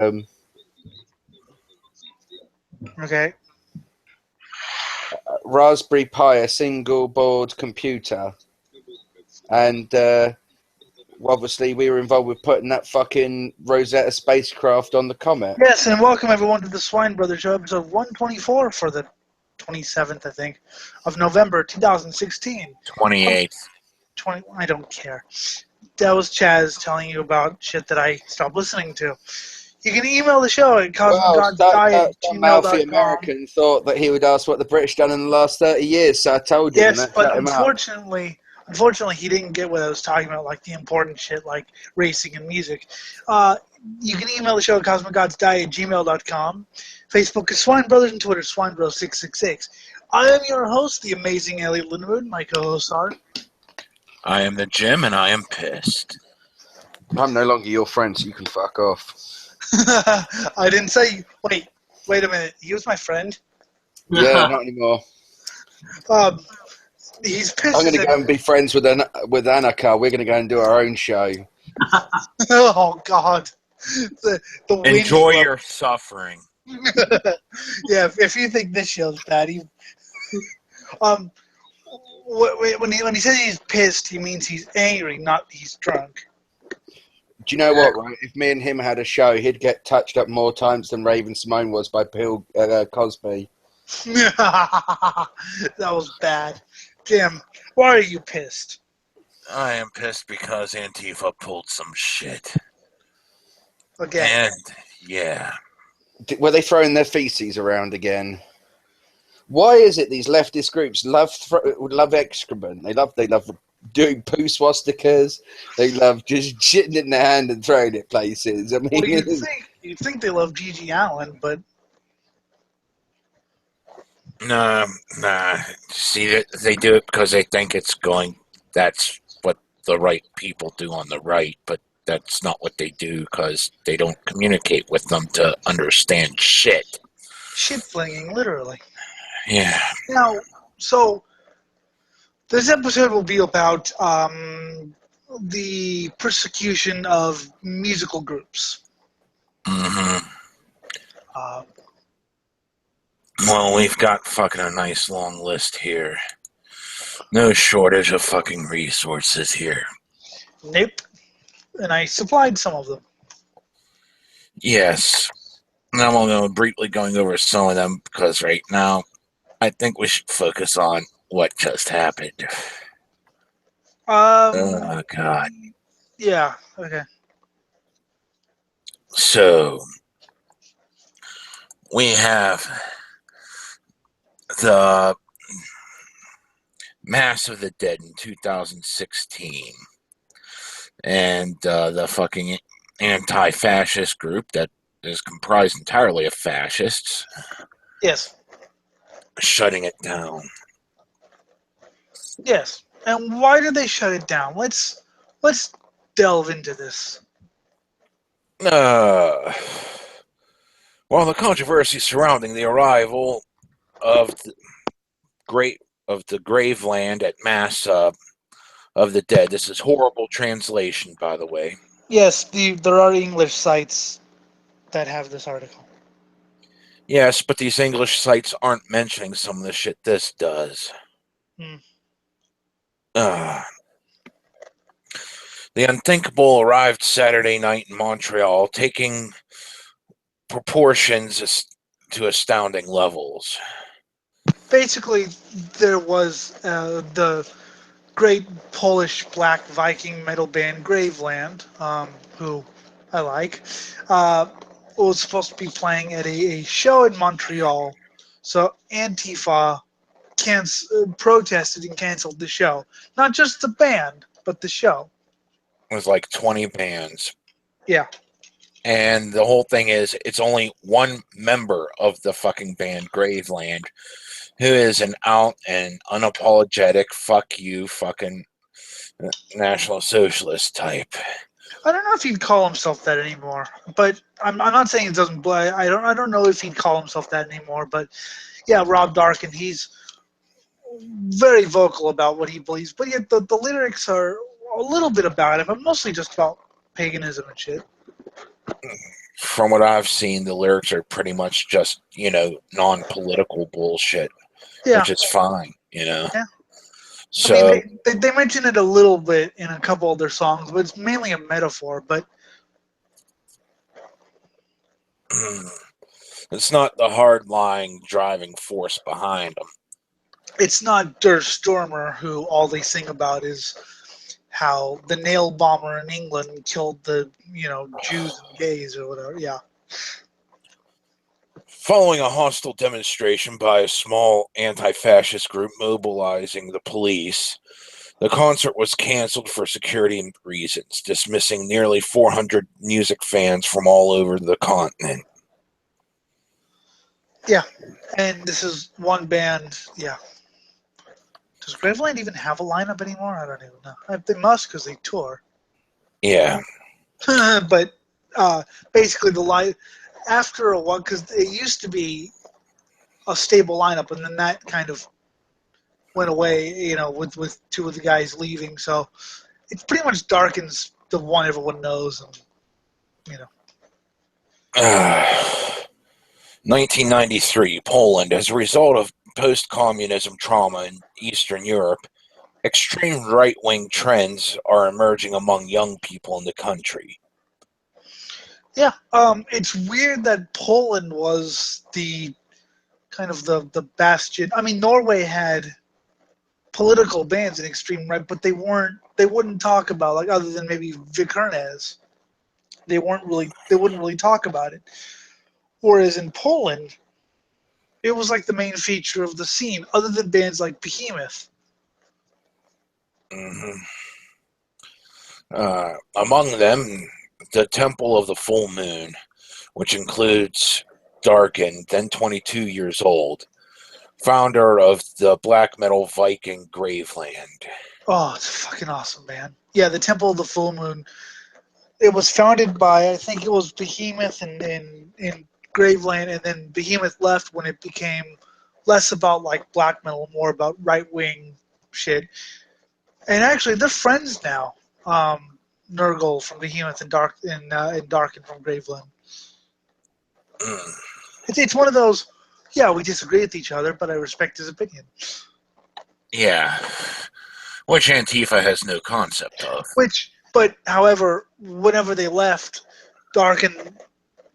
um, Okay. Raspberry Pi, a single board computer, and obviously we were involved with putting that fucking Rosetta spacecraft on the comet. Yes, and welcome everyone to the Swine Brothers Show, episode 124 for the 27th, I think, of November 2016. 28th. 20. I don't care. That was Chaz telling you about shit that I stopped listening to. You can email the show at Some mouthy cosmicgodsdie@gmail.com. American thought that he would ask what the British done in the last 30 years, so I told him, and Yes, that but shut him up. unfortunately, he didn't get what I was talking about, like the important shit, like racing and music. You can email the show at cosmicgodsdie@gmail.com. Facebook is Swine Brothers, and Twitter SwineBros666. I am your host, the amazing Elliot Lindewood. My co-hosts are... I am the Jim, and I am pissed. I'm no longer your friend, so you can fuck off. I didn't say... Wait a minute. He was my friend? Yeah, not anymore. He's pissed. I'm going to go and be friends with Annika. We're going to go and do our own show. Oh, God. The Enjoy your suffering. Yeah, if you think this show's bad, when he says he's pissed, he means he's angry, not he's drunk. Do you know what, right? If me and him had a show, he'd get touched up more times than Raven Simone was by Bill Cosby. That was bad. Jim, why are you pissed? I am pissed because Antifa pulled some shit. Again. And, yeah. Were they throwing their feces around again? Why is it these leftist groups love excrement? They love doing poo swastikas. They love just shitting in their hand and throwing it places. I mean, Well, you'd think they love Gigi Allen, but Nah. See, they do it because they think that's what the right people do on the right, but that's not what they do because they don't communicate with them to understand shit. Shit flinging, literally. Yeah. Now, so this episode will be about the persecution of musical groups. Mm-hmm. Uh, Well, we've got fucking a nice long list here. No shortage of fucking resources here. Nope. And I supplied some of them. Yes. Now I'm going to briefly going over some of them because right now I think we should focus on what just happened. Oh, God. Yeah, okay. So, we have the Mass of the Dead in 2016. And the fucking anti-fascist group that is comprised entirely of fascists. Yes. Shutting it down. Yes. And why did they shut it down? Let's delve into this. Well, the controversy surrounding the arrival of the Graveland at Mass of the Dead. This is horrible translation, by the way. Yes, there are English sites that have this article. Yes, but these English sites aren't mentioning some of the shit this does. The unthinkable arrived Saturday night in Montreal, taking proportions to astounding levels. Basically, there was the great Polish black Viking metal band Graveland, who I like, was supposed to be playing at a show in Montreal. So Antifa protested and canceled the show. Not just the band, but the show. It was like 20 bands. Yeah. And the whole thing is, it's only one member of the fucking band, Graveland, who is an out and unapologetic fuck you fucking National Socialist type. I don't know if he'd call himself that anymore, but I'm not saying it doesn't. I don't know if he'd call himself that anymore. But yeah, Rob Darkin, he's very vocal about what he believes. But yet the lyrics are a little bit about it, but mostly just about paganism and shit. from what I've seen, the lyrics are pretty much just, non-political bullshit, Yeah. which is fine, Yeah. So, I mean, they mention it a little bit in a couple of their songs, but it's mainly a metaphor. But it's not the hard-lying driving force behind them. it's not Der Stürmer, who all they sing about is how the nail bomber in England killed the Jews and gays or whatever. Yeah. Following a hostile demonstration by a small anti-fascist group mobilizing the police, the concert was canceled for security reasons, dismissing nearly 400 music fans from all over the continent. Yeah, and this is one band. Yeah. Does Graveland even have a lineup anymore? I don't even know. They must because they tour. Yeah. But basically, the line after a while, because it used to be a stable lineup, and then that kind of went away. With two of the guys leaving, so it pretty much darkens the one everyone knows, and 1993, Poland. As a result of post-communism trauma in Eastern Europe, extreme right-wing trends are emerging among young people in the country. Yeah, it's weird that Poland was the kind of the bastion. I mean, Norway had political bands in extreme right, but they wouldn't talk about, like, other than maybe Vikernes. They wouldn't really talk about it. Whereas in Poland, it was like the main feature of the scene, other than bands like Behemoth. Mm-hmm. Among them, the Temple of the Full Moon, which includes Darkin, then 22 years old, founder of the black metal Viking Graveland. Oh, it's a fucking awesome band. Yeah, the Temple of the Full Moon. It was founded by, I think it was Behemoth in Graveland, and then Behemoth left when it became less about like black metal, more about right wing shit. And actually, they're friends now. Nurgle from Behemoth and Darkin from Graveland. Mm. It's one of those. Yeah, we disagree with each other, but I respect his opinion. Yeah, which Antifa has no concept of. But however, whenever they left, Darkin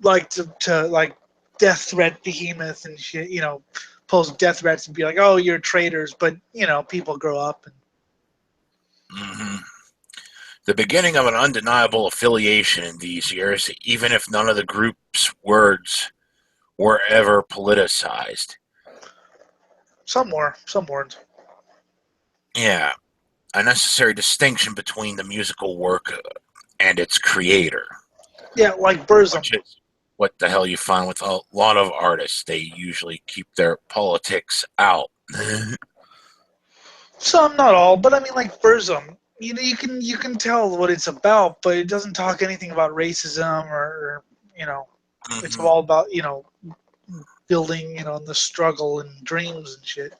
liked to like death threat Behemoth and shit. Pose death threats and be like, "Oh, you're traitors," but people grow up. Mm-hmm. The beginning of an undeniable affiliation in these years, even if none of the group's words were ever politicized. Some were, some weren't. Yeah, a necessary distinction between the musical work and its creator. Yeah, like Burzum. Which is what the hell you find with a lot of artists. They usually keep their politics out. Some, not all, but I mean, like Burzum. You can tell what it's about, but it doesn't talk anything about racism or it's all about building the struggle and dreams and shit.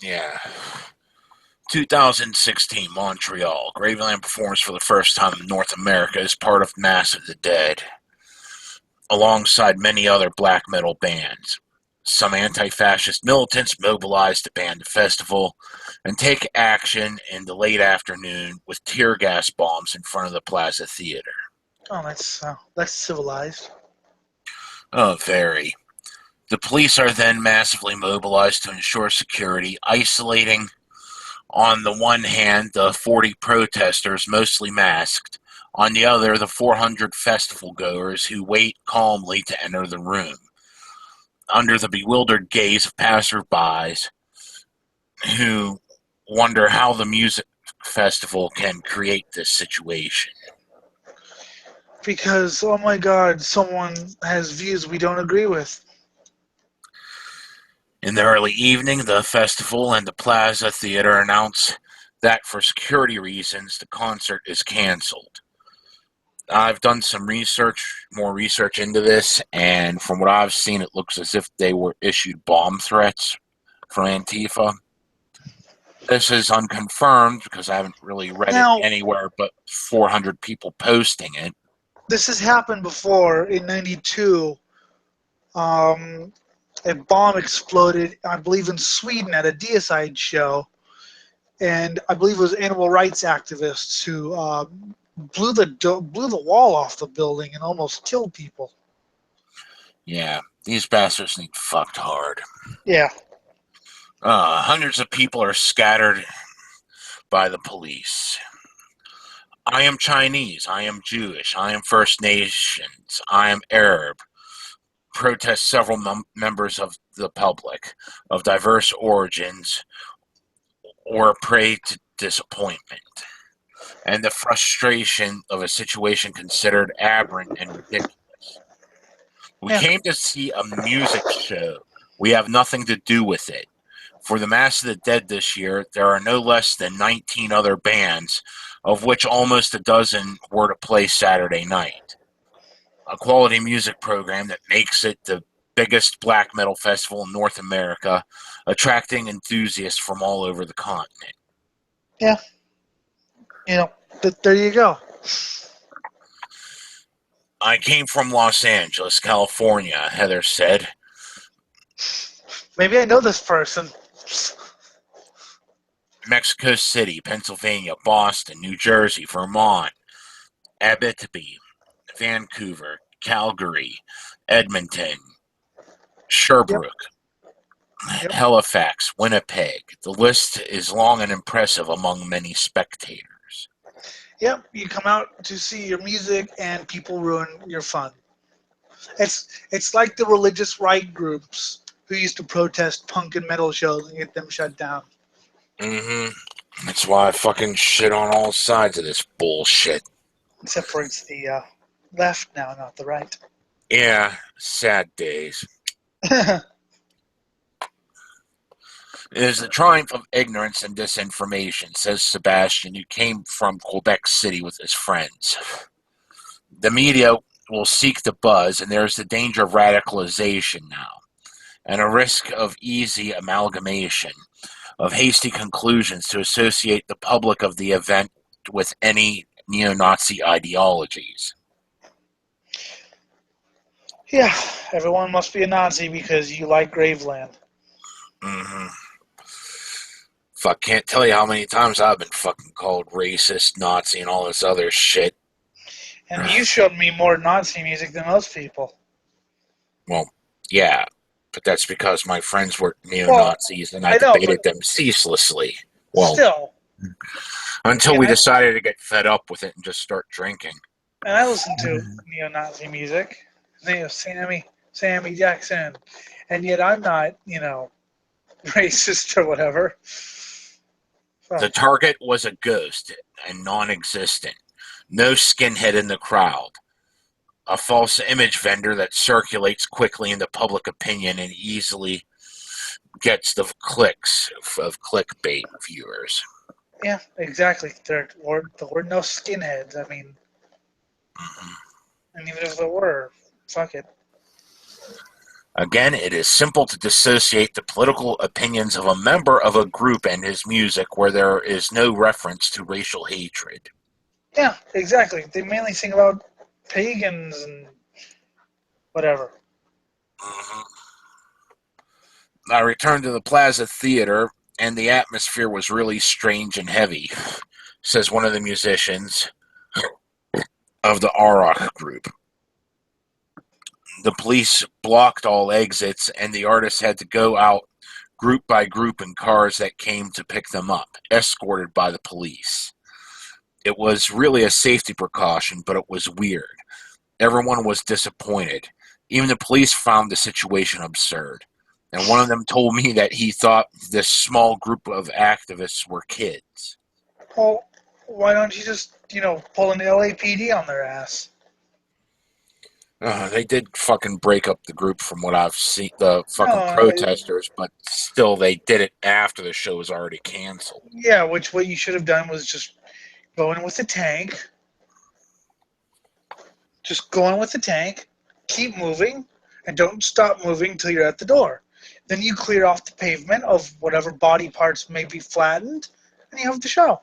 Yeah. 2016, Montreal. Graveland performs for the first time in North America as part of Mass of the Dead, alongside many other black metal bands. Some anti-fascist militants mobilize to ban the festival and take action in the late afternoon with tear gas bombs in front of the Plaza Theater. Oh, that's civilized. Oh, very. The police are then massively mobilized to ensure security, isolating, on the one hand, the 40 protesters, mostly masked, on the other, the 400 festival goers who wait calmly to enter the room, under the bewildered gaze of passersby who wonder how the music festival can create this situation. Because, oh my god, someone has views we don't agree with. In the early evening, the festival and the Plaza Theater announce that for security reasons, the concert is canceled. I've done some more research into this, and from what I've seen, it looks as if they were issued bomb threats from Antifa. This is unconfirmed because I haven't really read it anywhere but 400 people posting it. this has happened before in '92. A bomb exploded, I believe, in Sweden at a deicide show, and I believe it was animal rights activists who blew the wall off the building and almost killed people. Yeah, these bastards need fucked hard. Yeah. Hundreds of people are scattered by the police. I am Chinese. I am Jewish. I am First Nations. I am Arab. Protest several members of the public of diverse origins or prey to disappointment and the frustration of a situation considered aberrant and ridiculous. We Yeah. came to see a music show. We have nothing to do with it. For the Mass of the Dead this year, there are no less than 19 other bands, of which almost a dozen were to play Saturday night. A quality music program that makes it the biggest black metal festival in North America, attracting enthusiasts from all over the continent. Yeah. There you go. I came from Los Angeles, California, Heather said. Maybe I know this person. Mexico City, Pennsylvania, Boston, New Jersey, Vermont, Abitibi, Vancouver, Calgary, Edmonton, Sherbrooke, Yep. Halifax, Winnipeg. The list is long and impressive among many spectators. Yep, you come out to see your music and people ruin your fun. It's like the religious right groups who used to protest punk and metal shows and get them shut down. That's why I fucking shit on all sides of this bullshit. Except for it's the left now, not the right. Yeah, sad days. It is the triumph of ignorance and disinformation, says Sebastian, who came from Quebec City with his friends. The media will seek the buzz, and there is the danger of radicalization now, and a risk of easy amalgamation, of hasty conclusions to associate the public of the event with any neo-Nazi ideologies. Yeah, everyone must be a Nazi because you like Graveland. Fuck, can't tell you how many times I've been fucking called racist, Nazi, and all this other shit. And you showed me more Nazi music than most people. Well, yeah, but that's because my friends were neo-Nazis and I debated them ceaselessly. Well, still. Until we decided to get fed up with it and just start drinking. And I listen to neo-Nazi music. His name is Sammy Jackson. And yet I'm not, racist or whatever. Fuck. The target was a ghost and non-existent. No skinhead in the crowd. A false image vendor that circulates quickly into public opinion and easily gets the clicks of clickbait viewers. Yeah, exactly. The word no skinheads. I mean, and even if there were, fuck it. Again, it is simple to dissociate the political opinions of a member of a group and his music where there is no reference to racial hatred. Yeah, exactly. They mainly sing about pagans and whatever. I returned to the Plaza Theater, and the atmosphere was really strange and heavy, says one of the musicians of the Auroch group. The police blocked all exits, and the artists had to go out group by group in cars that came to pick them up, escorted by the police. It was really a safety precaution, but it was weird. Everyone was disappointed. Even the police found the situation absurd. And one of them told me that he thought this small group of activists were kids. Well, why don't you just, pull an LAPD on their ass? They did fucking break up the group from what I've seen, the fucking protesters, but still they did it after the show was already canceled. Yeah, which what you should have done was just go in with the tank. Just go in with the tank, keep moving, and don't stop moving until you're at the door. Then you clear off the pavement of whatever body parts may be flattened, and you have the show.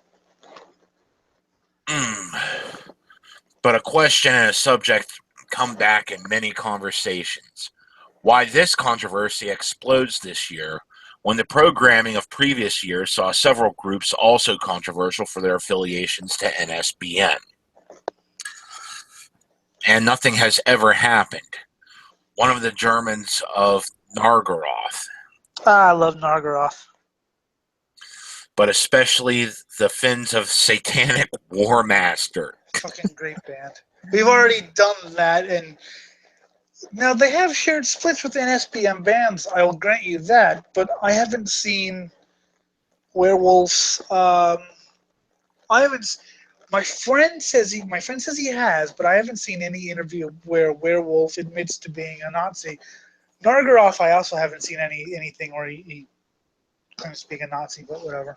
But a question and a subject come back in many conversations. Why this controversy explodes this year, when the programming of previous years saw several groups also controversial for their affiliations to NSBN. And nothing has ever happened. One of the Germans of Nargoroth, I love Nargoroth. but especially the Finns of Satanic War Master. Fucking great band. We've already done that, and now they have shared splits with NSBM bands. I will grant you that, but I haven't seen Werewolves. I haven't. My friend says he has, but I haven't seen any interview where Werewolf admits to being a Nazi. Nargoroth, I also haven't seen anything where he claims to be a Nazi, but whatever.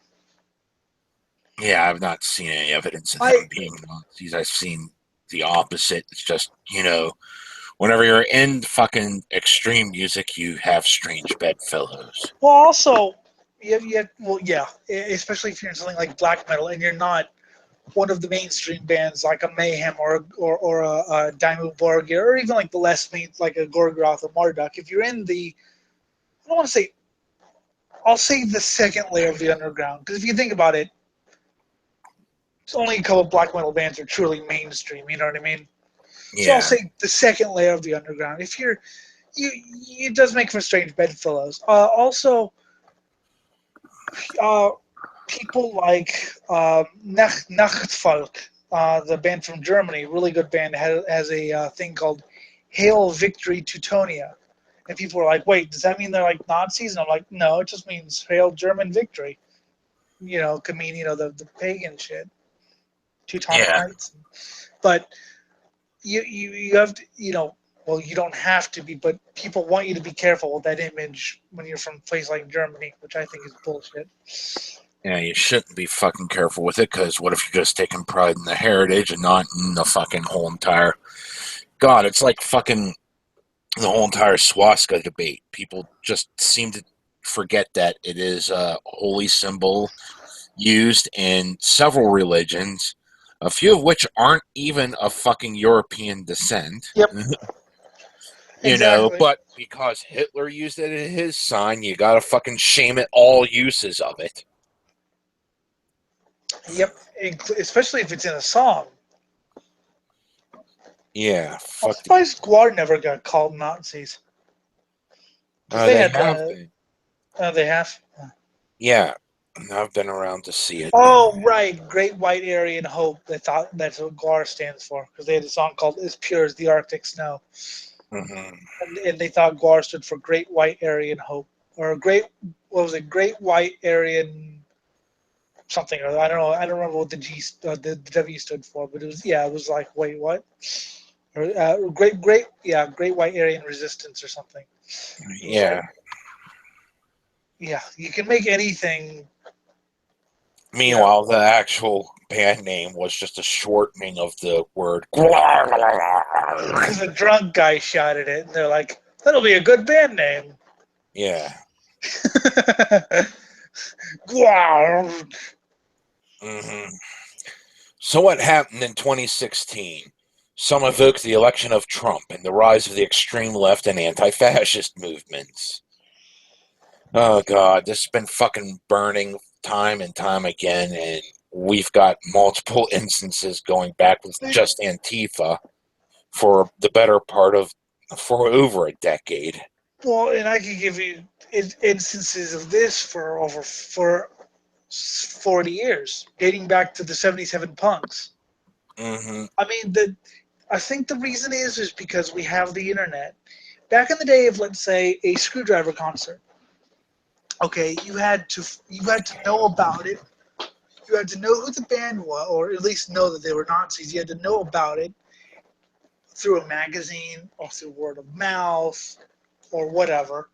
Yeah, I've not seen any evidence of them being Nazis. I've seen the opposite. It's just, whenever you're in fucking extreme music, you have strange bedfellows. Well, also, especially if you're in something like black metal and you're not one of the mainstream bands like a Mayhem or a Dimmu Borgir, or even like the less main, like a Gorgoroth or Marduk. If you're in I'll say the second layer of the underground, because if you think about it, it's only a couple of black metal bands are truly mainstream. You know what I mean? Yeah. So I'll say the second layer of the underground. If it does make for strange bedfellows. Also, people like Nachtfalk, the band from Germany, really good band, has a thing called Hail Victory Teutonia. And people were like, wait, does that mean they're like Nazis? And I'm like, no, it just means Hail German Victory. Could mean, the pagan shit. Teutonic Knights. But you have to, well, you don't have to be, but people want you to be careful with that image when you're from a place like Germany, which I think is bullshit. Yeah, you shouldn't be fucking careful with it, because what if you're just taking pride in the heritage and not in the fucking whole entire... God, it's like fucking the whole entire swastika debate. People just seem to forget that it is a holy symbol used in several religions, a few of which aren't even of fucking European descent. Yep. Exactly. But because Hitler used it in his sign, you gotta fucking shame it all uses of it. Yep, especially if it's in a song. Yeah, I'm surprised Guar never got called Nazis. They have been. They have? Yeah, I've been around to see it. Oh, right. Great White Aryan Hope. They thought that's what Guar stands for, because they had a song called As Pure as the Arctic Snow. Mm-hmm. And they thought Guar stood for Great White Aryan Hope. Or Great White Aryan something. Or I don't know. I don't remember what the W stood for, but it was like, wait, what? Or Great White Aryan Resistance or something. Yeah. Yeah, you can make anything. Meanwhile, the actual band name was just a shortening of the word. Because a drunk guy shouted it, and they're like, that'll be a good band name. Yeah. Mm-hmm. So what happened in 2016? Some evoked the election of Trump and the rise of the extreme left and anti-fascist movements. Oh, God, this has been fucking burning time and time again, and we've got multiple instances going back with just Antifa for the better part of, for over a decade. Well, and I could give you instances of this for 40 years, dating back to the 77 punks. Mm-hmm. I mean, I think the reason is because we have the internet. Back in the day of, let's say, a Screwdriver concert, okay, you had to know about it. You had to know who the band was, or at least know that they were Nazis. You had to know about it through a magazine or through word of mouth or whatever.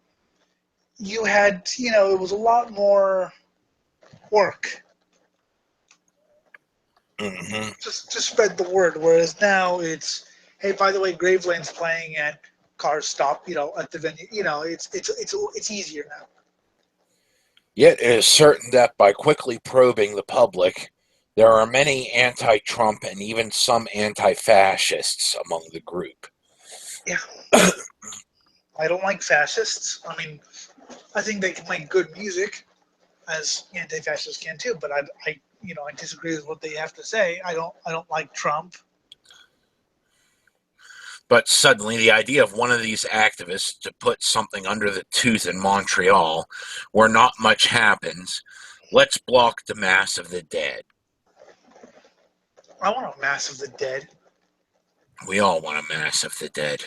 You had, it was a lot more work. Mm-hmm. Just to spread the word. Whereas now it's, hey, by the way, Graveland's playing at Cars Stop, at the venue. It's easier now. Yet it is certain that by quickly probing the public, There are many anti-Trump and even some anti-fascists among the group. Yeah. I don't like fascists. I mean, I think they can make good music, as anti-fascists can too. But I disagree with what they have to say. I don't like Trump. But suddenly, the idea of one of these activists to put something under the tooth in Montreal, where not much happens, let's block the mass of the dead. I want a mass of the dead. We all want a mass of the dead.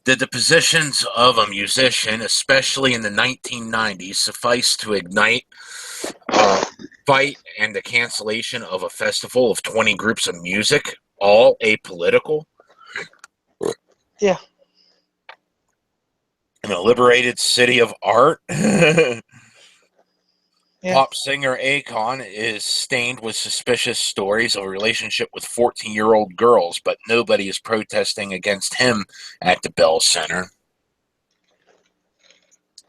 Did the positions of a musician, especially in the 1990s, suffice to ignite a fight and the cancellation of a festival of 20 groups of music, all apolitical? Yeah. In a liberated city of art? Yeah. Pop singer Akon is stained with suspicious stories of a relationship with 14-year-old girls, but nobody is protesting against him at the Bell Center.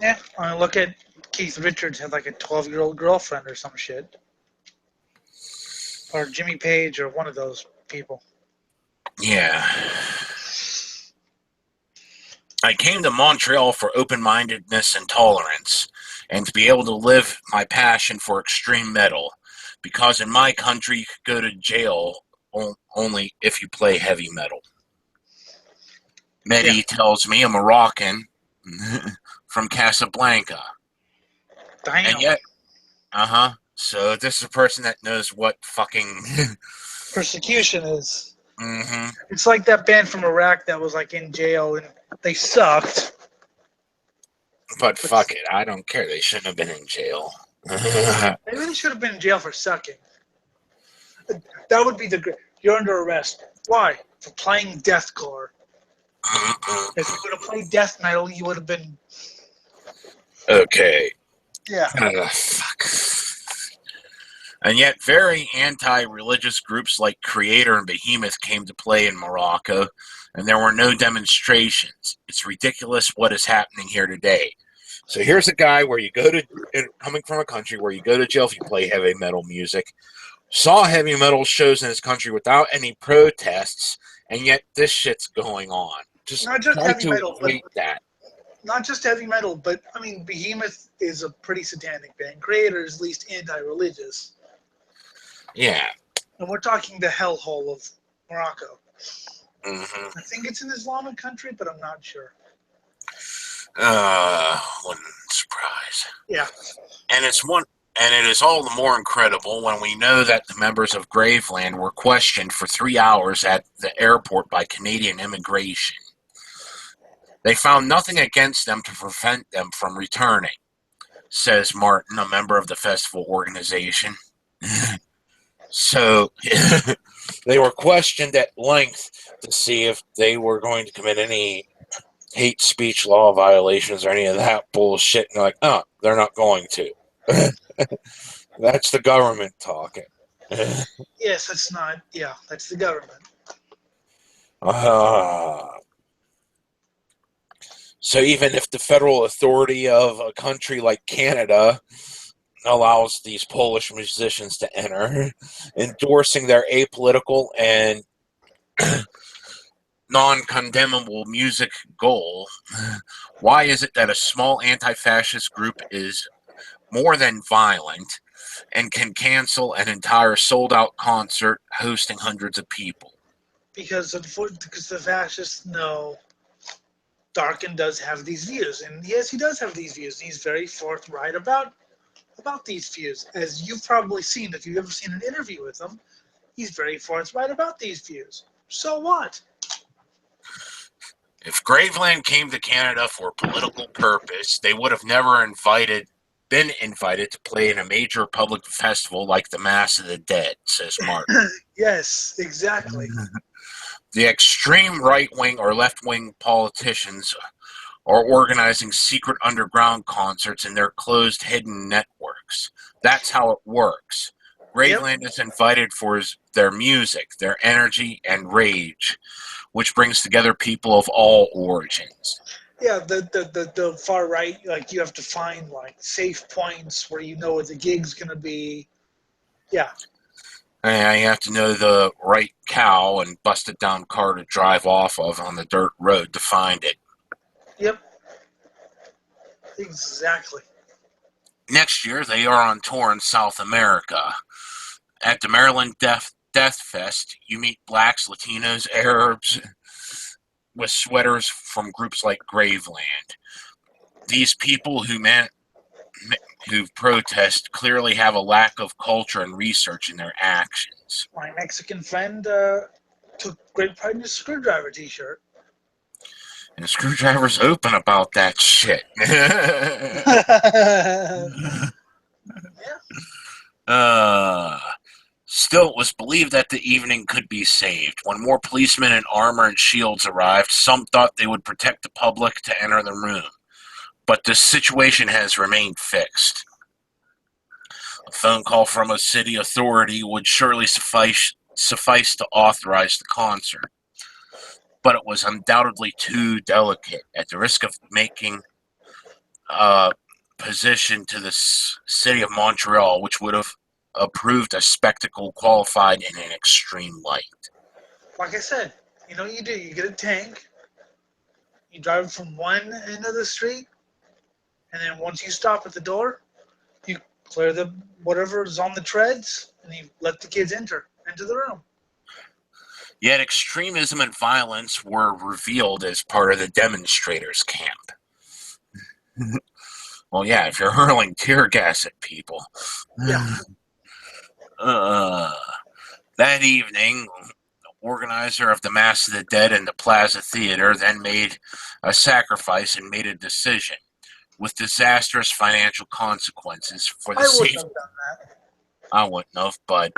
Yeah. I mean, look at Keith Richards had like a 12-year-old girlfriend or some shit. Or Jimmy Page or one of those people. Yeah. I came to Montreal for open-mindedness and tolerance, and to be able to live my passion for extreme metal, because in my country you could go to jail only if you play heavy metal. Mehdi tells me, a Moroccan from Casablanca. Damn. And yet, so this is a person that knows what fucking persecution is. Mm-hmm. It's like that band from Iraq that was like in jail and they sucked. But fuck it, I don't care. They shouldn't have been in jail. They really should have been in jail for sucking. That would be you're under arrest. Why? For playing deathcore. If you would have played death metal, you would have been. Okay. Yeah. Fuck. And yet, very anti-religious groups like Creator and Behemoth came to play in Morocco, and there were no demonstrations. It's ridiculous what is happening here today. So here's a guy where you go to, coming from a country where you go to jail if you play heavy metal music, saw heavy metal shows in his country without any protests, and yet this shit's going on. Not just heavy metal, but that. Not just heavy metal, but I mean, Behemoth is a pretty satanic band. Creator is at least anti-religious. Yeah. And we're talking the hellhole of Morocco. Mm-hmm. I think it's an Islamic country, but I'm not sure. Wouldn't surprise. Yeah. And it is all the more incredible when we know that the members of Graveland were questioned for 3 hours at the airport by Canadian immigration. They found nothing against them to prevent them from returning, says Martin, a member of the festival organization. So they were questioned at length to see if they were going to commit any hate speech law violations or any of that bullshit. And they're like, oh, they're not going to. That's the government talking. Yes, that's not. Yeah, that's the government. So even if the federal authority of a country like Canada allows these Polish musicians to enter, endorsing their apolitical and non-condemnable music goal, why is it that a small anti-fascist group is more than violent and can cancel an entire sold-out concert hosting hundreds of people? Because the fascists know Darkin does have these views, and yes, he does have these views. He's very forthright about these views, as you've probably seen if you've ever seen an interview with him. He's very forthright about these views. So what? If Graveland came to Canada for a political purpose, they would have never been invited to play in a major public festival like the Mass of the Dead, says Martin. Yes, exactly. The extreme right-wing or left-wing politicians are organizing secret underground concerts in their closed hidden networks. That's how it works. Graveland is invited for their music, their energy, and rage, which brings together people of all origins. Yeah, the far right, like you have to find like safe points where you know where the gig's gonna be. Yeah. And you have to know the right cow and busted down car to drive off of on the dirt road to find it. Yep. Exactly. Next year, they are on tour in South America. At the Maryland Death Fest, you meet blacks, Latinos, Arabs with sweaters from groups like Graveland. These people who protest clearly have a lack of culture and research in their actions. My Mexican friend took great pride in his screwdriver T-shirt. And Screwdriver's open about that shit. Yeah. Still, it was believed that the evening could be saved. When more policemen in armor and shields arrived, some thought they would protect the public to enter the room. But the situation has remained fixed. A phone call from a city authority would surely suffice to authorize the concert. But it was undoubtedly too delicate, at the risk of making position to the city of Montreal, which would have approved a spectacle qualified in an extreme light. Like I said, you know what you do? You get a tank, you drive from one end of the street, and then once you stop at the door, you clear the whatever's on the treads, and you let the kids enter into the room. Yet extremism and violence were revealed as part of the demonstrators' camp. Well, yeah, if you're hurling tear gas at people. Yeah. That evening, the organizer of the Mass of the Dead and the Plaza Theater then made a sacrifice and made a decision with disastrous financial consequences for the I wouldn't safety. have done that. I wouldn't have, but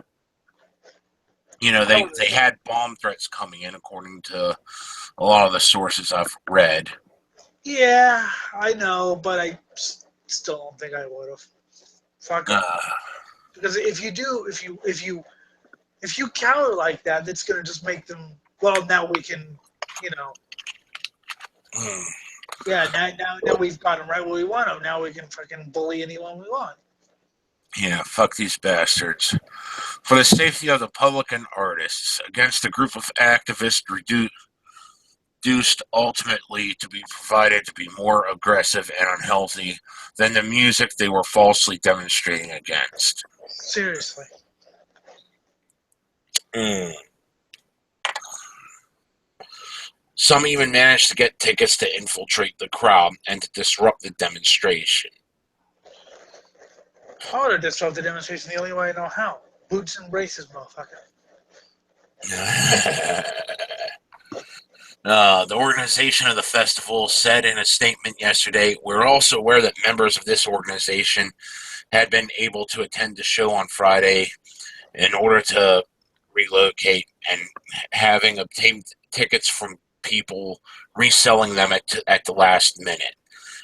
you know, they had bomb threats coming in, according to a lot of the sources I've read. Yeah, I know, but I still don't think I would have. Fuck it. Because if you counter like that, that's gonna just make them. Well, now we can, you know. Yeah, now we've got them right where we want them. Now we can fucking bully anyone we want. Yeah, fuck these bastards. For the safety of the public and artists, against a group of activists reduced ultimately to be provided to be more aggressive and unhealthy than the music they were falsely demonstrating against. Seriously. Some even managed to get tickets to infiltrate the crowd and to disrupt the demonstration. How to disrupt the demonstration the only way I know how. Boots and braces, motherfucker. The organization of the festival said in a statement yesterday, "We're also aware that members of this organization had been able to attend the show on Friday in order to relocate and having obtained tickets from people reselling them at the last minute.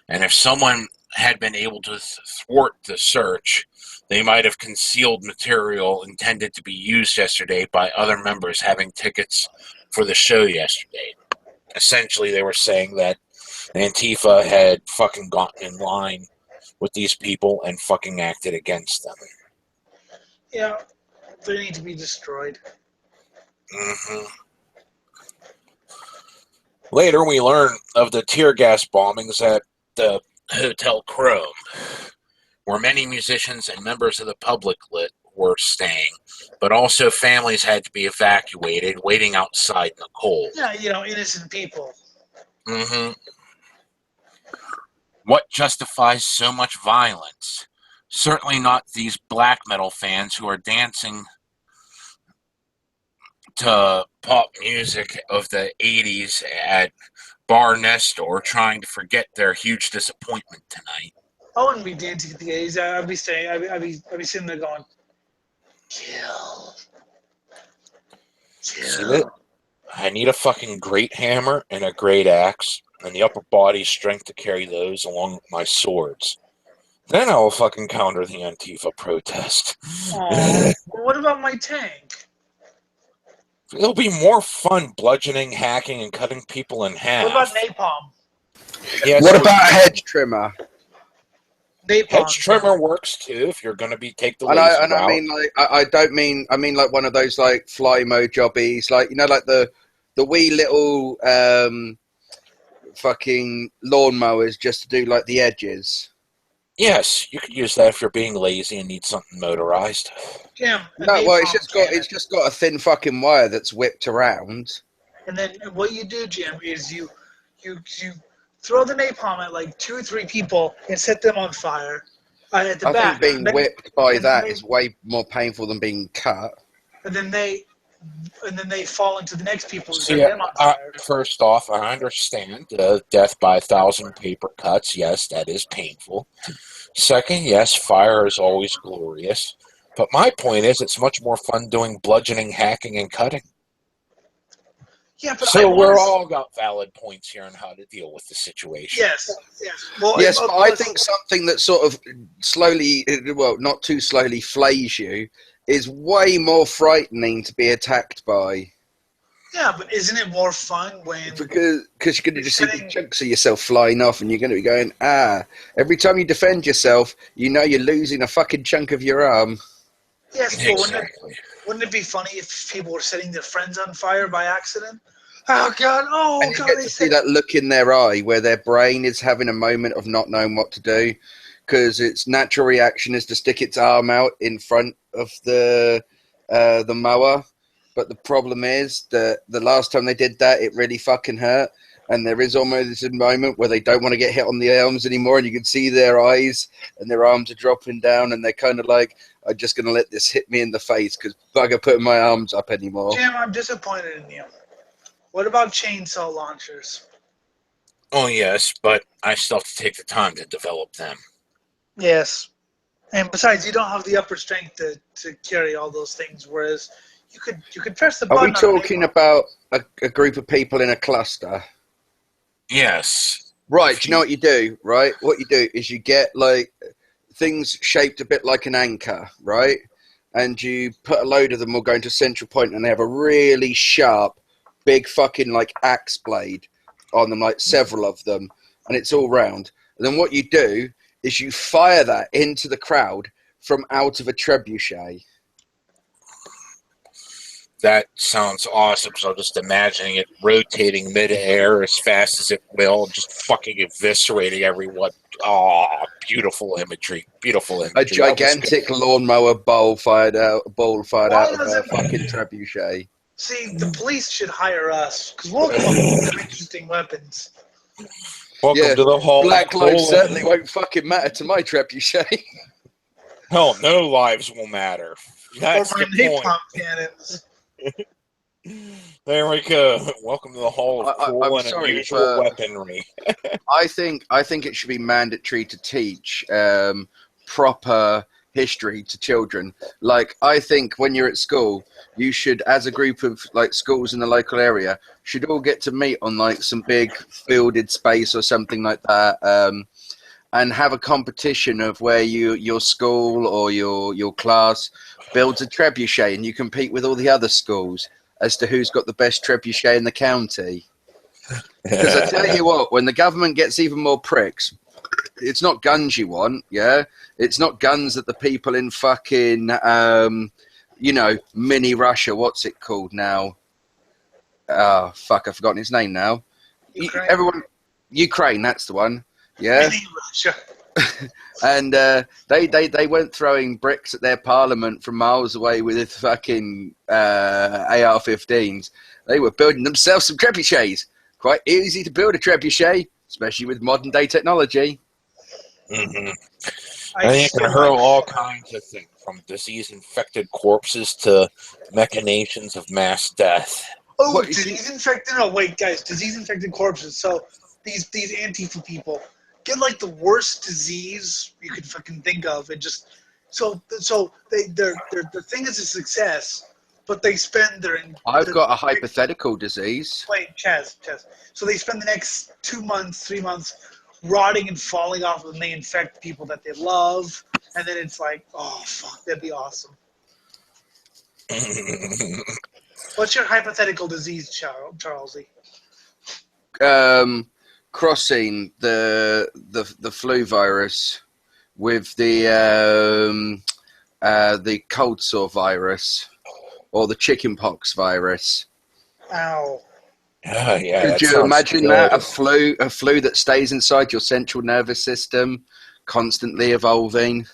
And if someone had been able to thwart the search, they might have concealed material intended to be used yesterday by other members having tickets for the show yesterday." Essentially, they were saying that Antifa had fucking gotten in line with these people and fucking acted against them. Yeah, they need to be destroyed. Later, we learn of the tear gas bombings at the Hotel Chrome, where many musicians and members of the public were staying, but also families had to be evacuated, waiting outside in the cold. Yeah, you know, innocent people. What justifies so much violence? Certainly not these black metal fans who are dancing to pop music of the 80s at Bar Nestor, trying to forget their huge disappointment tonight. I wouldn't be dancing at the 80s. I'd be staying. I'd be sitting there going, kill. See that? I need a fucking great hammer and a great axe, and the upper body strength to carry those along with my swords. Then I will fucking counter the Antifa protest. Well, what about my tank? It'll be more fun bludgeoning, hacking, and cutting people in half. What about napalm? Yes, What about a hedge trimmer? Napalm. hedge trimmer works too if you're going to take the And lazy I route. mean, like, I don't mean, I mean like one of those like fly mode jobbies, like, you know, like the wee little fucking lawnmowers just to do like the edges. Yes, you could use that if you're being lazy and need something motorized. Jim, a No, well, napalm cannon. it's just got a thin fucking wire that's whipped around. And then what you do, Jim, is you throw the napalm at like 2 or 3 people and set them on fire at the I back. think being whipped by and then that is way more painful than being cut. and then they fall into the next people and set See, them on fire. first off, I understand death by 1,000 paper cuts. Yes, that is painful. Second, yes, fire is always glorious. But my point is, it's much more fun doing bludgeoning, hacking, and cutting. Yeah, but So we're all got valid points here on how to deal with the situation. Yes. Well, Yes, but I think something that sort of slowly, well, not too slowly, flays you is way more frightening to be attacked by. Yeah, but isn't it more fun when... Because you're going to just see the chunks of yourself flying off and you're going to be going, every time you defend yourself, you know you're losing a fucking chunk of your arm. Yes, but Exactly. wouldn't it be funny if people were setting their friends on fire by accident? Oh, God, And you get to see that look in their eye where their brain is having a moment of not knowing what to do, because its natural reaction is to stick its arm out in front of the mower. But the problem is that the last time they did that, it really fucking hurt. And there is almost a moment where they don't want to get hit on the arms anymore, and you can see their eyes and their arms are dropping down, and they're kind of like, I'm just going to let this hit me in the face because bugger putting my arms up anymore. Jim, I'm disappointed in you. What about chainsaw launchers? Oh, yes, but I still have to take the time to develop them. Yes. And besides, you don't have the upper strength to carry all those things, whereas you could press the button. Are we talking about a group of people in a cluster? Yes. Right, do you know what you do, right? What you do is you get, like, things shaped a bit like an anchor, right? And you put a load of them all going to a central point, and they have a really sharp, big fucking, like, axe blade on them, like several of them, and it's all round. And then what you do is you fire that into the crowd from out of a trebuchet. That sounds awesome. So just imagining it rotating mid-air as fast as it will, just fucking eviscerating everyone. Oh, beautiful imagery. Beautiful imagery. A gigantic lawnmower bowl fired out of a fucking trebuchet. See, the police should hire us, because we'll come up with some interesting weapons. Welcome to the hall. Black lives certainly won't fucking matter to my trebuchet. Hell, no lives will matter. That's Or my the point. napalm cannons. There we go. Welcome to the hall of cool and sorry, unusual weaponry. I think it should be mandatory to teach proper history to children. Like, I think when you're at school, you should, as a group of like schools in the local area, should all get to meet on like some big fielded space or something like that, and have a competition of where your school or your class builds a trebuchet, and you compete with all the other schools as to who's got the best trebuchet in the county. Because I tell you what, when the government gets even more pricks, it's not guns you want, yeah? It's not guns that the people in fucking, mini Russia, what's it called now? Oh, fuck, I've forgotten his name now. Ukraine, that's the one, yeah? Mini Russia. And they weren't throwing bricks at their parliament from miles away with fucking AR-15s. They were building themselves some trebuchets. Quite easy to build a trebuchet, especially with modern day technology. Mm-hmm. And you can hurl all kinds of things, from disease-infected corpses to machinations of mass death. Oh, disease-infected? Oh, wait, guys, disease-infected corpses. So these Antifa people get like the worst disease you could fucking think of, and just so their thing is a success, but they spend I've got a hypothetical disease. Wait, Chaz. So they spend the next 2 months, 3 months rotting and falling off, and they infect people that they love, and then it's like, oh fuck, that'd be awesome. What's your hypothetical disease, Charlesy? crossing the flu virus with the cold sore virus or the chickenpox virus. Ow. Yeah, Could that you sounds imagine good. that? A flu that stays inside your central nervous system, constantly evolving.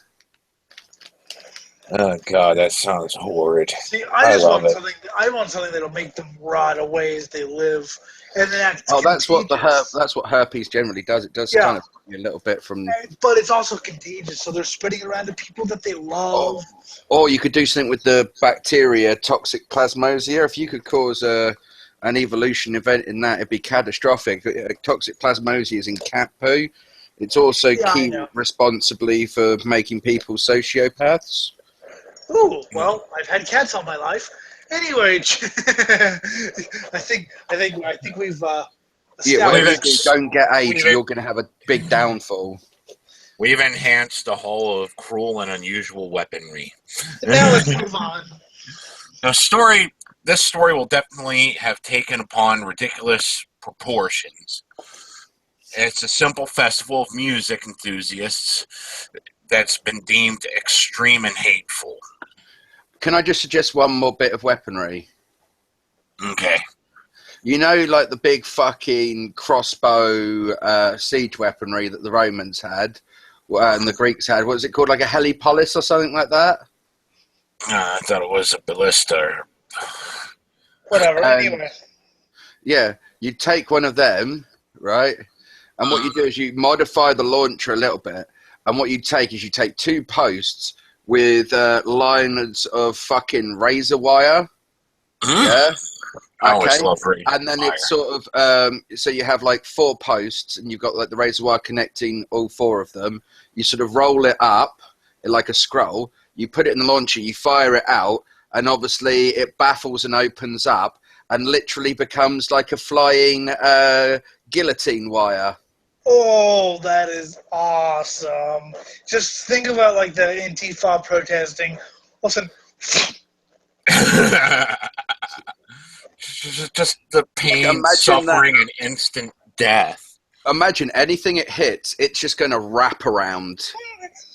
Oh god, that sounds horrid. See, I I love want it. something. I want something that'll make them rot away as they live, and then that's Oh, that's what contagious. that's what herpes generally does. It does Yeah. kind of a little bit from. But it's also contagious, so they're spreading it around to people that they love. Or you could do something with the bacteria, toxic plasmosia. If you could cause an evolution event in that, it'd be catastrophic. Toxic plasmosia is in cat poo. It's also Yeah, I key know. responsibly for making people sociopaths. Ooh, well, I've had cats all my life. Anyway, I think we've Yeah, whatever you established. do, don't get AIDS. We've- You're going to have a big downfall. We've enhanced the whole of cruel and unusual weaponry. Now let's move on. This story will definitely have taken upon ridiculous proportions. It's a simple festival of music enthusiasts that's been deemed extreme and hateful. Can I just suggest one more bit of weaponry? Okay. You know, like the big fucking crossbow siege weaponry that the Romans had and the Greeks had. What was it called? Like a helipolis or something like that? I thought it was a ballista. Whatever. Anyway. Yeah, you take one of them, right? And what you do is you modify the launcher a little bit. And what you take is you take 2 posts with lines of fucking razor wire. Yeah. I always Okay. love razor And then wire. it's sort of so you have like 4 posts, and you've got like the razor wire connecting all 4 of them. You sort of roll it up like a scroll. You put it in the launcher. You fire it out, and obviously it baffles and opens up, and literally becomes like a flying guillotine wire. Oh, that is awesome. Just think about like the Antifa protesting. All of a sudden, Just the pain, Imagine suffering, and instant death. Imagine anything it hits, it's just going to wrap around.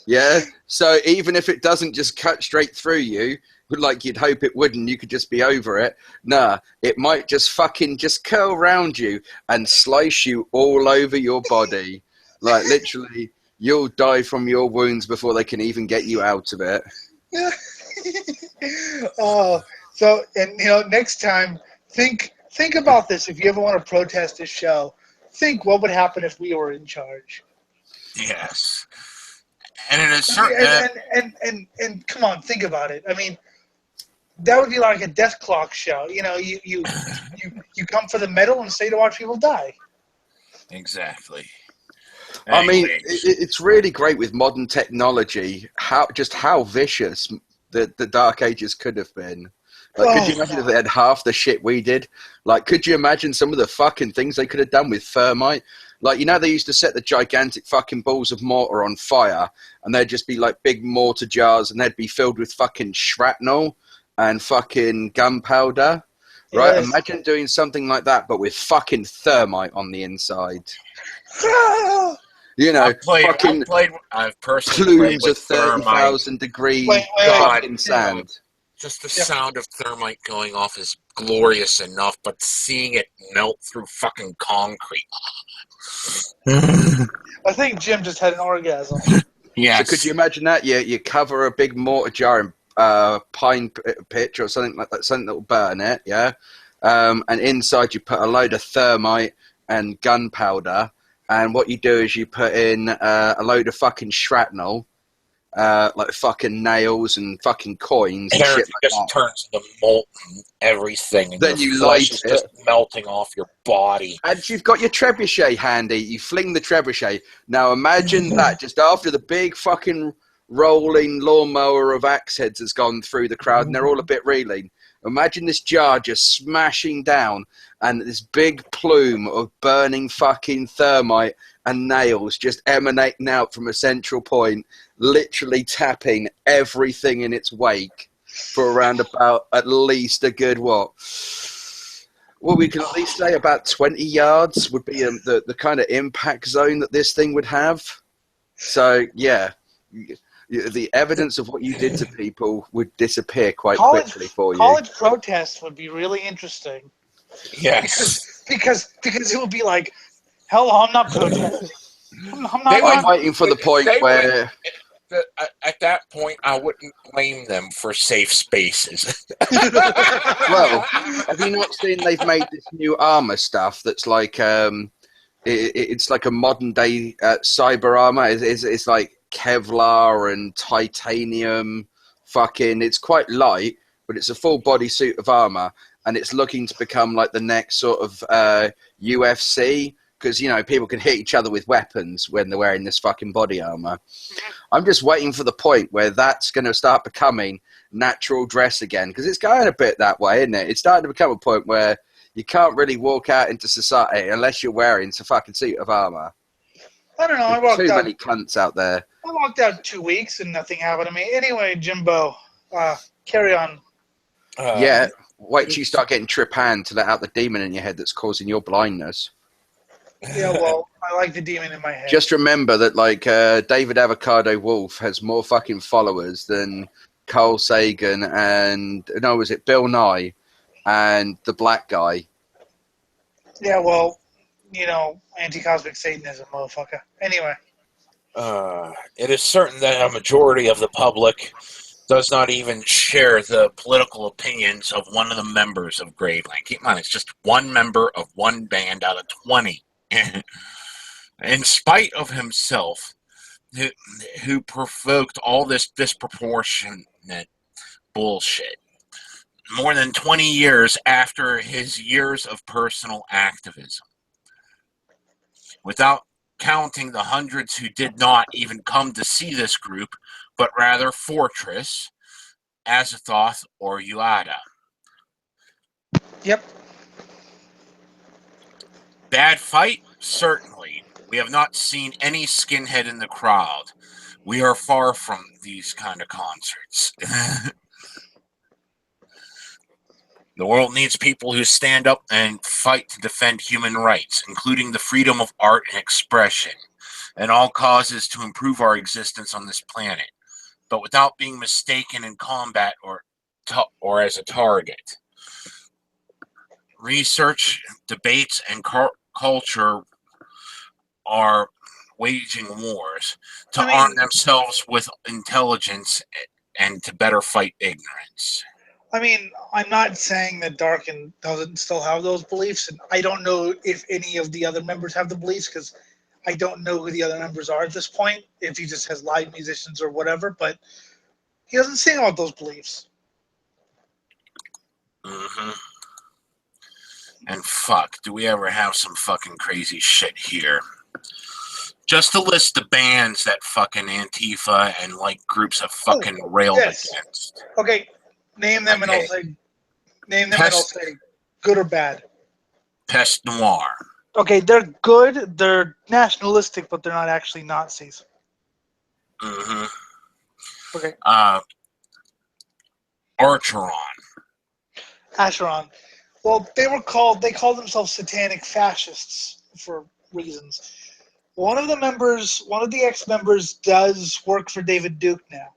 Yeah? So even if it doesn't just cut straight through you, like you'd hope it wouldn't, you could just be over it. Nah, it might just fucking just curl around you and slice you all over your body. Like, literally, you'll die from your wounds before they can even get you out of it. oh, so and next time, think about this. If you ever want to protest this show, think what would happen if we were in charge. Yes. And it is certain. And come on, think about it. I mean, that would be like a death clock show. You come for the medal and stay to watch people die. Exactly. I mean, Anyways. it's really great with modern technology, how vicious the Dark Ages could have been. Like, could you imagine if they had half the shit we did? Like, could you imagine some of the fucking things they could have done with thermite? Like, they used to set the gigantic fucking balls of mortar on fire, and they'd just be like big mortar jars, and they'd be filled with fucking shrapnel and fucking gunpowder. Right? Yes. Imagine doing something like that, but with fucking thermite on the inside. I've personally played Plumes with of thermite. 30,000 degree Wait. fucking sand. Just the sound of thermite going off is glorious enough, but seeing it melt through fucking concrete. I think Jim just had an orgasm. Yes. So could you imagine that? You cover a big mortar jar in pine pitch or something like that, something that will burn it, yeah? And inside you put a load of thermite and gunpowder, and what you do is you put in a load of fucking shrapnel, like fucking nails and fucking coins and shit like just that. turns to molten everything, and Then your you flesh light is it. just melting off your body. And you've got your trebuchet handy. You fling the trebuchet. Now imagine that just after the big fucking rolling lawnmower of axe heads has gone through the crowd, and they're all a bit reeling. Imagine this jar just smashing down, and this big plume of burning fucking thermite and nails just emanating out from a central point, literally tapping everything in its wake for around about at least a good, Well, we can at least say about 20 yards would be the kind of impact zone that this thing would have. So, yeah, the evidence of what you did to people would disappear quite quickly for you. College protests would be really interesting. Yes. Because it would be like, hell, I'm not protesting. I'm waiting for the point where... At that point, I wouldn't blame them for safe spaces. Well, have you not seen they've made this new armor stuff that's like it's like a modern day cyber armor. It's like Kevlar and titanium. It's quite light, but it's a full body suit of armor, and it's looking to become like the next sort of UFC. Because, people can hit each other with weapons when they're wearing this fucking body armor. I'm just waiting for the point where that's going to start becoming natural dress again. Because it's going a bit that way, isn't it? It's starting to become a point where you can't really walk out into society unless you're wearing a fucking suit of armor. I don't know. There's too many cunts out there. I walked out 2 weeks and nothing happened to me. Anyway, Jimbo, carry on. Yeah, wait till you start getting trepanned to let out the demon in your head that's causing your blindness. Yeah, well, I like the demon in my head. Just remember that, David Avocado Wolf has more fucking followers than Carl Sagan and, was it Bill Nye and the black guy? Yeah, well, anti-cosmic Satanism, motherfucker. Anyway. It is certain that a majority of the public does not even share the political opinions of one of the members of Graveland. Keep in mind, it's just one member of one band out of 20. In spite of himself, who provoked all this disproportionate bullshit. More than 20 years after his years of personal activism. Without counting the hundreds who did not even come to see this group, but rather Fortress, Azathoth, or Uada. Yep. Bad fight? Certainly. We have not seen any skinhead in the crowd. We are far from these kind of concerts. The world needs people who stand up and fight to defend human rights, including the freedom of art and expression, and all causes to improve our existence on this planet, but without being mistaken in combat or as a target. Research, debates, and culture are waging wars to arm themselves with intelligence and to better fight ignorance. I mean, I'm not saying that Darkin doesn't still have those beliefs, and I don't know if any of the other members have the beliefs, because I don't know who the other members are at this point, if he just has live musicians or whatever, but he doesn't sing about those beliefs. Mm-hmm. And fuck, do we ever have some fucking crazy shit here? Just to list the bands that fucking Antifa and groups have fucking railed against. Okay, name them and I'll say good or bad. Pest Noir. Okay, they're good, they're nationalistic, but they're not actually Nazis. Mm-hmm. Okay. Acheron. Well, they called themselves satanic fascists for reasons. One of the ex-members does work for David Duke now.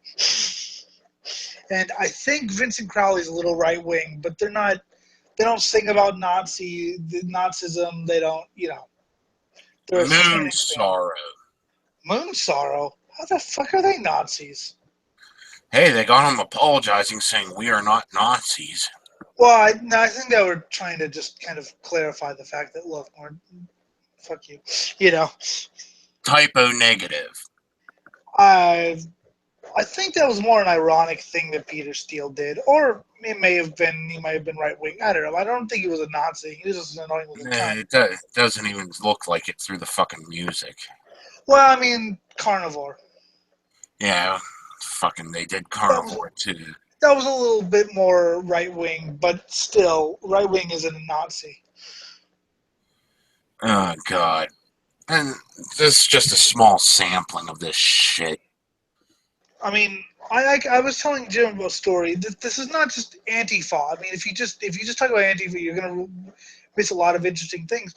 And I think Vincent Crowley's a little right-wing, but they don't sing about Nazism, they don't, they're Moon Sorrow. Moon Sorrow? How the fuck are they Nazis? Hey, they got him apologizing, saying we are not Nazis. Well, I think they were trying to just kind of clarify the fact that, look, fuck you, Typo negative. I think that was more an ironic thing that Peter Steele did, or he might have been right wing. I don't know. I don't think he was a Nazi. He was just annoying with It doesn't even look like it through the fucking music. Well, I mean, Carnivore. Yeah, fucking they did Carnivore too. That was a little bit more right wing, but still, right wing isn't a Nazi. Oh god. And this is just a small sampling of this shit. I mean, I was telling Jim a story. This is not just Antifa. I mean, if you just talk about Antifa, you're gonna miss a lot of interesting things.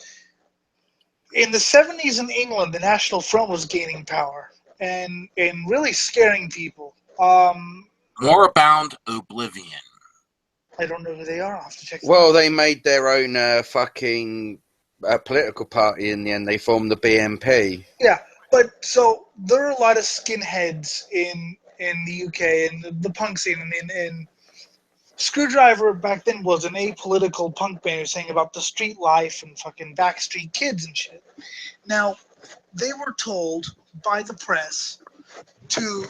In the 70s in England, the National Front was gaining power and really scaring people. Morebound Oblivion. I don't know who they are. I'll have to check them Well, out. they made their own fucking political party in the end. They formed the BNP. Yeah, but so there are a lot of skinheads in the UK and the punk scene and Screwdriver back then was an apolitical punk band saying about the street life and fucking backstreet kids and shit. Now, they were told by the press to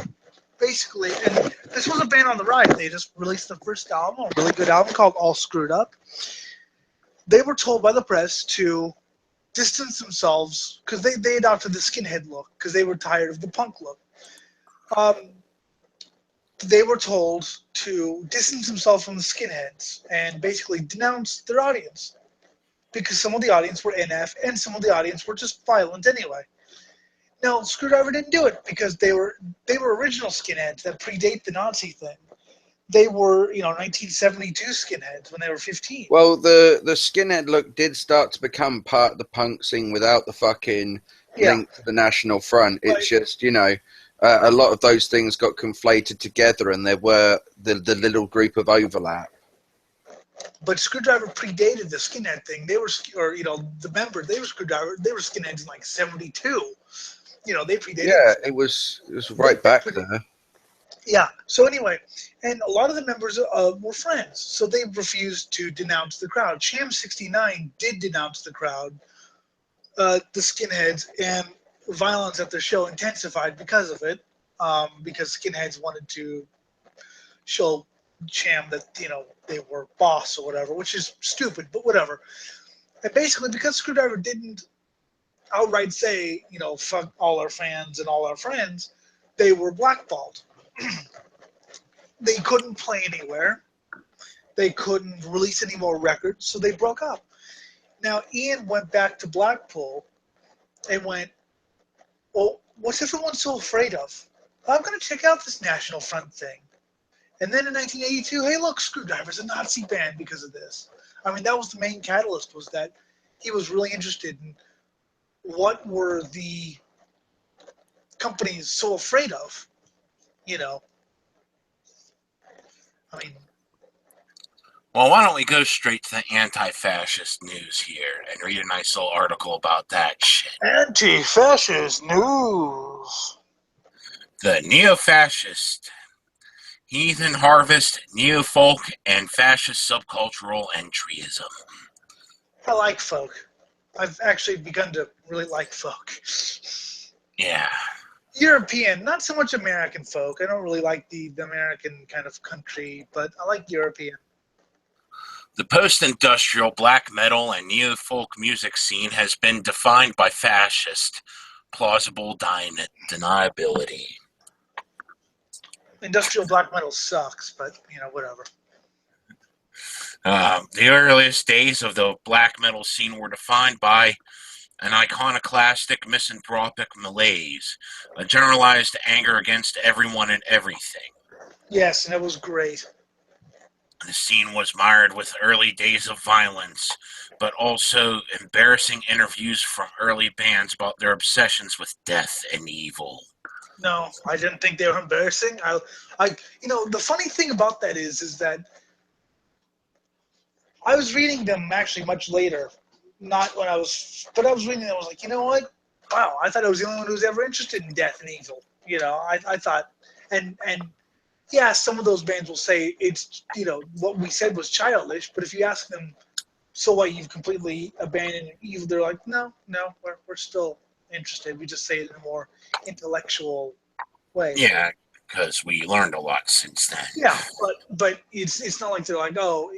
basically, and this was a band on the rise. They just released the first album, a really good album called All Screwed Up. They were told by the press to distance themselves because they adopted the skinhead look because they were tired of the punk look. They were told to distance themselves from the skinheads and basically denounce their audience because some of the audience were NF and some of the audience were just violent anyway. Now, Screwdriver didn't do it because they were original skinheads that predate the Nazi thing. They were, 1972 skinheads when they were 15. Well, the skinhead look did start to become part of the punk scene without the fucking link to the National Front. It's just, a lot of those things got conflated together, and there were the little group of overlap. But Screwdriver predated the skinhead thing. They were, the members, they were Screwdriver. They were skinheads in like 72. They predated. Yeah, it was right back there. Yeah. So anyway, and a lot of the members were friends, so they refused to denounce the crowd. Sham 69 did denounce the crowd, the skinheads, and violence at their show intensified because of it, because skinheads wanted to show Sham that they were boss or whatever, which is stupid, but whatever. And basically, because Screwdriver didn't outright say fuck all our fans and all our friends, they were blackballed. They couldn't play anywhere. They couldn't release any more records, so they broke up. Now Ian went back to Blackpool and went, well, what's everyone so afraid of? I'm going to check out this National Front thing. And then in 1982, hey, look, Screwdriver's a Nazi band because of this. I mean, that was the main catalyst, was that he was really interested in what were the companies so afraid of, I mean... Well, why don't we go straight to the anti-fascist news here and read a nice little article about that shit. Anti-fascist news. The neo-fascist, heathen harvest, neo-folk, and fascist subcultural entryism. I like folk. I've actually begun to really like folk. Yeah. European, not so much American folk. I don't really like the American kind of country, but I like European. The post-industrial black metal and neo-folk music scene has been defined by fascist plausible deniability. Industrial black metal sucks, but, whatever. The earliest days of the black metal scene were defined by an iconoclastic misanthropic malaise, a generalized anger against everyone and everything. Yes, and it was great. The scene was mired with early days of violence, but also embarrassing interviews from early bands about their obsessions with death and evil. No, I didn't think they were embarrassing. The funny thing about that is that I was reading them actually much later, not when I was reading them. I was like, you know what? Wow, I thought I was the only one who was ever interested in death and evil. I thought, and yeah, some of those bands will say it's, what we said was childish, but if you ask them, so what, you've completely abandoned evil, they're like, no, we're still interested. We just say it in a more intellectual way. Yeah, because we learned a lot since then. Yeah, but it's not like they're like, oh,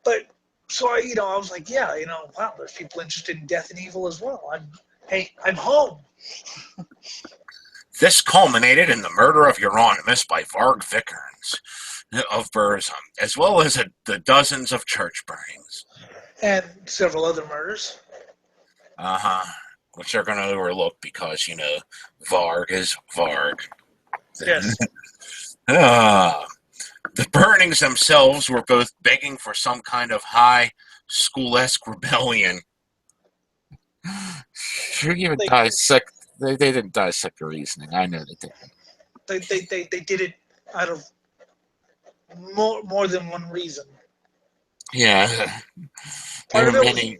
but so I was like, yeah, wow, there's people interested in death and evil as well. I'm home. This culminated in the murder of Euronymous by Varg Vikernes of Burzum, as well as the dozens of church burnings. And several other murders. Which they're going to overlook because, Varg is Varg. Yes. The burnings themselves were both begging for some kind of high school-esque rebellion. Should we even dissect? They didn't dissect the reasoning. I know they didn't. They did it out of more than one reason. Yeah. Part There of were it many.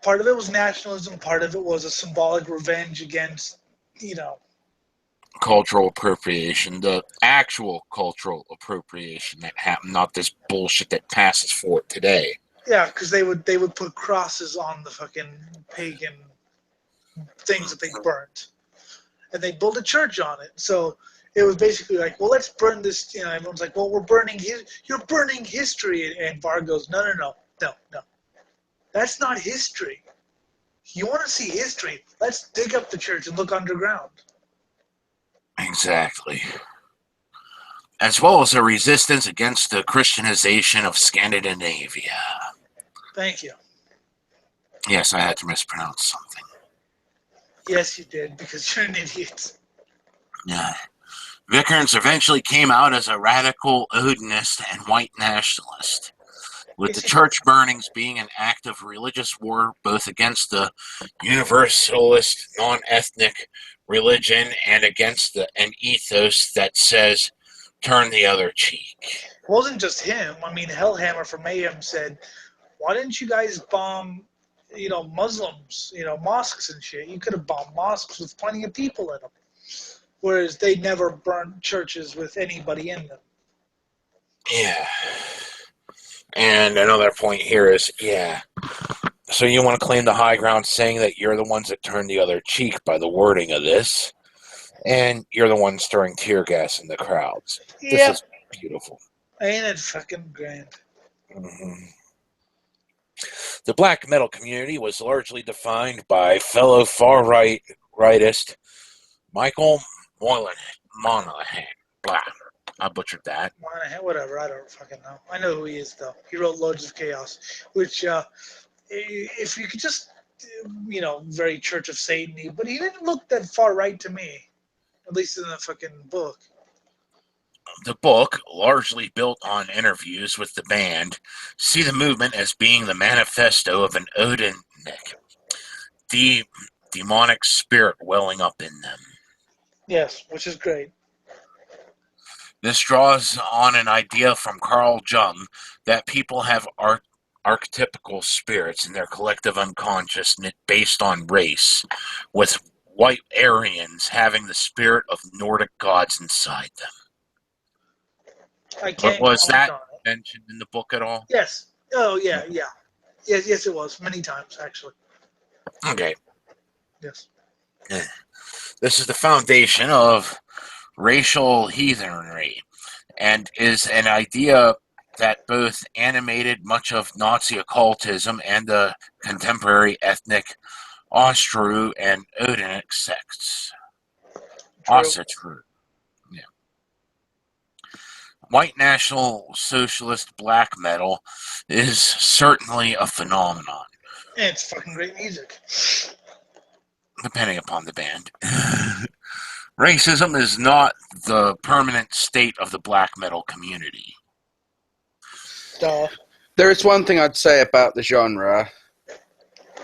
Part of it was nationalism. Part of it was a symbolic revenge against, Cultural appropriation, the actual cultural appropriation that happened, not this bullshit that passes for it today. Yeah, because they would put crosses on the fucking pagan things that they burnt, and they built a church on it. So it was basically like, well, let's burn this. Everyone's like, well, you're burning history, and Var goes, no, that's not history. You want to see history? Let's dig up the church and look underground. Exactly. As well as a resistance against the Christianization of Scandinavia. Thank you. Yes, I had to mispronounce something. Yes, you did, because you're an idiot. Yeah. Vikernes eventually came out as a radical Odinist and white nationalist, with the church burnings being an act of religious war both against the universalist non-ethnic religion and against an ethos that says, turn the other cheek. It wasn't just him. I mean, Hellhammer from Mayhem said, why didn't you guys bomb, Muslims, mosques and shit? You could have bombed mosques with plenty of people in them. Whereas they never burned churches with anybody in them. Yeah. And another point here is, so you want to claim the high ground saying that you're the ones that turn the other cheek by the wording of this, and you're the ones stirring tear gas in the crowds. Yeah. This is beautiful. Ain't it fucking grand? Mm-hmm. The black metal community was largely defined by fellow far-right rightist Michael Monaghan. Blah. I butchered that. Whatever, I don't fucking know. I know who he is, though. He wrote Lords of Chaos, which, if you could just, very Church of Satan-y, but he didn't look that far right to me, at least in the fucking book. The book, largely built on interviews with the band, see the movement as being the manifesto of an Odinic, the demonic spirit welling up in them. Yes, which is great. This draws on an idea from Carl Jung that people have archetypical spirits in their collective unconscious based on race, with white Aryans having the spirit of Nordic gods inside them. But was that mentioned in the book at all? Yes. Oh, yeah. Yes, it was. Many times, actually. Okay. Yes. This is the foundation of racial heathenry, and is an idea that both animated much of Nazi occultism and the contemporary ethnic Austro and Odinic sects. Also true. Yeah. White National Socialist black metal is certainly a phenomenon. And it's fucking great music. Depending upon the band. Racism is not the permanent state of the black metal community. Duh. There is one thing I'd say about the genre.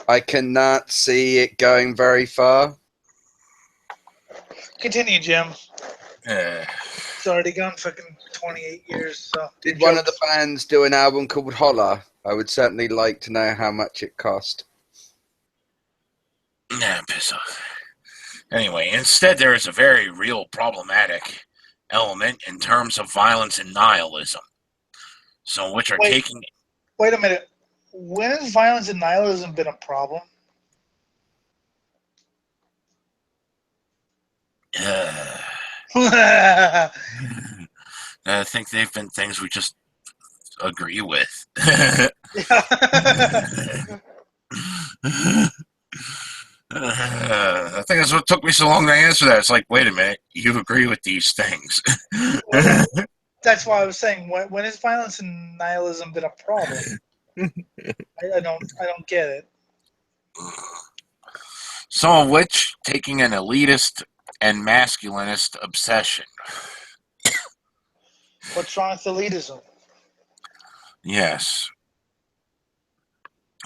I cannot see it going very far. Continue, Jim. It's already gone fucking 28 years. So Did one of the bands do an album called Holler? I would certainly like to know how much it cost. Nah, piss off. Anyway, instead there is a very real problematic element in terms of violence and nihilism. So which are taking... Wait a minute. When has violence and nihilism been a problem? I think they've been things we just agree with. I think that's what took me so long to answer that. It's like, wait a minute, you agree with these things. That's why I was saying, when has violence and nihilism been a problem? I don't get it. Some of which taking an elitist and masculinist obsession. What's wrong with elitism? Yes.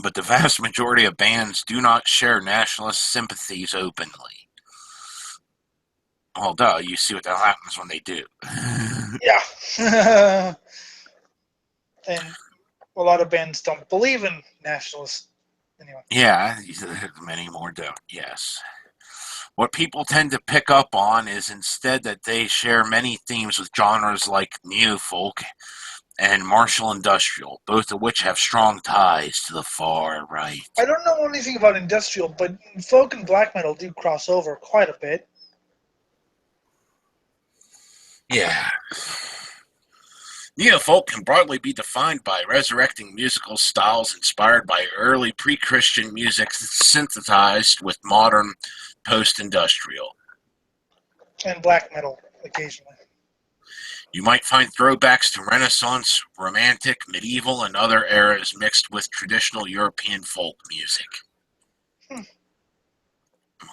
But the vast majority of bands do not share nationalist sympathies openly. Well, duh, you see what that happens when they do. Yeah. And a lot of bands don't believe in nationalists. Anyway. Yeah, many more don't, yes. What people tend to pick up on is instead that they share many themes with genres like neo-folk and martial industrial, both of which have strong ties to the far right. I don't know anything about industrial, but folk and black metal do cross over quite a bit. Yeah. Neo-folk can broadly be defined by resurrecting musical styles inspired by early pre-Christian music synthesized with modern post-industrial. And black metal, occasionally. You might find throwbacks to Renaissance, Romantic, medieval, and other eras mixed with traditional European folk music.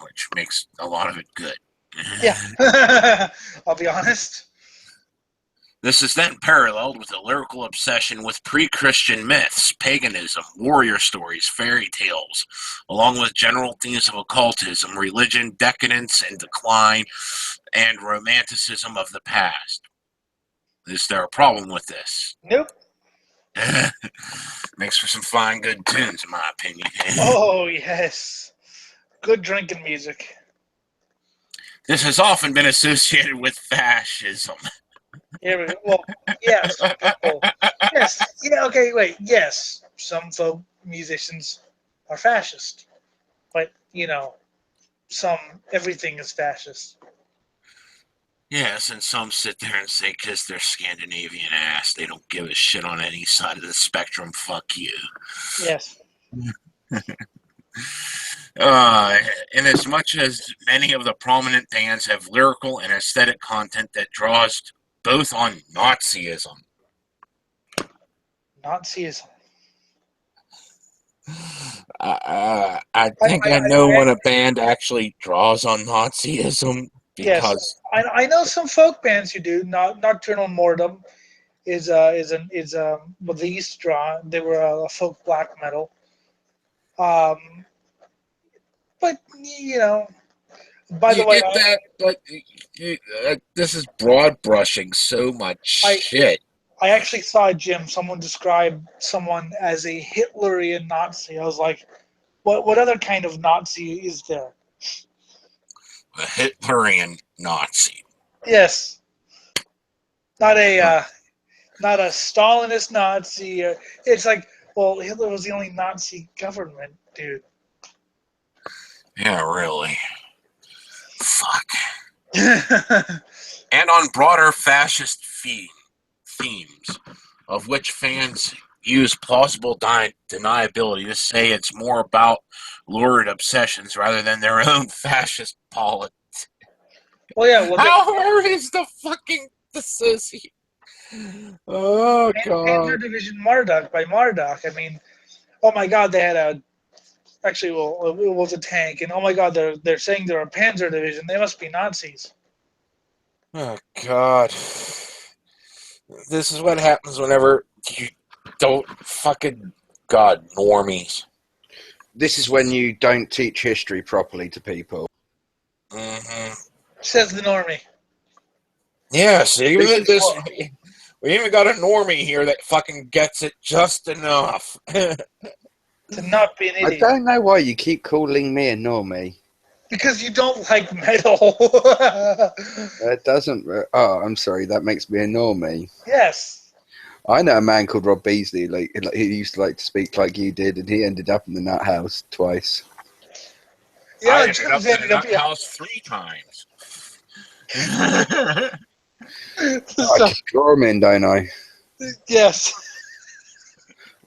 Which makes a lot of it good. Yeah. I'll be honest. This is then paralleled with a lyrical obsession with pre-Christian myths, paganism, warrior stories, fairy tales, along with general themes of occultism, religion, decadence and decline, and romanticism of the past. Is there a problem with this? Nope. Makes for some fine, good tunes, in my opinion. Oh, yes. Good drinking music. This has often been associated with fascism. Here we go. Well, yes. People. Yes. Yeah, okay, wait. Yes. Some folk musicians are fascist. But, everything is fascist. Yes, and some sit there and say, because they're Scandinavian ass, they don't give a shit on any side of the spectrum. Fuck you. Yes. In as much as many of the prominent bands have lyrical and aesthetic content that draws both on Nazism. Nazism. I think I know when a band actually draws on Nazism because yes, I know some folk bands who do. Nocturnal Mortem is well, they used to draw. They were a folk black metal. But by the you way, get that, but this is broad brushing so much shit. I actually saw, Jim, someone describe someone as a Hitlerian Nazi. I was like, what other kind of Nazi is there? A Hitlerian Nazi. Yes. Not a Stalinist Nazi. It's like, well, Hitler was the only Nazi government, dude. Yeah, really. Fuck. And on broader fascist themes, of which fans use plausible deniability to say it's more about lurid obsessions rather than their own fascist politics. Well, yeah. Well, how is the fucking dissociation? Oh, God. Panzer Division Marduk by Marduk. I mean, oh my God, they had actually, well, it was a tank, and oh my God, they're saying they're a Panzer Division. They must be Nazis. Oh, God. This is what happens whenever you don't fucking, God, normies. This is when you don't teach history properly to people. Mm-hmm. Says the normie. Yes, we even got a normie here that fucking gets it just enough. To not be an idiot. I don't know why you keep calling me a normie. Because you don't like metal. It doesn't. Oh, I'm sorry. That makes me a normie. Yes. I know a man called Rob Beasley. Like he used to like to speak like you did, and he ended up in the nut house twice. Yeah, I ended up in the nut house 3 times. I can draw him in, don't I? Yes.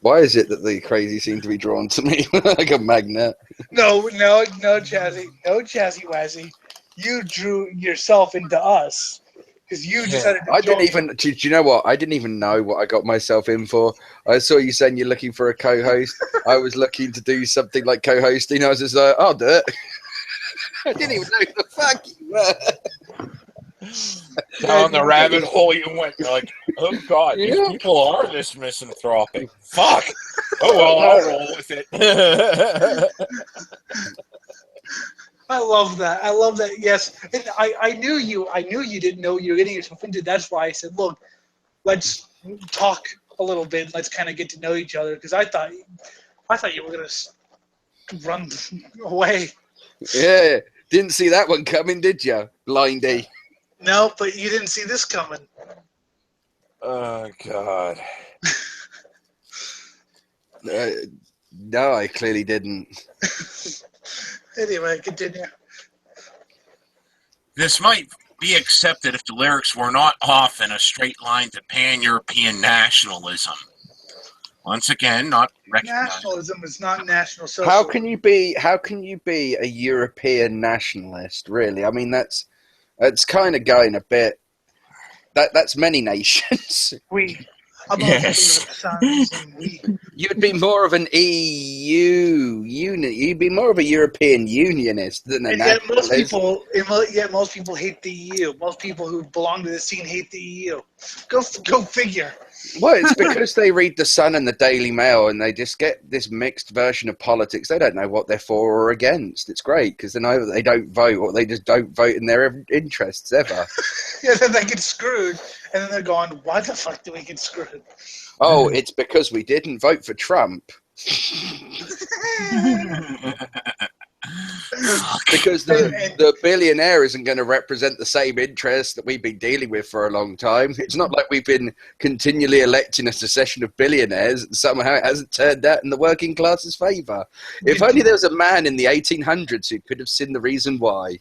Why is it that the crazy seem to be drawn to me like a magnet? No, Chazzy. No, Chazzy Wazzy. You drew yourself into us. Because you decided to do you know what? I didn't even know what I got myself in for. I saw you saying you're looking for a co-host. I was looking to do something like co-hosting. I was just like, I'll do it. I didn't even know who the fuck you were. Down the rabbit hole you went. You're like, oh god, these Yeah. people are this misanthropic. Fuck. Oh well, I'll roll with it. I love that. I love that. Yes, and I knew you. I knew you didn't know what you were getting yourself into. That's why I said, look, let's talk a little bit. Let's kind of get to know each other because I thought you were gonna run away. Yeah. Didn't see that one coming, did you, Blindy? No, but you didn't see this coming. Oh god. No, I clearly didn't. Anyway, continue. This might be accepted if the lyrics were not off in a straight line to pan-European nationalism. Once again, not recognized. Nationalism is not national socialism. How can you be a European nationalist? Really? I mean, that's kind of going a bit. That's many nations. I'm Yes. sons and we. You'd be more of an EU unit. You'd be more of a European unionist than a And yet nationalist. most people hate the EU. Most people who belong to the scene hate the EU. Go figure. Well, it's because they read the Sun and the Daily Mail, and they just get this mixed version of politics. They don't know what they're for or against. It's great because then either they don't vote or they just don't vote in their interests ever. Yeah, then they get screwed, and then they're going, "Why the fuck do we get screwed?" Oh, it's because we didn't vote for Trump. Because the billionaire isn't going to represent the same interests that we've been dealing with for a long time. It's not like we've been continually electing a succession of billionaires and somehow it hasn't turned out in the working class's favour. If only there was a man in the 1800s who could have seen the reason why.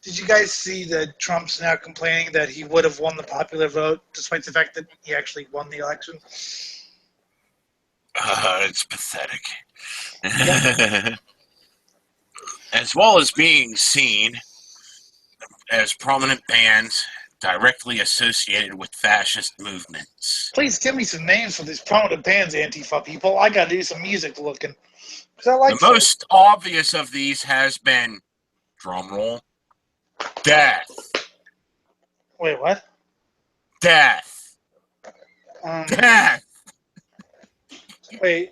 Did you guys see that Trump's now complaining that he would have won the popular vote despite the fact that he actually won the election? It's pathetic. As well as being seen as prominent bands directly associated with fascist movements. Please give me some names for these prominent bands, Antifa people. I gotta do some music looking. Because I like The most obvious of these has been, drumroll, Death. Wait, what? Death. Death. Wait.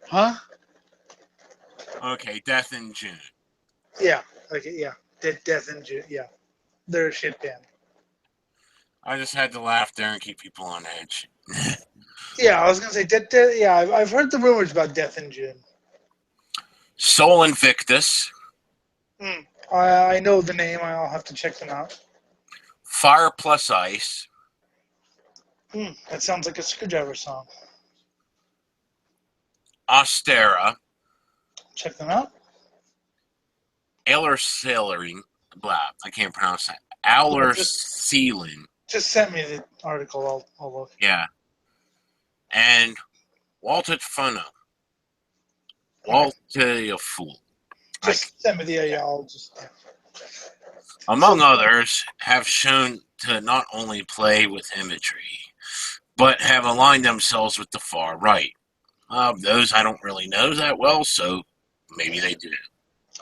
Huh? Okay, Death in June. Yeah. Okay, yeah. Death in June. Yeah. They're a shit band. I just had to laugh there and keep people on edge. Yeah, I was gonna say yeah, I've heard the rumors about Death in June. Soul Invictus. I know the name. I'll have to check them out. Fire Plus Ice. That sounds like a Screwdriver song. Austera. Check them out. Eller Ceiling. Blah. I can't pronounce that. Aller Ceiling. Just send me the article. I'll look. Yeah. And Walter Funno. Walter Fool. Just send me the I'll just. Yeah. Among others, have shown to not only play with imagery, but have aligned themselves with the far right. Those I don't really know that well, so maybe they do.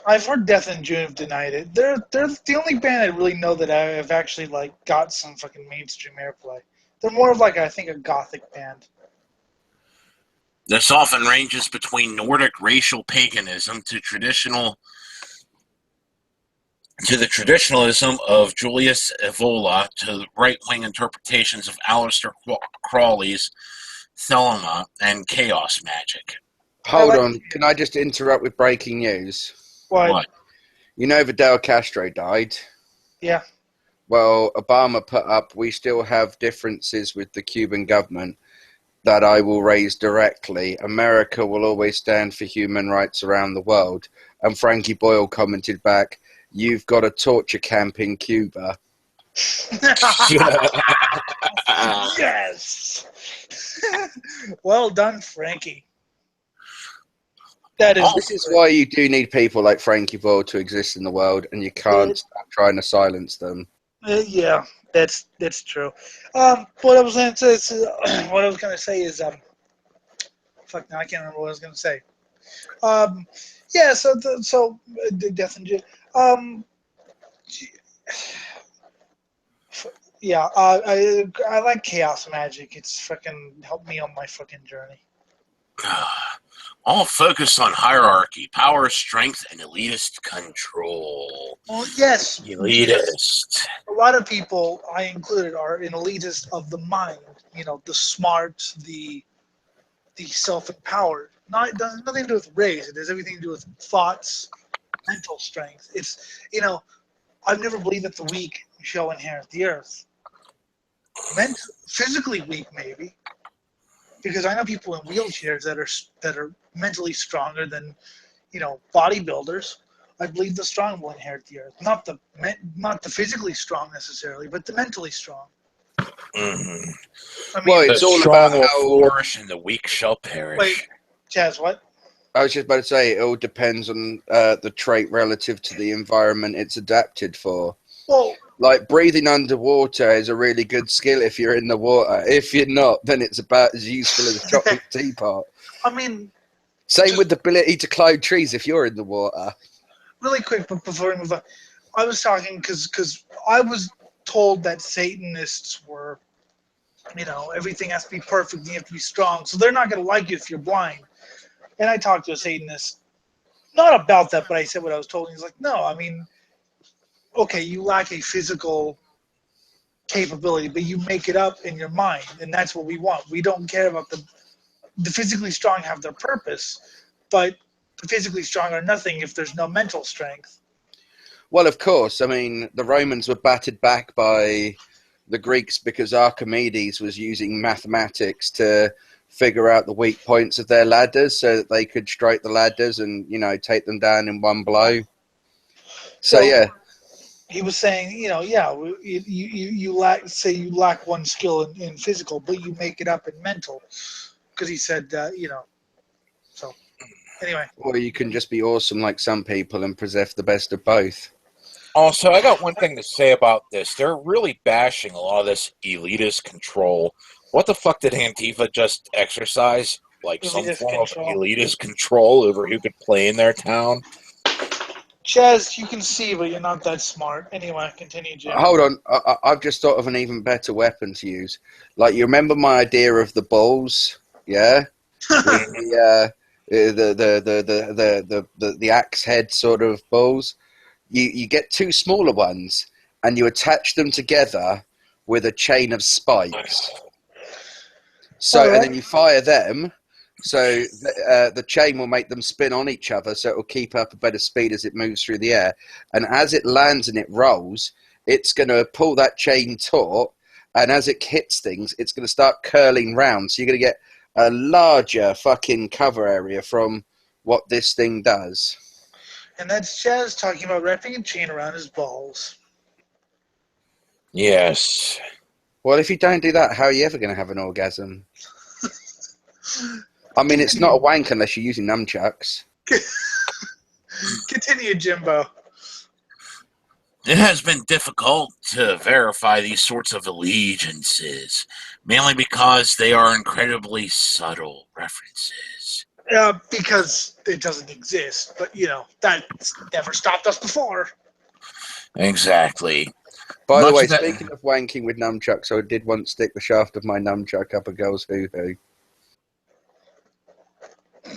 I've heard Death in June have denied it. They're the only band I really know that I have actually got some fucking mainstream airplay. They're more of I think a gothic band. This often ranges between Nordic racial paganism to the traditionalism of Julius Evola to right-wing interpretations of Aleister Crowley's Thelema and chaos magic. Hold on, can I just interrupt with breaking news? What? You know Fidel Castro died? Yeah. Well, Obama put up, we still have differences with the Cuban government that I will raise directly. America will always stand for human rights around the world. And Frankie Boyle commented back, you've got a torture camp in Cuba. Yes. Well done, Frankie. This is why you do need people like Frankie Boyle to exist in the world, and you can't stop trying to silence them. Yeah, that's true. What I was going to say is, fuck, now I can't remember what I was going to say. Yeah, Death and yeah, I like chaos magic. It's freaking helped me on my fucking journey. All focused on hierarchy, power, strength, and elitist control. Well, yes, Elitist. a lot of people, I included, are an elitist of the mind. You know, the smart, the self-empowered. Not it doesn't nothing to do with race. It has everything to do with thoughts, mental strength. It's I've never believed that the weak shall inherit the earth. Physically weak, maybe, because I know people in wheelchairs that are mentally stronger than bodybuilders. I believe the strong will inherit the earth, not the physically strong necessarily, but the mentally strong. Mm-hmm. I mean, Well, The it's all strong about will how. flourish and the weak shall perish. wait, Chaz, what? I was just about to say, it all depends on the trait relative to the environment it's adapted for. Well, Like, breathing underwater is a really good skill if you're in the water. If you're not, then it's about as useful as a chocolate teapot. I mean, Same just with the ability to climb trees if you're in the water. really quick, but before we move on, I was talking because I was told that Satanists were, everything has to be perfect, you have to be strong, so they're not going to like you if you're blind. And I talked to a Satanist, not about that, but I said what I was told. And he's like, no, I mean, okay, you lack a physical capability, but you make it up in your mind, and that's what we want. We don't care about the physically strong have their purpose, but the physically strong are nothing if there's no mental strength. Well, of course. I mean, the Romans were battered back by the Greeks because Archimedes was using mathematics to figure out the weak points of their ladders so that they could strike the ladders and, take them down in one blow. So yeah. He was saying, you lack one skill in physical, but you make it up in mental, because he said, So anyway, Or you can just be awesome like some people and possess the best of both. Also, I got one thing to say about this. They're really bashing a lot of this elitist control. What the fuck did Antifa just exercise? Like some Elitist form control. of elitist control over who could play in their town? Chaz, you can see, but you're not that smart. Anyway, continue, Jim. Hold on, I've just thought of an even better weapon to use. Like, you remember my idea of the balls, yeah? With the axe head sort of balls. You get two smaller ones and you attach them together with a chain of spikes. So, right. and then you fire them. So the chain will make them spin on each other, so it will keep up a better speed as it moves through the air. And as it lands and it rolls, it's going to pull that chain taut, and as it hits things, it's going to start curling round. So you're going to get a larger fucking cover area from what this thing does. And that's Chaz talking about wrapping a chain around his balls. Yes. Well, if you don't do that, how are you ever going to have an orgasm? I mean, it's not a wank unless you're using nunchucks. Continue, Jimbo. It has been difficult to verify these sorts of allegiances, mainly because they are incredibly subtle references. Because it doesn't exist, but that's never stopped us before. Exactly. By the Much way, of that- speaking of wanking with nunchucks, I did once stick the shaft of my nunchuck up a girl's hoo-hoo.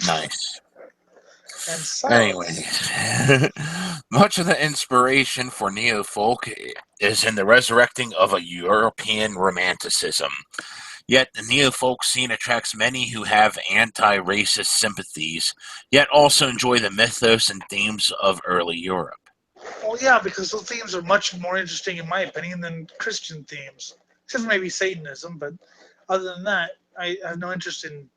Nice. And so, Anyway, much of the inspiration for neo-folk is in the resurrecting of a European romanticism. Yet the neo-folk scene attracts many who have anti-racist sympathies, yet also enjoy the mythos and themes of early Europe. well, yeah, because those themes are much more interesting, in my opinion, than Christian themes. Except for maybe Satanism, but other than that, I have no interest in,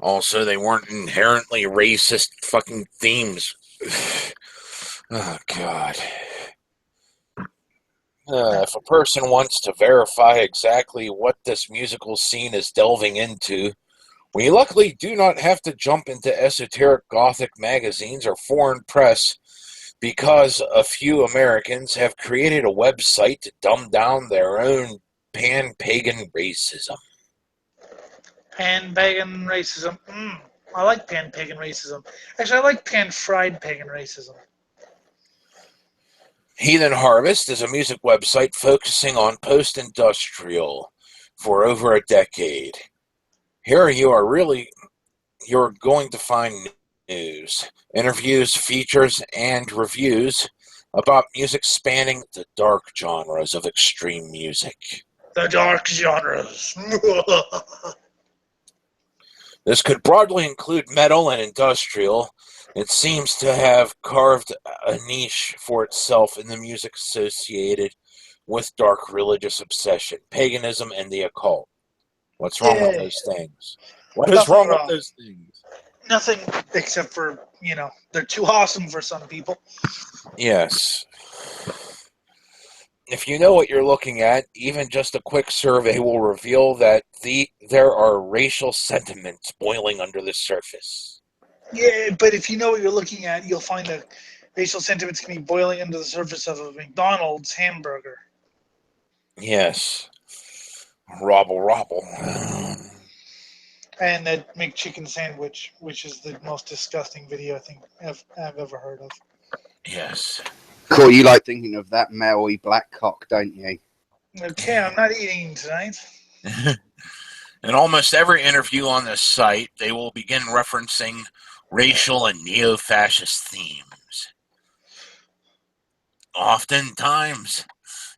Also, they weren't inherently racist fucking themes. Oh, God. If a person wants to verify exactly what this musical scene is delving into, we luckily do not have to jump into esoteric Gothic magazines or foreign press because a few Americans have created a website to dumb down their own pan-pagan racism. pan-pagan racism. I like pan-pagan racism. Actually, I like pan-fried pagan racism. Heathen Harvest is a music website focusing on post-industrial for over a decade. Here you're going to find news, interviews, features, and reviews about music spanning the dark genres of extreme music. The dark genres. This could broadly include metal and industrial. It seems to have carved a niche for itself in the music associated with dark religious obsession, paganism, and the occult. What's wrong with those things? What is Nothing wrong with wrong. those things? Nothing except for, they're too awesome for some people. Yes. If you know what you're looking at, even just a quick survey will reveal that there are racial sentiments boiling under the surface. Yeah, but if you know what you're looking at, you'll find that racial sentiments can be boiling under the surface of a McDonald's hamburger. Yes. Robble, robble. And that McChicken sandwich, which is the most disgusting video I think I've ever heard of. Yes. Cool, you like thinking of that Maui black cock, don't you? Okay, I'm not eating tonight. In almost every interview on this site, they will begin referencing racial and neo-fascist themes. Oftentimes,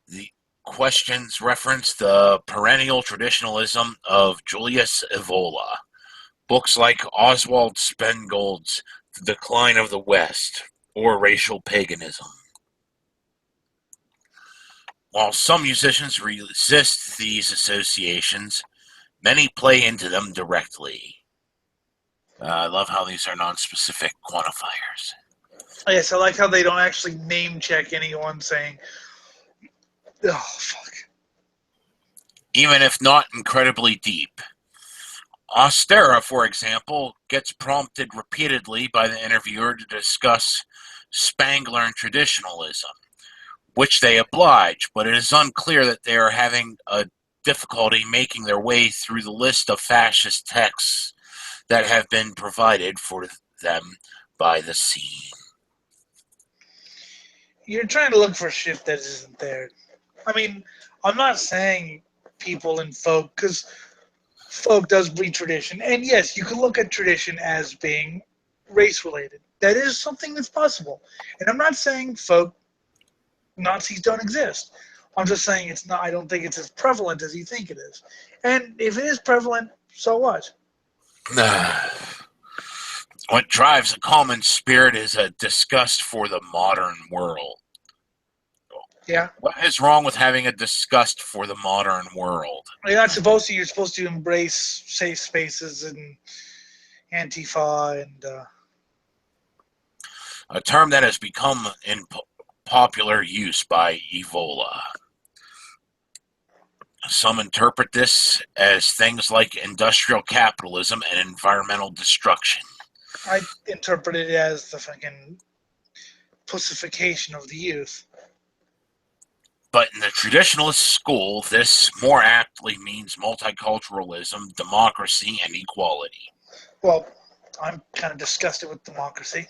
the questions reference the perennial traditionalism of Julius Evola. Books like Oswald Spiegel's The Decline of the West or Racial Paganism. While some musicians resist these associations, many play into them directly. I love how these are non-specific quantifiers. Yes, I like how they don't actually name check anyone saying, oh, fuck. Even if not incredibly deep. Austera, for example, gets prompted repeatedly by the interviewer to discuss Spangler and traditionalism, which they oblige, but it is unclear that they are having a difficulty making their way through the list of fascist texts that have been provided for them by the scene. You're trying to look for shit that isn't there. I mean, I'm not saying people in folk, because folk does breed tradition. And yes, you can look at tradition as being race-related. That is something that's possible. And I'm not saying folk Nazis don't exist. I'm just saying it's not. I don't think it's as prevalent as you think it is. And if it is prevalent, so what? What drives a common spirit is a disgust for the modern world. Yeah. What is wrong with having a disgust for the modern world? You're not supposed to. You're supposed to embrace safe spaces and Antifa and. A term that has become in popular use by Evola. Some interpret this as things like industrial capitalism and environmental destruction. I interpret it as the fucking pussification of the youth. But in the traditionalist school, this more aptly means multiculturalism, democracy, and equality. Well, I'm kind of disgusted with democracy.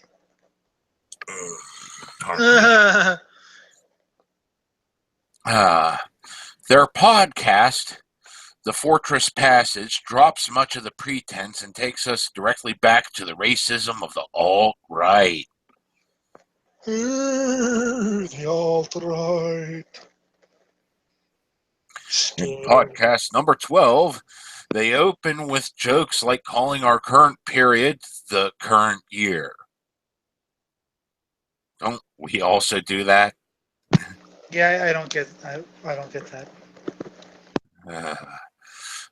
Their podcast, The Fortress Passage, drops much of the pretense and takes us directly back to the racism of the alt-right. The alt-right. In podcast number 12, they open with jokes like calling our current period the current year. Don't we also do that? Yeah, I don't get that.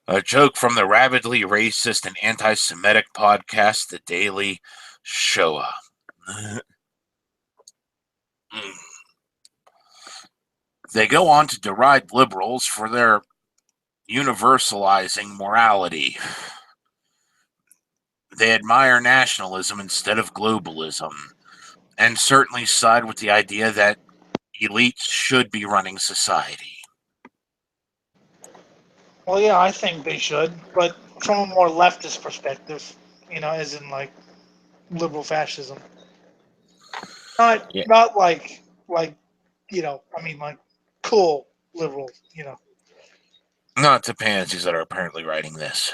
A joke from the rabidly racist and anti-Semitic podcast, The Daily Shoah. They go on to deride liberals for their universalizing morality. They admire nationalism instead of globalism, and certainly side with the idea that elites should be running society. Well, yeah, I think they should, but from a more leftist perspective. as in like liberal fascism. Not Yeah. not like I mean like cool liberal. Not the pansies that are apparently writing this.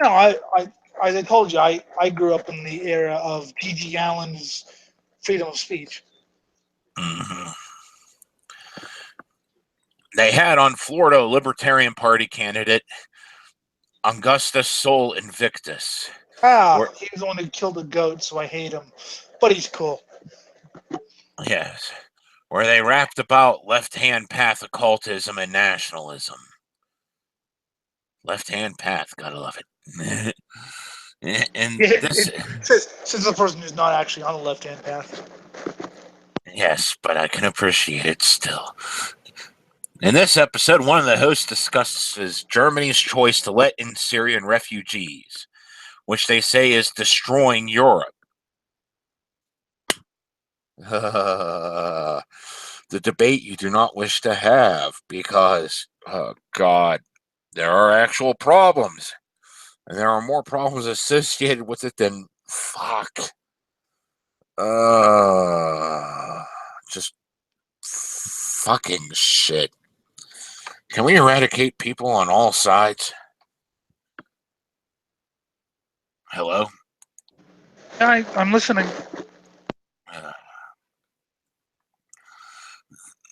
As I told you, I grew up in the era of G.G. Allen's freedom of speech. Hmm. They had on Florida a Libertarian Party candidate, Augustus Sol Invictus. He was the one who killed a goat, so I hate him. But he's cool. Yes, where they rapped about left-hand path occultism and nationalism. Left-hand path, gotta love it. And Yeah, this, it says the person who's not actually on the left-hand path. yes, but I can appreciate it still. In this episode, one of the hosts discusses Germany's choice to let in Syrian refugees, which they say is destroying Europe. The debate you do not wish to have because, oh God, there are actual problems. And there are more problems associated with it than fuck. Just fucking shit. Can we eradicate people on all sides? Hello? I'm listening.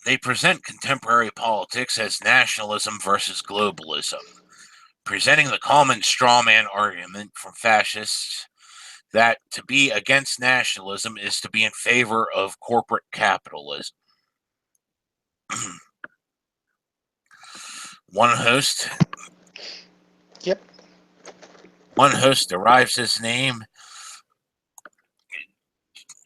They present contemporary politics as nationalism versus globalism, presenting the common strawman argument from fascists that to be against nationalism is to be in favor of corporate capitalism. One host Yep. One host derives his name,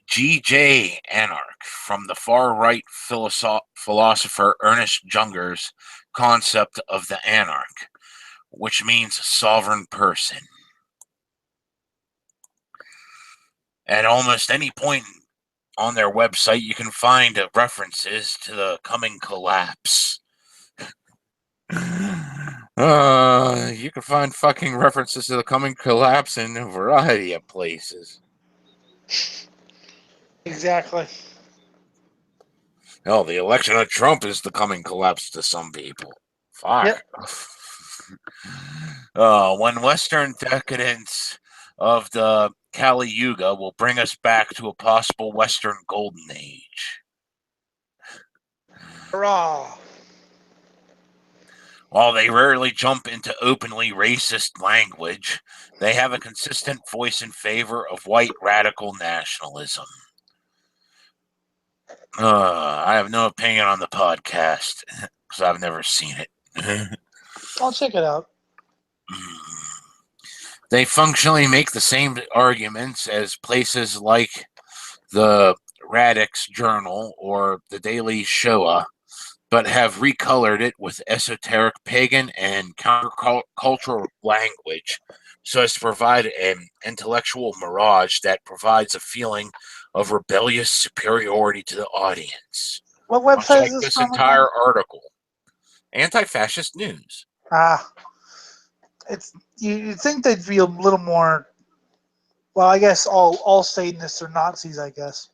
G.J. Anarch, from the far-right philosopher Ernest Junger's concept of the anarch, which means sovereign person. At almost any point on their website, you can find references to the coming collapse. You can find fucking references to the coming collapse in a variety of places. Exactly. Hell, the election of Trump is the coming collapse to some people. Fuck. Yep. When Western decadence of the Kali Yuga will bring us back to a possible Western golden age. Hurrah. While they rarely jump into openly racist language, they have a consistent voice in favor of white radical nationalism. I have no opinion on the podcast because I've never seen it. I'll check it out. They functionally make the same arguments as places like the Radix Journal or the Daily Shoah, but have recolored it with esoteric pagan and countercultural language so as to provide an intellectual mirage that provides a feeling of rebellious superiority to the audience. What Much website like is this this from entire again? article. Anti-fascist news. You'd think they'd be a little more. Well, I guess all Satanists are Nazis. I guess.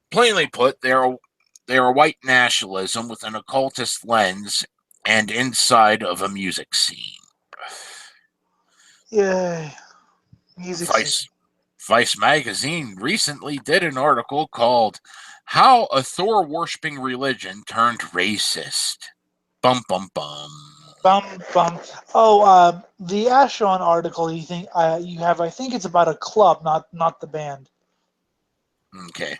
Plainly put, they are white nationalism with an occultist lens and inside of a music scene. Yay. Music scene. Vice magazine recently did an article called "How a Thor-Worshipping Religion Turned Racist." Bum bum bum. Bum bum. Oh, the Ashon article. You have? I think it's about a club, not the band. Okay.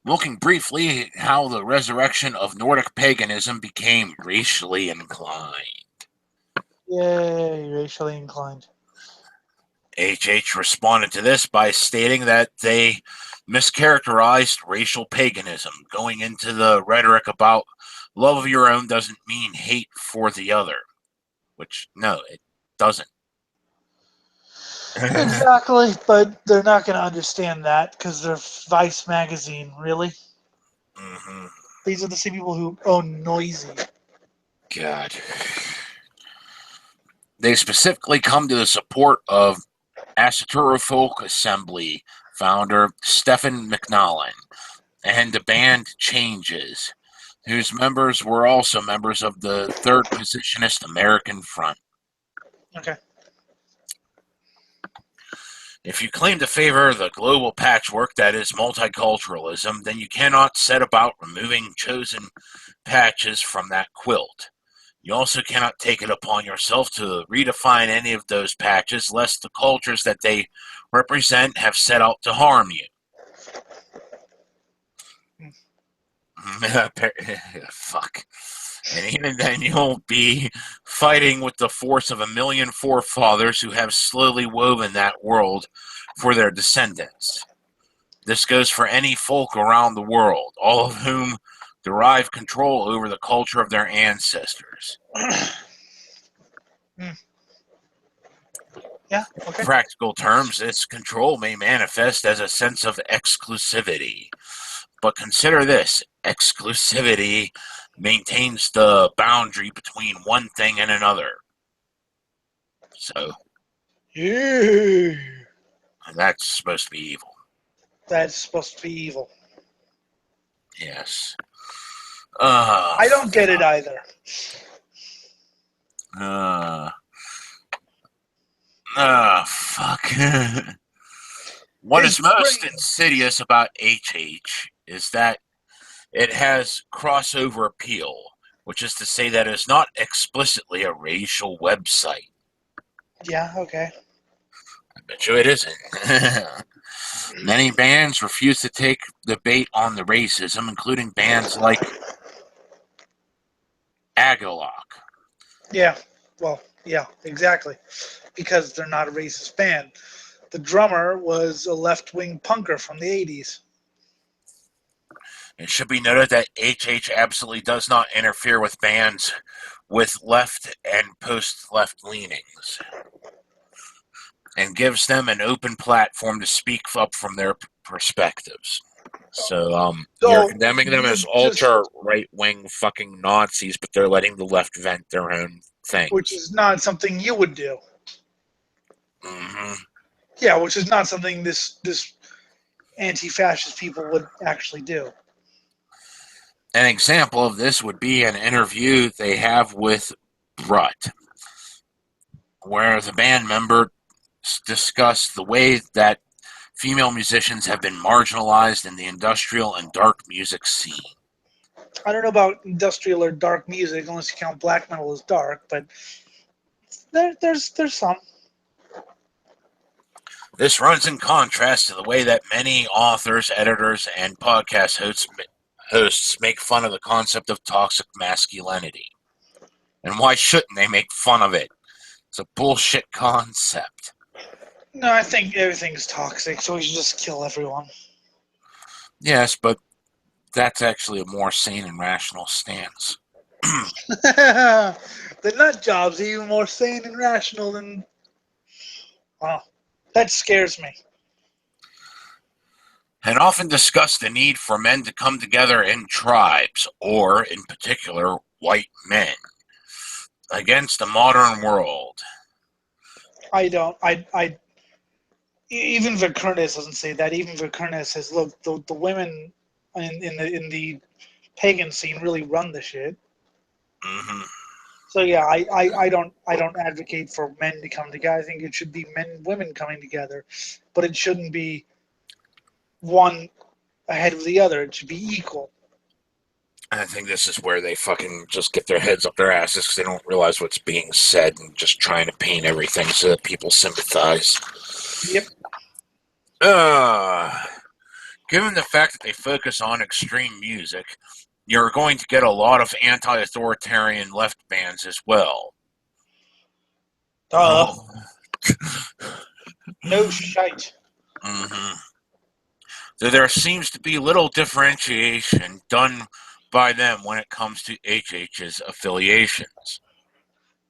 Looking briefly at how the resurrection of Nordic paganism became racially inclined. Yay, racially inclined. HH responded to this by stating that they mischaracterized racial paganism, going into the rhetoric about love of your own doesn't mean hate for the other. Which, no, it doesn't. Exactly, but they're not going to understand that because they're Vice magazine. Really, these are the same people who own Noisy. God. They specifically come to the support of Asaturo Folk Assembly founder Stephen McNallen and the band Changes, whose members were also members of the Third Positionist American Front. Okay. If you claim to favor the global patchwork that is multiculturalism, then you cannot set about removing chosen patches from that quilt. You also cannot take it upon yourself to redefine any of those patches, lest the cultures that they represent have set out to harm you. Fuck. And even then, you'll be fighting with the force of 1,000,000 forefathers who have slowly woven that world for their descendants. This goes for any folk around the world, all of whom derive control over the culture of their ancestors. Yeah, okay. In practical terms, this control may manifest as a sense of exclusivity. But consider this, exclusivity maintains the boundary between one thing and another. So, Yeah. that's supposed to be evil. That's supposed to be evil. Yes. I don't get it either. Fuck. What is most insidious about HH is that it has crossover appeal, which is to say that it is not explicitly a racial website. Yeah, okay. I bet you it isn't. Many bands refuse to take the bait on the racism, including bands like Agalloch. Yeah, well, yeah, exactly. Because they're not a racist band. The drummer was a left-wing punker from the 80s. It should be noted that HH absolutely does not interfere with bands with left and post-left leanings, and gives them an open platform to speak up from their perspectives. So, you're condemning them as ultra-right-wing fucking Nazis, but they're letting the left vent their own thing. Which is not something you would do. Mm-hmm. Yeah, which is not something this anti-fascist people would actually do. An example of this would be an interview they have with Brut, where the band member discussed the way that female musicians have been marginalized in the industrial and dark music scene. I don't know about industrial or dark music, unless you count black metal as dark, but there's some. This runs in contrast to the way that many authors, editors, and podcast hosts make fun of the concept of toxic masculinity. And why shouldn't they make fun of it? It's a bullshit concept. No, I think everything's toxic, so we should just kill everyone. Yes, but that's actually a more sane and rational stance. The nut job's even more sane and rational than... Wow, that scares me. And often discuss the need for men to come together in tribes, or, in particular, white men, against the modern world. I don't. Even Vikernes doesn't say that. Even Vikernes says, look, the women in the pagan scene really run the shit. Mm-hmm. So yeah, I don't advocate for men to come together. I think it should be men and women coming together, but it shouldn't be one ahead of the other. It should be equal. I think this is where they fucking just get their heads up their asses because they don't realize what's being said and just trying to paint everything so that people sympathize. Yep. Given the fact that they focus on extreme music, you're going to get a lot of anti-authoritarian left bands as well. No shite. Mm-hmm. So there seems to be little differentiation done by them when it comes to HH's affiliations.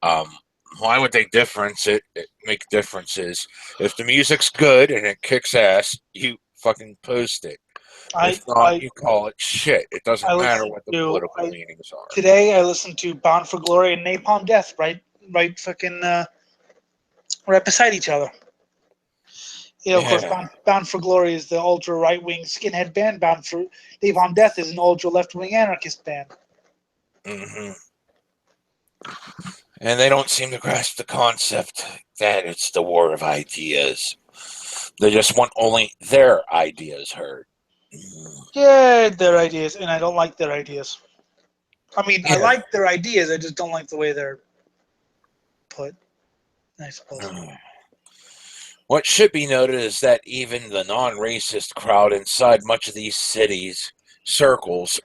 Why would they make differences? If the music's good and it kicks ass, you fucking post it. If not, you call it shit. It doesn't matter what the political leanings are. Today I listened to Bound for Glory and Napalm Death, right fucking right beside each other. Of course, Yeah. Bound for Glory is the ultra right wing skinhead band. Bound for Leave on Death is an ultra left wing anarchist band. Hmm. And they don't seem to grasp the concept that it's the war of ideas. They just want only their ideas heard. Yeah, their ideas, and I don't like their ideas. I mean, I Yeah. like their ideas. I just don't like the way they're put, I suppose. What should be noted is that even the non-racist crowd inside much of these cities' circles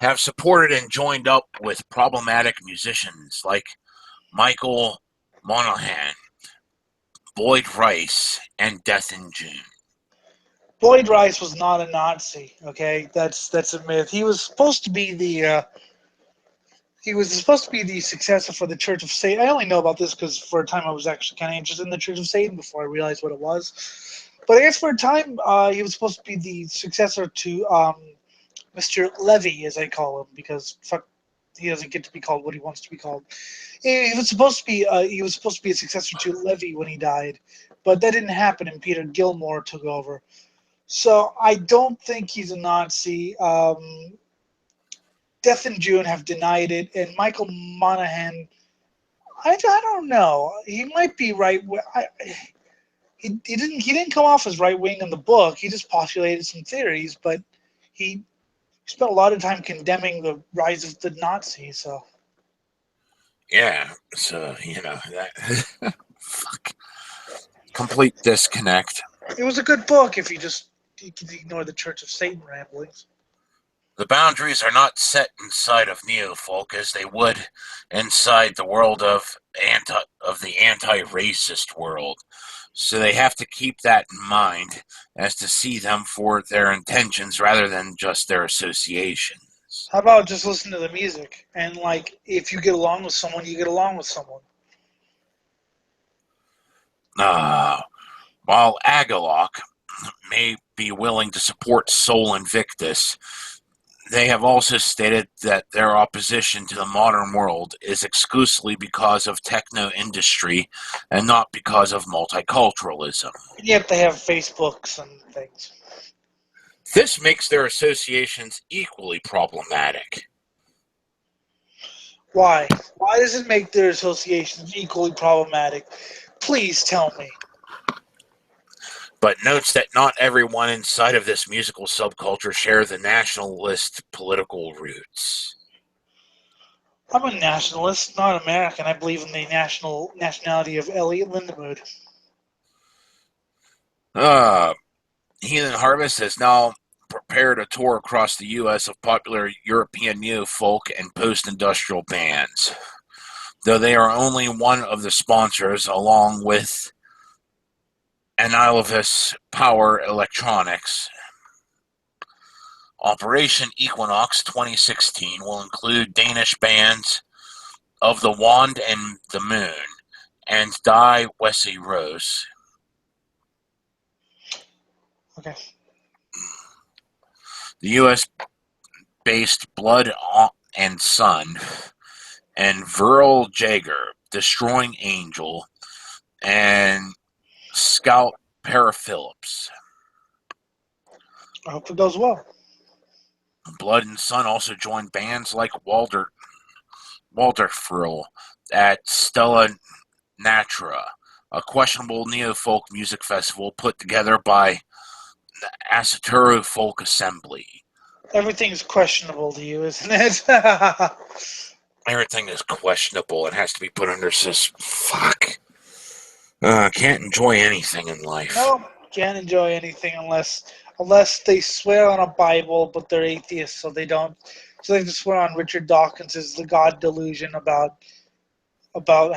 have supported and joined up with problematic musicians like Michael Monaghan, Boyd Rice, and Death in June. Boyd Rice was not a Nazi. Okay, that's a myth. He was supposed to be the successor for the Church of Satan. I only know about this because for a time I was actually kind of interested in the Church of Satan before I realized what it was. But I guess for a time he was supposed to be the successor to Mr. Levy, as I call him, because fuck, he doesn't get to be called what he wants to be called. He was supposed to be a successor to Levy when he died, but that didn't happen, and Peter Gilmore took over. So I don't think he's a Nazi. Death and June have denied it, and Michael Monaghan, I don't know. He might be right. He didn't come off as right wing in the book. He just postulated some theories, but he spent a lot of time condemning the rise of the Nazis. So Yeah, so, that fuck. Complete disconnect. it was a good book if you could ignore the Church of Satan ramblings. The boundaries are not set inside of neofolk as they would inside the world of the anti-racist world. So they have to keep that in mind as to see them for their intentions rather than just their associations. How about just listen to the music and like if you get along with someone, you get along with someone. While Agalok may be willing to support Sol Invictus, they have also stated that their opposition to the modern world is exclusively because of techno-industry and not because of multiculturalism. And yet they have Facebooks and things. This makes their associations equally problematic. Why? Why does it make their associations equally problematic? Please tell me. But notes that not everyone inside of this musical subculture share the nationalist political roots. I'm a nationalist, not American. I believe in the nationality of Elliot Lindemood. Heathen Harvest has now prepared a tour across the U.S. of popular European neo-folk and post-industrial bands, though they are only one of the sponsors, along with Antifa Power Electronics. Operation Equinox 2016 will include Danish bands Of the Wand and the Moon and Die Wessie Rose. Okay. The US-based Blood and Sun and Viral Jaeger, Destroying Angel, and Scout Paraphilips. I hope it goes well. Blood and Sun also joined bands like Frill at Stella Natra, a questionable neo-folk music festival put together by the Asaturu Folk Assembly. Everything's questionable to you, isn't it? Everything is questionable. It has to be put under this. Fuck. Can't enjoy anything in life. No, can't enjoy anything unless they swear on a Bible, but they're atheists, so they don't. So they have to swear on Richard Dawkins's The God Delusion about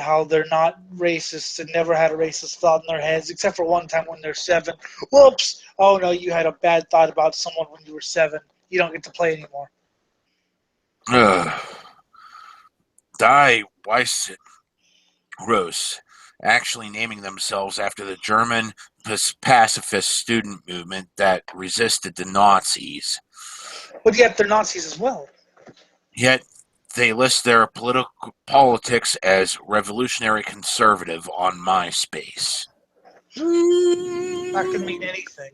how they're not racists and never had a racist thought in their heads, except for one time when they're 7. Whoops! Oh no, you had a bad thought about someone when you were 7. You don't get to play anymore. Die Weiss Rose, actually naming themselves after the German pacifist student movement that resisted the Nazis. But yet they're Nazis as well. Yet they list their politics as revolutionary conservative on MySpace. That could mean anything.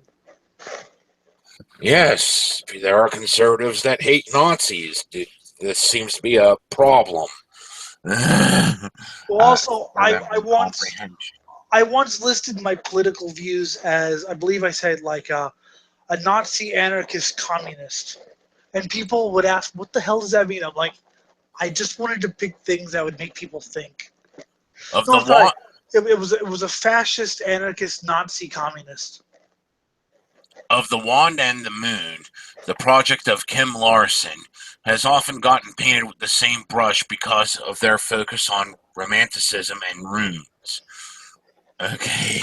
Yes, there are conservatives that hate Nazis. This seems to be a problem. Well, also, For them to comprehend. I once listed my political views as, I believe I said, like a Nazi anarchist communist. And people would ask, what the hell does that mean? I'm like, I just wanted to pick things that would make people think. Of No, the I'm sorry. one, It was a fascist, anarchist, Nazi communist. of the Wand and the Moon, the project of Kim Larson has often gotten painted with the same brush because of their focus on romanticism and runes. Okay.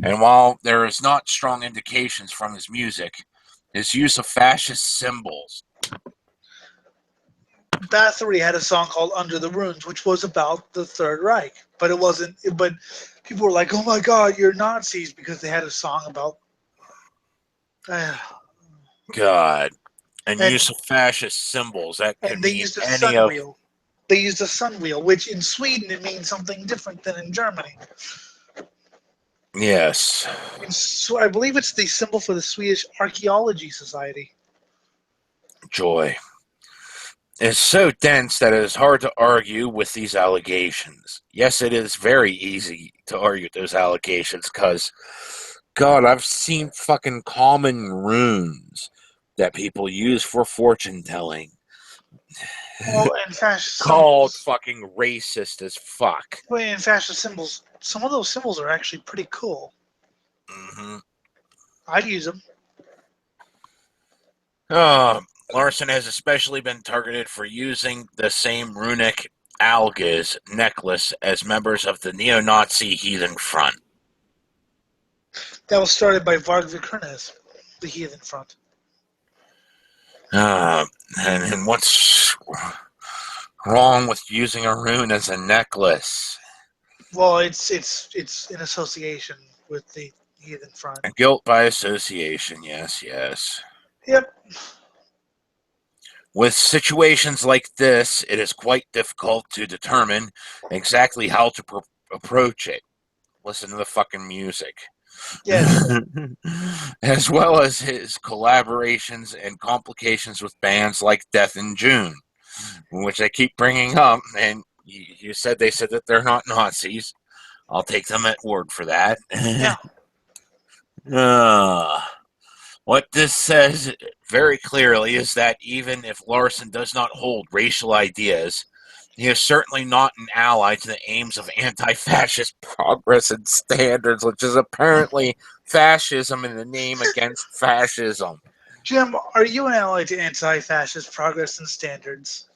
And while there is not strong indications from his music, his use of fascist symbols. Bathory had a song called Under the Runes, which was about the Third Reich. But it wasn't, but people were like, oh my God, you're Nazis, because they had a song about. God. And And- use of fascist symbols. That could And they mean used a any sun of. wheel. They used a sun wheel, which in Sweden it means something different than in Germany. Yes. So I believe it's the symbol for the Swedish Archaeology Society. Joy. It's so dense that it is hard to argue with these allegations. Yes, it is very easy to argue with those allegations because, God, I've seen fucking common runes that people use for fortune telling. Well, and fascist Called symbols. fucking racist as fuck. Well, and fascist symbols. Some of those symbols are actually pretty cool. Mm-hmm. I'd use them. Larson has especially been targeted for using the same runic algas necklace as members of the neo-Nazi Heathen Front. That was started by Varg Vikernes, the Heathen Front. And what's wrong with using a rune as a necklace? Well, it's in association with the Heathen Front. Guilt by association, yes, yes. Yep. With situations like this, it is quite difficult to determine exactly how to approach it. Listen to the fucking music. Yes. As well as his collaborations and complications with bands like Death in June, which I keep bringing up, and you said they said that they're not Nazis. I'll take them at word for that. Yeah. What this says very clearly is that even if Larson does not hold racial ideas, he is certainly not an ally to the aims of anti-fascist progress and standards, which is apparently fascism in the name against fascism. Jim, are you an ally to anti-fascist progress and standards?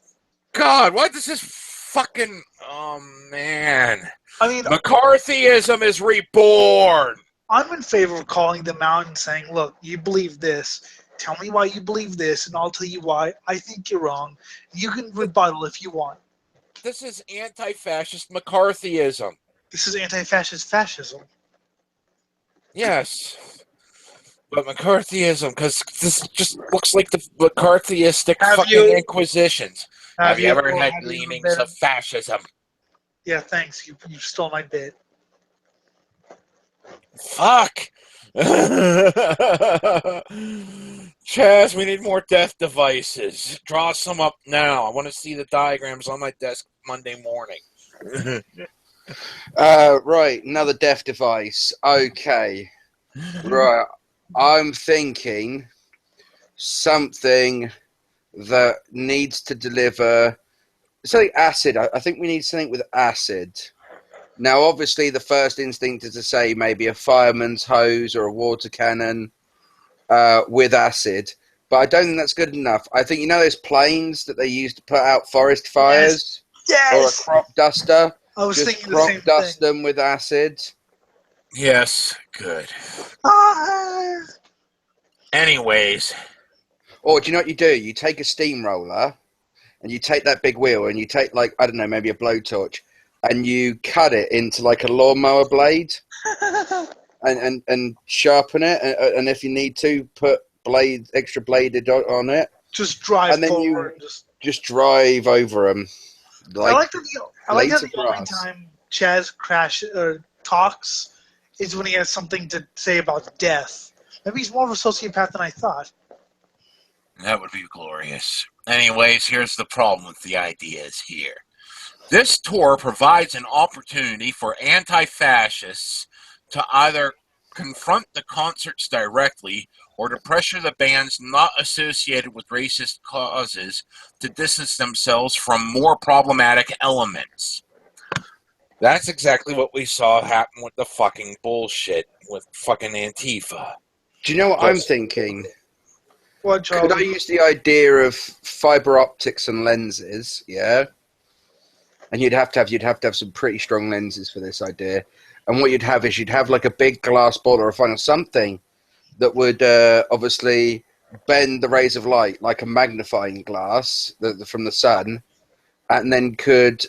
God, what does this fucking... Oh, man. I mean, McCarthyism is reborn. I'm in favor of calling them out and saying, look, you believe this. Tell me why you believe this, and I'll tell you why I think you're wrong. You can rebuttal if you want. This is anti-fascist McCarthyism. This is anti-fascist fascism. Yes. But McCarthyism, because this just looks like the McCarthyistic Inquisitions. Have you ever had leanings of fascism? Yeah, thanks. You stole my bit. Fuck! Chaz, we need more death devices. Draw some up now. I want to see the diagrams on my desk Monday morning. Right, another death device. Okay. Right. I'm thinking something that needs to deliver something acid. I think we need something with acid. Now, obviously, the first instinct is to say maybe a fireman's hose or a water cannon with acid, but I don't think that's good enough. I think, those planes that they use to put out forest fires? Yes! Or a crop duster? I was Just thinking the same crop dust thing. them with acid? Yes, good. Anyways. Or do you know what you do? You take a steamroller and you take that big wheel and you take, maybe a blowtorch, and you cut it into like a lawnmower blade and sharpen it. And if you need to, put extra bladed on it. Just drive and then forward. just drive over them. I like how blades of the only grass. time Chaz talks is when he has something to say about death. Maybe he's more of a sociopath than I thought. That would be glorious. Anyways, here's the problem with the ideas here. This tour provides an opportunity for anti-fascists to either confront the concerts directly or to pressure the bands not associated with racist causes to distance themselves from more problematic elements. That's exactly what we saw happen with the fucking bullshit with fucking Antifa. Do you know what I'm thinking? What, Could I Charlie? use the idea of fiber optics and lenses? Yeah, and you'd have to have some pretty strong lenses for this idea. And what you'd have is like a big glass ball or a funnel, something that would obviously bend the rays of light like a magnifying glass from the sun, and then could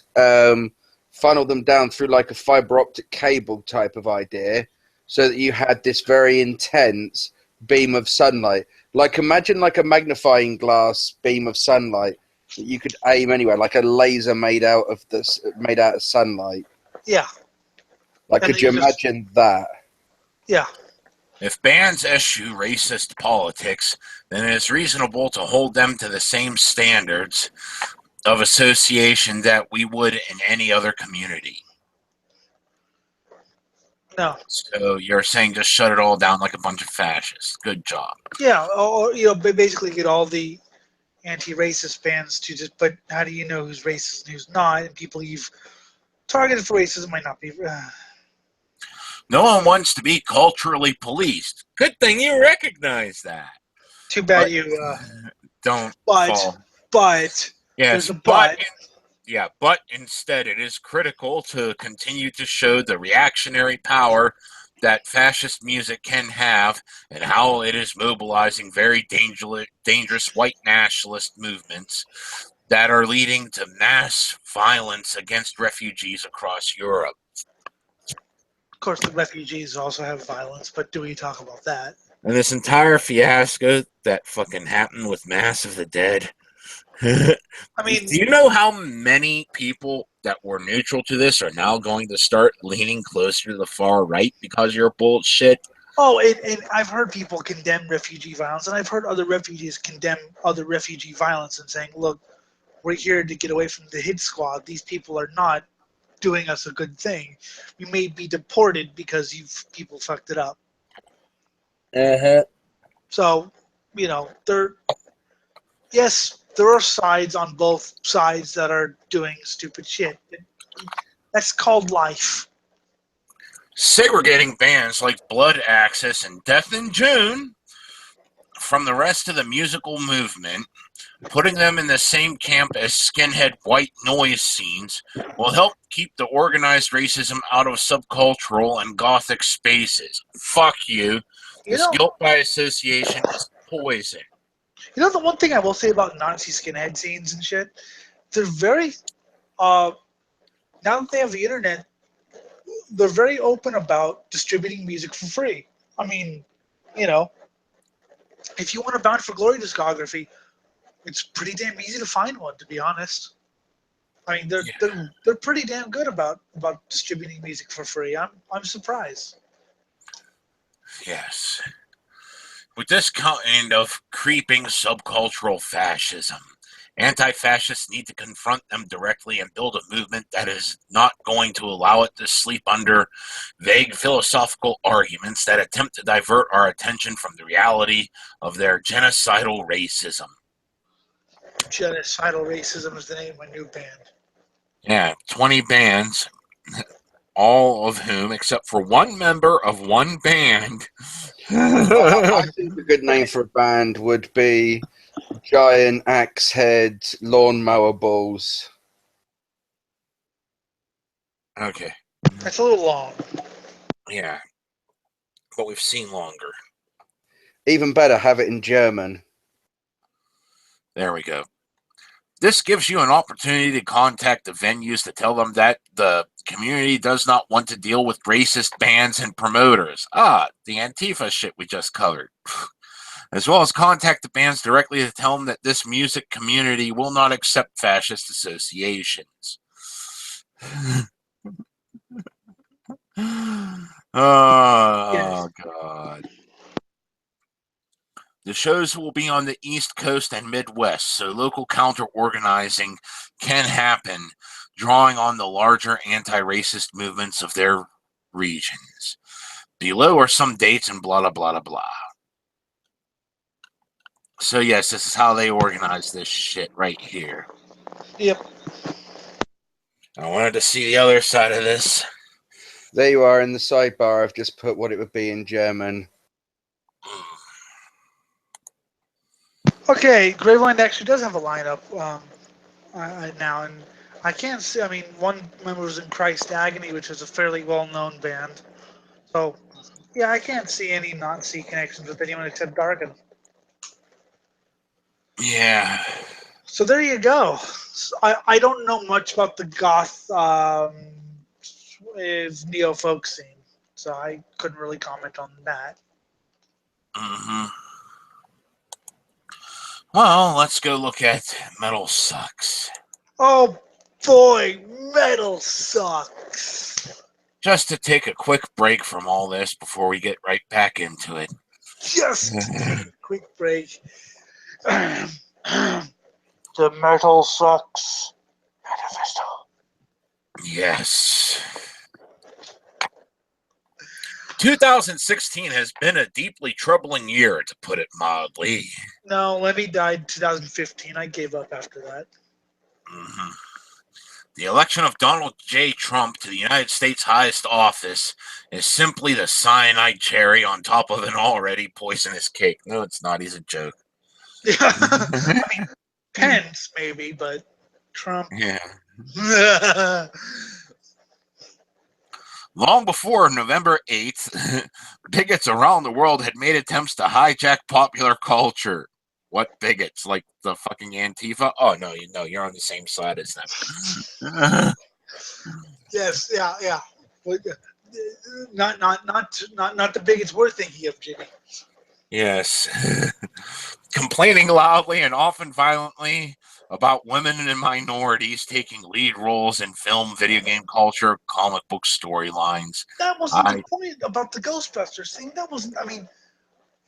funnel them down through like a fiber optic cable type of idea, so that you had this very intense beam of sunlight. Like imagine like a magnifying glass beam of sunlight that you could aim anywhere, like a laser made out of sunlight. Yeah. Like, And could you imagine that? Yeah. If bands eschew racist politics, then it is reasonable to hold them to the same standards of association that we would in any other community. No. So you're saying just shut it all down like a bunch of fascists. Good job. Yeah, or basically get all the anti-racist bands to just. But how do you know who's racist and who's not? And people you've targeted for racism might not be. No one wants to be culturally policed. Good thing you recognize that. Too bad But you. Don't But yes, there's a but. But instead it is critical to continue to show the reactionary power that fascist music can have and how it is mobilizing very dangerous white nationalist movements that are leading to mass violence against refugees across Europe. Of course, the refugees also have violence, but do we talk about that? And this entire fiasco that fucking happened with Mass of the Dead. I mean, do you know how many people that were neutral to this are now going to start leaning closer to the far right because of your bullshit? oh, and I've heard people condemn refugee violence, and I've heard other refugees condemn other refugee violence and saying, look, we're here to get away from the hit squad. These people are not doing us a good thing. We may be deported because people fucked it up. So, there are sides on both sides that are doing stupid shit. That's called life. Segregating bands like Blood Axis and Death in June from the rest of the musical movement, putting them in the same camp as skinhead white noise scenes, will help keep the organized racism out of subcultural and gothic spaces. Fuck you. This guilt by association is poison. The one thing I will say about Nazi skinhead scenes and shit, they're very, now that they have the internet, they're very open about distributing music for free. I mean, if you want a Bound for Glory discography, it's pretty damn easy to find one, to be honest. I mean, they're pretty damn good about distributing music for free. I'm surprised. Yes. With this kind of creeping subcultural fascism, anti-fascists need to confront them directly and build a movement that is not going to allow it to sleep under vague philosophical arguments that attempt to divert our attention from the reality of their genocidal racism. Genocidal Racism is the name of my new band. Yeah, 20 bands, all of whom, except for one member of one band. I think a good name for a band would be Giant Axe Head Lawnmower Balls. Okay. That's a little long. Yeah. But we've seen longer. Even better, have it in German. There we go. This gives you an opportunity to contact the venues to tell them that the community does not want to deal with racist bands and promoters. The Antifa shit we just covered. as well as contact the bands directly to tell them that this music community will not accept fascist associations. Oh, God. The shows will be on the East Coast and Midwest, so local counter-organizing can happen, drawing on the larger anti-racist movements of their regions. Below are some dates and blah, blah, blah, blah, blah. So, yes, this is how they organize this shit right here. Yep. I wanted to see the other side of this. There you are in the sidebar. I've just put what it would be in German. Okay, Graveland actually does have a lineup now, and I can't see. I mean, one member was in Christ Agony, which is a fairly well-known band. So, yeah, I can't see any Nazi connections with anyone except Dargan. Yeah. So there you go. So I don't know much about the goth neo folk scene, so I couldn't really comment on that. Mm-hmm. Well, let's go look at Metal Sucks. Oh boy, metal sucks. Just to take a quick break from all this before we get right back into it. Just take a quick break. The metal sucks. Manifesto. Yes. 2016 has been a deeply troubling year, to put it mildly. No, Lemmy died in 2015. I gave up after that. Mm-hmm. The election of Donald J. Trump to the United States' highest office is simply the cyanide cherry on top of an already poisonous cake. No, it's not. He's a joke. Yeah. I mean, Pence maybe, but Trump. Yeah. Long before November 8th, bigots around the world had made attempts to hijack popular culture. What bigots? Like the fucking Antifa? Oh, no, you're on the same side as them. Yes, yeah. Not the bigots we're thinking of, Jimmy. Yes. Complaining loudly and often violently about women and minorities taking lead roles in film, video game culture, comic book storylines. That wasn't the point about the Ghostbusters thing. That wasn't, I mean...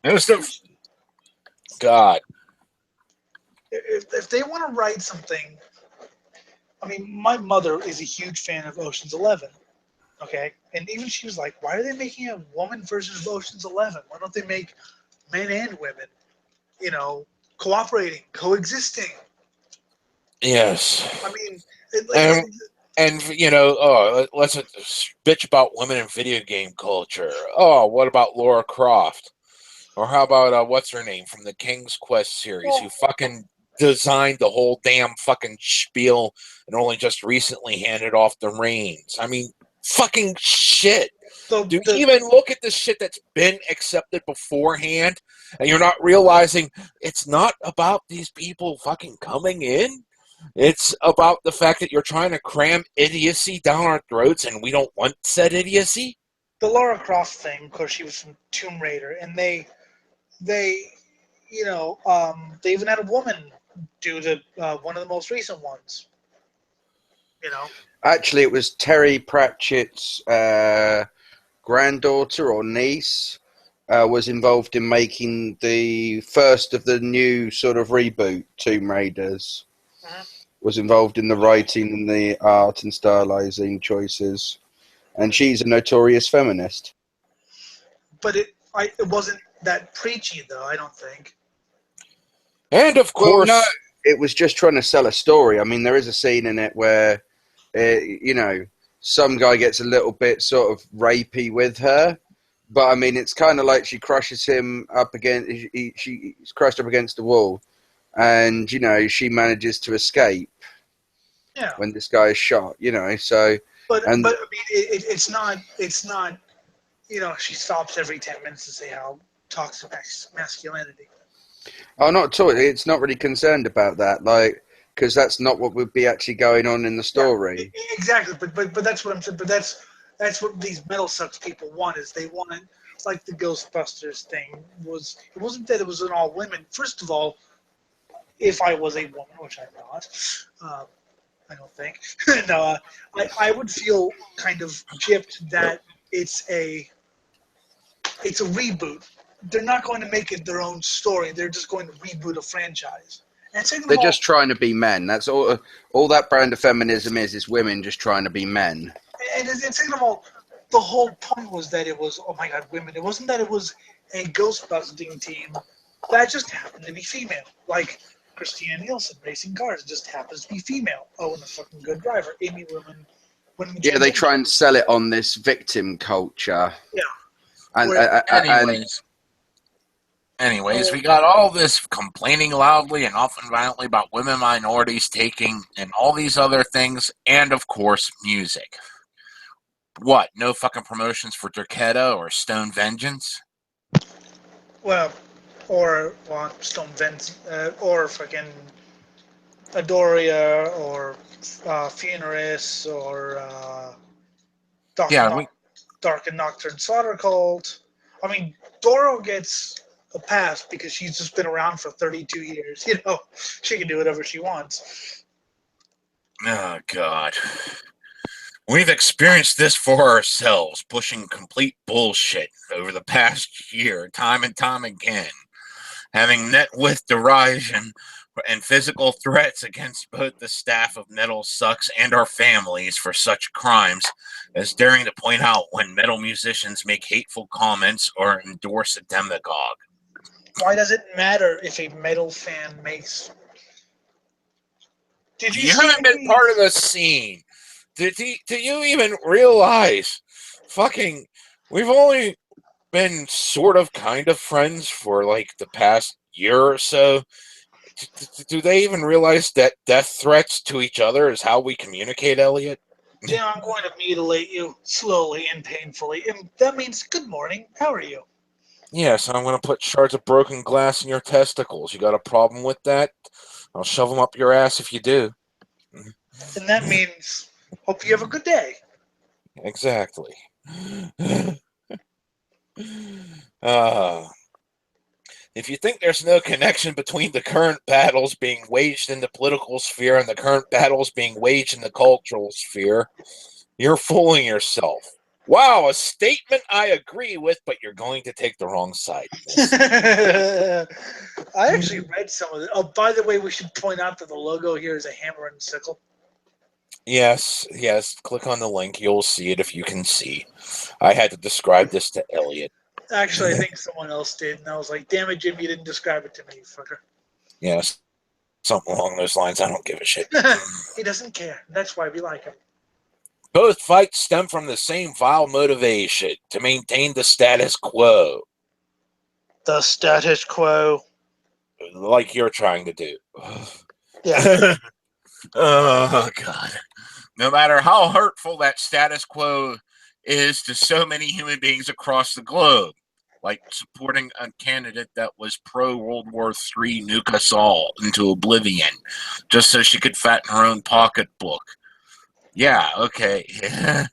It was the... God. If they want to write something... I mean, my mother is a huge fan of Ocean's 11. Okay? And even she was like, why are they making a woman version of Ocean's 11? Why don't they make men and women, cooperating, coexisting? Yes. I mean... let's bitch about women in video game culture. Oh, what about Laura Croft? Or how about, what's her name from the King's Quest series, who fucking designed the whole damn fucking spiel and only just recently handed off the reins. I mean, fucking shit. Do you even look at the shit that's been accepted beforehand and you're not realizing it's not about these people fucking coming in? It's about the fact that you're trying to cram idiocy down our throats and we don't want said idiocy? The Lara Croft thing, of course, she was from Tomb Raider, and they even had a woman do one of the most recent ones. Actually, it was Terry Pratchett's granddaughter or niece was involved in making the first of the new sort of reboot Tomb Raiders. Was involved in the writing and the art and stylizing choices, and she's a notorious feminist. But it wasn't that preachy, though, I don't think. And of course, no, it was just trying to sell a story. I mean, there is a scene in it where, some guy gets a little bit sort of rapey with her, but I mean, it's kind of like she crushes him up against. She's crushed up against the wall. And, she manages to escape when this guy is shot, so... But I mean, it's not, she stops every 10 minutes to say how toxic masculinity. Oh, not at all. It's not really concerned about that, because that's not what would be actually going on in the story. Yeah, exactly, but that's what I'm saying. But that's what these metal sucks people want, is they want like the Ghostbusters thing was. It wasn't that it was an all women. First of all, if I was a woman, which I'm not, uh, I don't think. No, I would feel kind of gypped that it's a reboot. They're not going to make it their own story. They're just going to reboot a franchise. And second They're of all, just trying to be men. That's all. All that brand of feminism is women just trying to be men. and second of all, the whole point was that it was, oh my god, women. It wasn't that it was a Ghostbusting team that just happened to be female. Like Christina Nielsen racing cars just happens to be female. Oh, and a fucking good driver. Amy Women Yeah, they try and sell it on this victim culture. Yeah. And Anyways, we got all this complaining loudly and often violently about women, minorities taking, and all these other things, and of course, music. What? No fucking promotions for Derketa or Stone Vengeance? Well, or Stone Vent, or fucking Adoria, or Funeris, or Dark and Nocturne Slaughter Cult. I mean, Doro gets a pass because she's just been around for 32 years. You know, she can do whatever she wants. Oh, God. We've experienced this for ourselves, pushing complete bullshit over the past year, time and time again, having met with derision and physical threats against both the staff of Metal Sucks and our families for such crimes as daring to point out when metal musicians make hateful comments or endorse a demagogue. Why does it matter if a metal fan makes... You haven't been part of the scene. Do you even realize we've only been sort of kind of friends for like the past year or so? Do they even realize that death threats to each other is how we communicate, Elliot? Yeah, I'm going to mutilate you slowly and painfully. And that means good morning. How are you? Yes, I'm going to put shards of broken glass in your testicles. You got a problem with that? I'll shove them up your ass if you do. And that means hope you have a good day. Exactly. If you think there's no connection between the current battles being waged in the political sphere and the current battles being waged in the cultural sphere, you're fooling yourself. Wow, a statement I agree with, but you're going to take the wrong side. I actually read some of it. Oh, by the way, we should point out that the logo here is a hammer and sickle. Yes. Click on the link. You'll see it if you can see. I had to describe this to Elliot. Actually, I think someone else did, and I was like, damn it, Jim, you didn't describe it to me, you fucker. Yes. Something along those lines. I don't give a shit. He doesn't care. That's why we like him. Both fights stem from the same vile motivation, to maintain the status quo. The status quo. Like you're trying to do. Yeah. Oh, God. No matter how hurtful that status quo is to so many human beings across the globe, like supporting a candidate that was pro-World War III nuke us all into oblivion, just so she could fatten her own pocketbook. Yeah, okay. and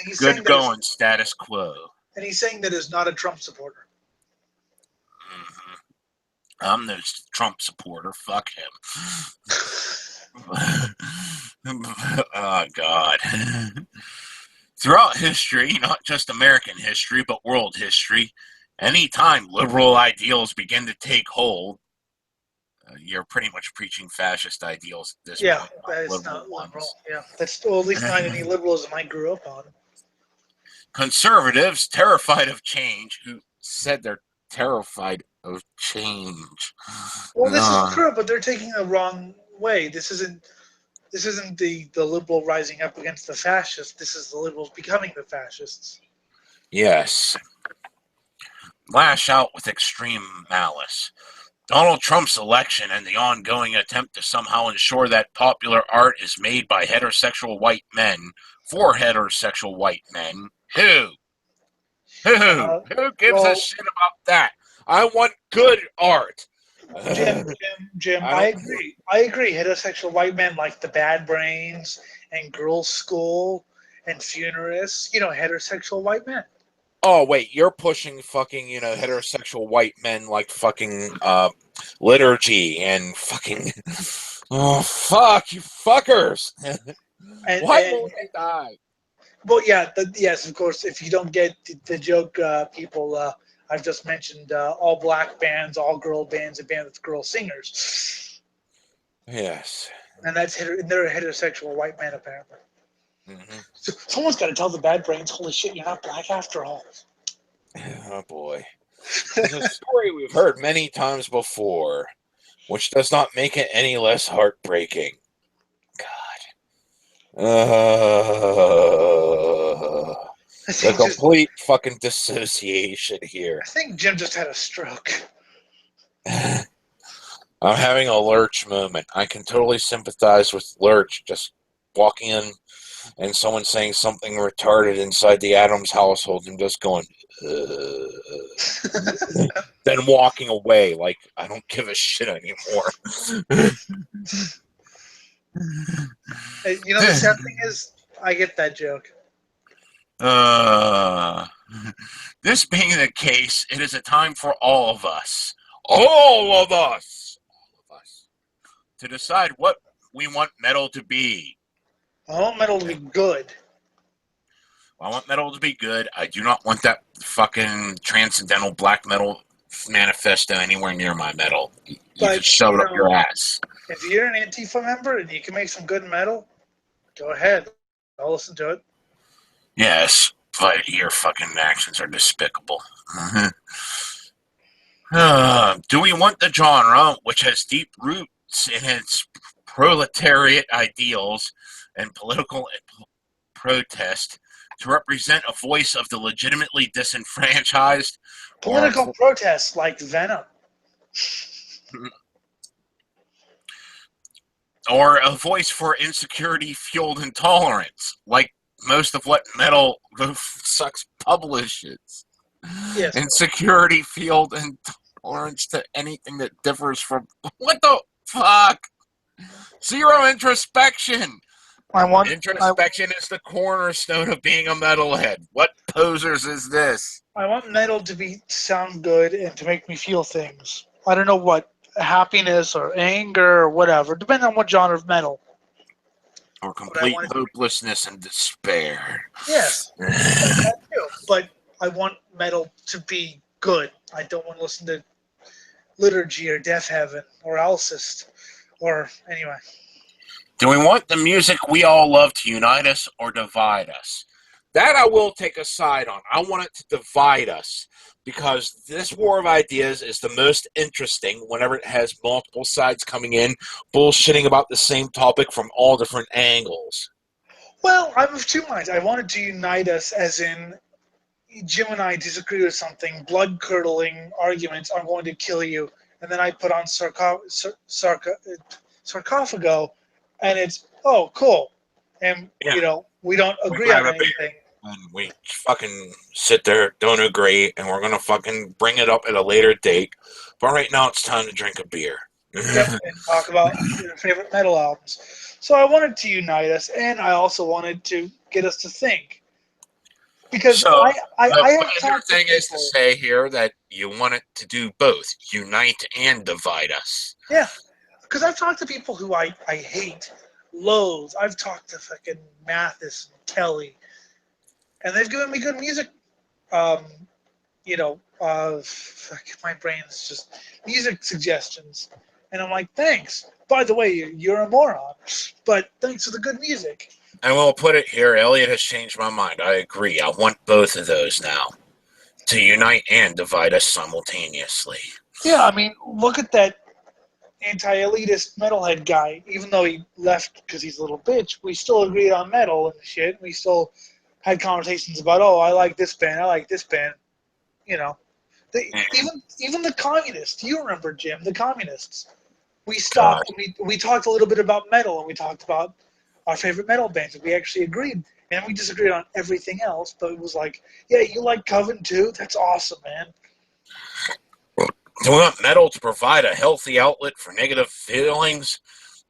he's good saying going, status quo. And he's saying that he's not a Trump supporter. Mm-hmm. I'm no Trump supporter. Fuck him. Oh, God. Throughout history, not just American history, but world history, any time liberal ideals begin to take hold, you're pretty much preaching fascist ideals at this point. It's not liberal. Yeah, that's at least not any liberalism I grew up on. Conservatives, terrified of change, who said they're terrified of change. Well, this is true, but they're taking the wrong way. This isn't the liberal rising up against the fascists. This is the liberals becoming the fascists. Yes. Lash out with extreme malice. Donald Trump's election and the ongoing attempt to somehow ensure that popular art is made by heterosexual white men for heterosexual white men. Who gives a shit about that? I want good art. Jim, I agree. I agree. Heterosexual white men like the Bad Brains and Girls' School and Funeris, heterosexual white men. Oh wait, you're pushing fucking heterosexual white men like fucking liturgy and fucking oh fuck you fuckers. Why And won't they die? well, yeah, yes, of course. If you don't get the joke, people, I've just mentioned all black bands, all girl bands, a band with girl singers, Yes. and they're a heterosexual white man apparently. Mm-hmm. So someone's got to tell the bad brains, holy shit, you're not black after all. Oh boy. It's a story we've heard many times before, which does not make it any less heartbreaking. God. The complete fucking dissociation here. I think Jim just had a stroke. I'm having a Lurch moment. I can totally sympathize with Lurch just walking in and someone saying something retarded inside the Adams household and just going, then walking away like, I don't give a shit anymore. The sad thing is, I get that joke. This being the case, it is a time for all of us, to decide what we want metal to be. I want metal to be good. I want metal to be good. I do not want that fucking transcendental black metal manifesto anywhere near my metal. You just shove it up your ass. If you're an Antifa member and you can make some good metal, go ahead. I'll listen to it. Yes, but your fucking actions are despicable. Do we want the genre, which has deep roots in its proletariat ideals and political protest, to represent a voice of the legitimately disenfranchised? Political protests like Venom. Or a voice for insecurity-fueled intolerance, like most of what metal sucks publishes. Yes. Insecurity-fueled intolerance to anything that differs from... What the fuck? Zero introspection! Introspection is the cornerstone of being a metalhead. What posers is this? I want metal to sound good and to make me feel things. I don't know what, happiness or anger or whatever, depending on what genre of metal. Or complete hopelessness and despair. Yes, that too. But I want metal to be good. I don't want to listen to Liturgy or Death Heaven or Alcest or anyway. Do we want the music we all love to unite us or divide us? That I will take a side on. I want it to divide us because this war of ideas is the most interesting whenever it has multiple sides coming in, bullshitting about the same topic from all different angles. Well, I'm of two minds. I wanted to unite us as in Jim and I disagree with something, blood-curdling arguments, I'm going to kill you, and then I put on Sarcophago, and it's, oh, cool. And, we don't agree on anything. And we fucking sit there, don't agree, and we're going to fucking bring it up at a later date. But right now it's time to drink a beer. Yep, and talk about your favorite metal albums. So I wanted to unite us, and I also wanted to get us to think. Because so, I the other thing is to say here that you want it to do both, unite and divide us. Yeah, because I've talked to people who I hate, loathe. I've talked to fucking Mathis and Kelly, and they've given me good music. Fuck, my brain's just music suggestions, and I'm like, thanks. By the way, you're a moron, but thanks for the good music. And we'll put it here, Elliot has changed my mind. I agree. I want both of those now. To unite and divide us simultaneously. Yeah, I mean, look at that anti-elitist metalhead guy. Even though he left because he's a little bitch, we still agreed on metal and shit. We still had conversations about, oh, I like this band, I like this band. Even the communists. You remember, Jim, the communists. We stopped. We talked a little bit about metal, and we talked about our favorite metal bands. We actually agreed, and we disagreed on everything else. But it was like, yeah, you like Coven too? That's awesome, man. Do we want metal to provide a healthy outlet for negative feelings,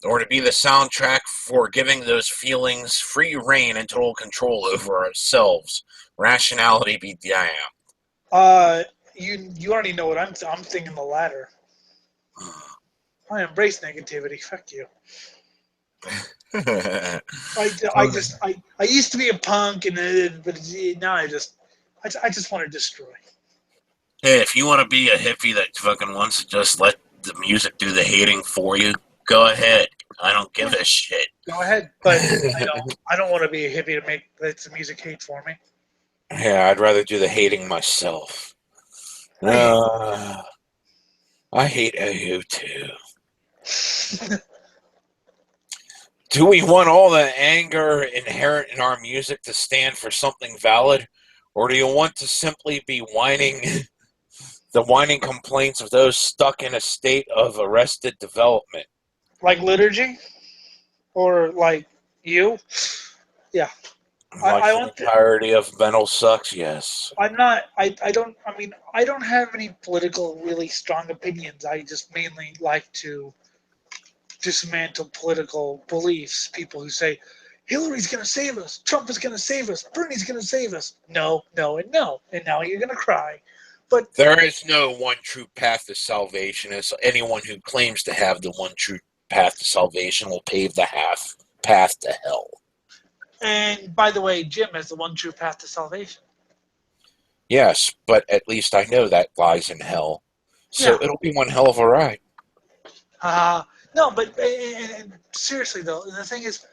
or to be the soundtrack for giving those feelings free reign and total control over ourselves, Rationality be damned. You already know what I'm thinking the latter. I embrace negativity. Fuck you. I used to be a punk, but now I just want to destroy. Hey, if you want to be a hippie that fucking wants to just let the music do the hating for you, go ahead. I don't give a shit. Go ahead, but I don't want to be a hippie to let the music hate for me. Yeah, I'd rather do the hating myself. I hate you too. Do we want all the anger inherent in our music to stand for something valid? Or do you want to simply be whining the whining complaints of those stuck in a state of arrested development? Like liturgy? Or like you? Yeah. Like I the want entirety of mental sucks, yes. I'm not. I don't. I mean, I don't have any political really strong opinions. I just mainly like to dismantle political beliefs. People who say Hillary's going to save us, Trump is going to save us, Bernie's going to save us. No, no, and no, and now you're going to cry. But there is no one true path to salvation. As anyone who claims to have the one true path to salvation will pave the path to hell. And by the way, Jim has the one true path to salvation. Yes, but at least I know that lies in hell. So it'll be one hell of a ride. No, but and seriously though, the thing is,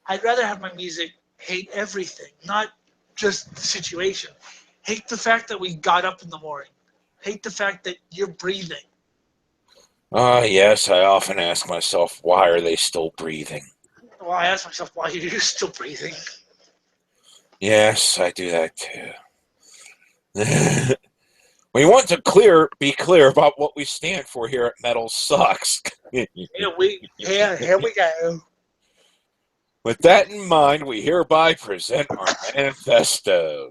I'd rather have my music hate everything, not just the situation. Hate the fact that we got up in the morning. Hate the fact that you're breathing. Yes, I often ask myself, why are they still breathing? Well, I ask myself, why are you still breathing? Yes, I do that too. We want to be clear about what we stand for here at Metal Sucks. Here we go. With that in mind, we hereby present our manifesto.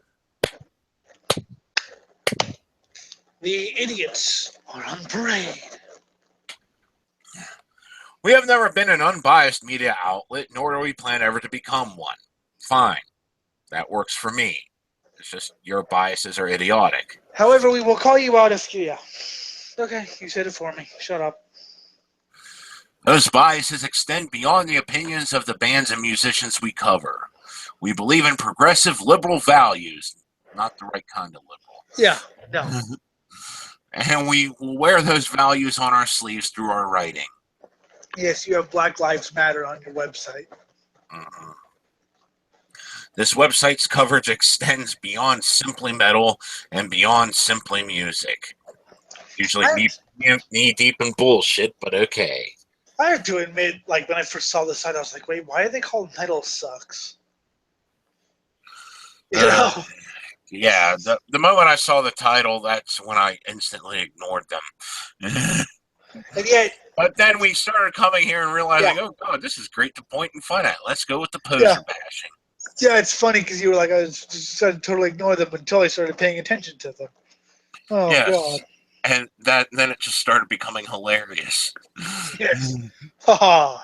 The idiots are on parade. We have never been an unbiased media outlet, nor do we plan ever to become one. Fine. That works for me. It's just your biases are idiotic. However, we will call you out if you... Okay, you said it for me. Shut up. Those biases extend beyond the opinions of the bands and musicians we cover. We believe in progressive liberal values, not the right kind of liberal. Yeah, no. And we will wear those values on our sleeves through our writing. Yes, you have Black Lives Matter on your website. Mm-hmm. This website's coverage extends beyond simply metal and beyond simply music. Usually knee deep in bullshit, but okay. I have to admit, like, when I first saw the site, I was like, wait, why are they called Metal Sucks? You know? Yeah, the moment I saw the title, that's when I instantly ignored them. And yet... But then we started coming here and realizing, oh, God, this is great to point and fun at. Let's go with the poser bashing. Yeah, it's funny because you were like, I was just totally ignore them until I started paying attention to them. Oh, yes. God. And then it just started becoming hilarious. Yes. Haha.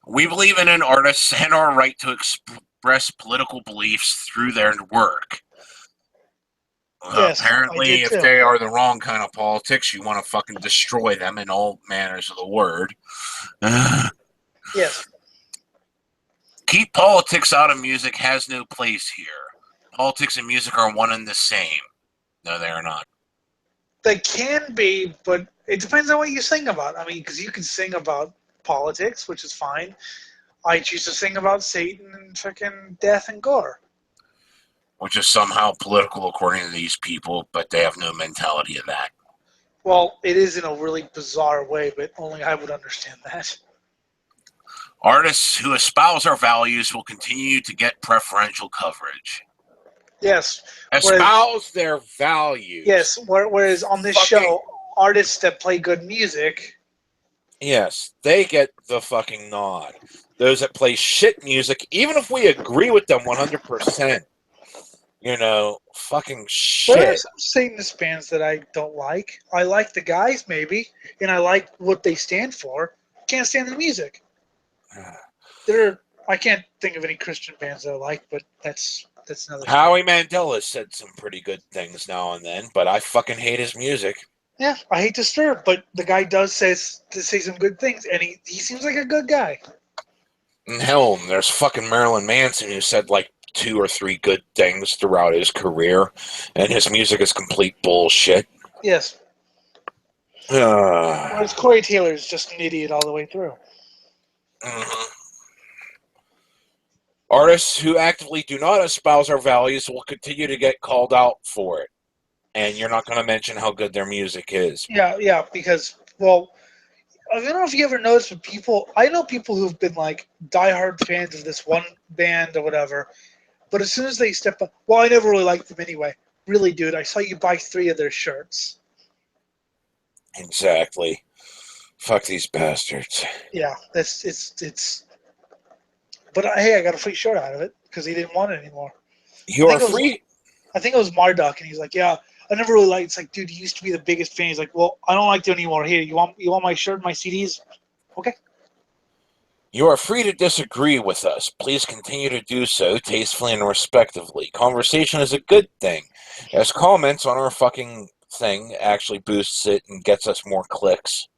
We believe in an artist and our right to express political beliefs through their work. Yes, apparently, if they are the wrong kind of politics, you want to fucking destroy them in all manners of the word. Yes. Keep politics out of music has no place here. Politics and music are one and the same. No, they are not. They can be, but it depends on what you sing about. I mean, because you can sing about politics, which is fine. I choose to sing about Satan and fucking death and gore. Which is somehow political according to these people, but they have no mentality of that. Well, it is in a really bizarre way, but only I would understand that. Artists who espouse our values will continue to get preferential coverage. Yes. Espouse their values. Yes, whereas on this show, artists that play good music... Yes, they get the fucking nod. Those that play shit music, even if we agree with them 100%, you know, fucking shit. There are some Satanist bands that I don't like. I like the guys, maybe, and I like what they stand for. Can't stand the music. I can't think of any Christian bands that I like, but that's that's another story. Howie Mandel has said some pretty good things now and then, but I fucking hate his music. Yeah, I hate to stir, but the guy does say some good things, and he seems like a good guy. And hell, there's fucking Marilyn Manson who said like 2 or 3 good things throughout his career, and his music is complete bullshit. Yes. Whereas Corey Taylor's just an idiot all the way through. Mhm. Artists who actively do not espouse our values will continue to get called out for it. And you're not going to mention how good their music is. Yeah, because, well, I don't know if you ever noticed, but I know people who've been like diehard fans of this one band or whatever, but as soon as they step up, well, I never really liked them anyway. Really, dude, I saw you buy 3 of their shirts. Exactly. Fuck these bastards. Yeah, it's. But hey, I got a free shirt out of it because he didn't want it anymore. You are free. I think it was Marduk, and he's like, "Yeah, I never really liked." It's like, dude, you used to be the biggest fan. He's like, "Well, I don't like you anymore. Here, you want my shirt, my CDs? Okay." You are free to disagree with us. Please continue to do so tastefully and respectfully. Conversation is a good thing, as comments on our fucking thing actually boosts it and gets us more clicks.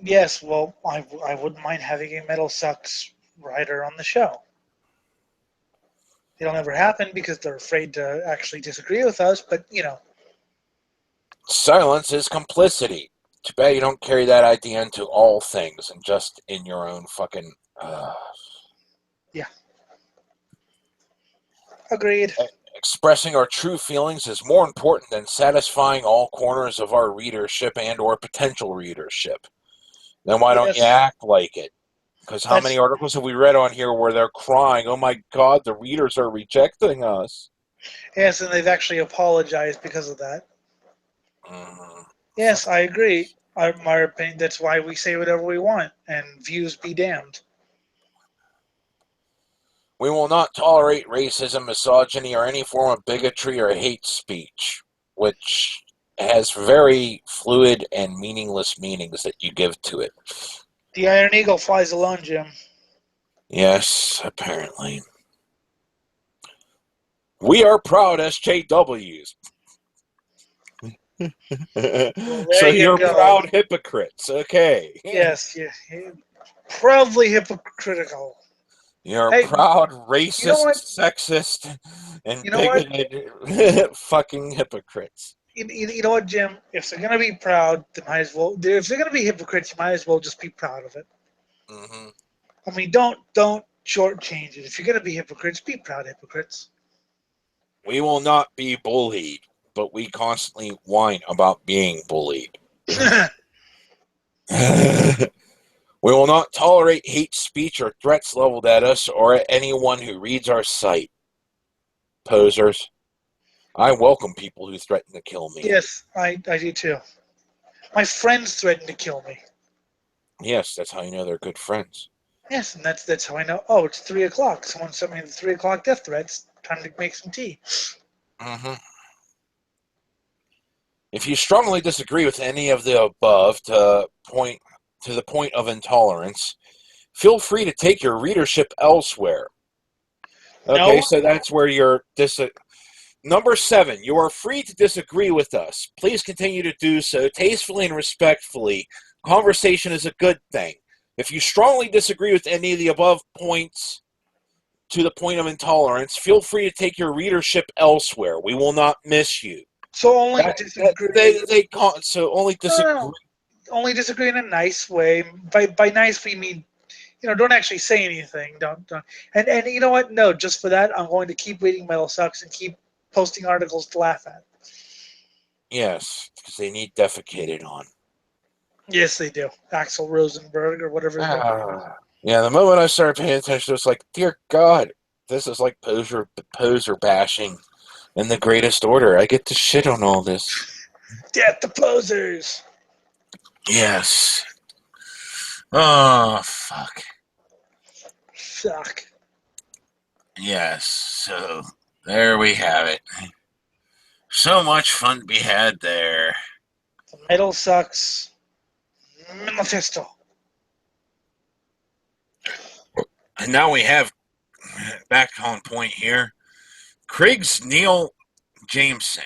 Yes. Well, I wouldn't mind having a Metal Sucks writer on the show. It'll never happen because they're afraid to actually disagree with us. But Silence is complicity. Too bad you don't carry that idea into all things and just in your own fucking... Yeah. Agreed. Expressing our true feelings is more important than satisfying all corners of our readership and or potential readership. Then why don't you act like it? Because how many articles have we read on here where they're crying, oh my God, the readers are rejecting us? Yes, and they've actually apologized because of that. Mm-hmm. Yes, I agree. My opinion, that's why we say whatever we want, and views be damned. We will not tolerate racism, misogyny, or any form of bigotry or hate speech, which has very fluid and meaningless meanings that you give to it. The Iron Eagle flies alone, Jim. Yes, apparently. We are proud SJWs. So you're proud hypocrites, okay. Yes, yeah. Proudly hypocritical. You're proud, racist, sexist, and bigoted fucking hypocrites. You know what, Jim? If they're gonna be proud, they might as well. If they're gonna be hypocrites, you might as well just be proud of it. Mm-hmm. I mean, don't shortchange it. If you're gonna be hypocrites, be proud hypocrites. We will not be bullied, but we constantly whine about being bullied. We will not tolerate hate speech or threats leveled at us or at anyone who reads our site. Posers. I welcome people who threaten to kill me. Yes, I do too. My friends threaten to kill me. Yes, that's how you know they're good friends. Yes, and that's how I know. Oh, it's 3:00. Someone sent me the 3:00 death threats. Time to make some tea. Mm-hmm. If you strongly disagree with any of the above to the point of intolerance, feel free to take your readership elsewhere. Okay, so that's where you're Number 7, you are free to disagree with us. Please continue to do so tastefully and respectfully. Conversation is a good thing. If you strongly disagree with any of the above points to the point of intolerance, feel free to take your readership elsewhere. We will not miss you. So only disagree. Only disagree. No. Only disagree in a nice way. By nice we mean, don't actually say anything. Don't. And you know what? No, just for that, I'm going to keep reading Metal Sucks and keep posting articles to laugh at. Yes, because they need defecated on. Yes, they do. Axel Rosenberg or whatever his name is. Yeah, the moment I started paying attention, it was like, dear God, this is like poser bashing in the greatest order. I get to shit on all this. Death to posers. Yes. Oh, fuck. Fuck. Yes, so there we have it. So much fun to be had there. The Metal Sucks Manifesto. And now we have back on point here. Craig's Neil Jameson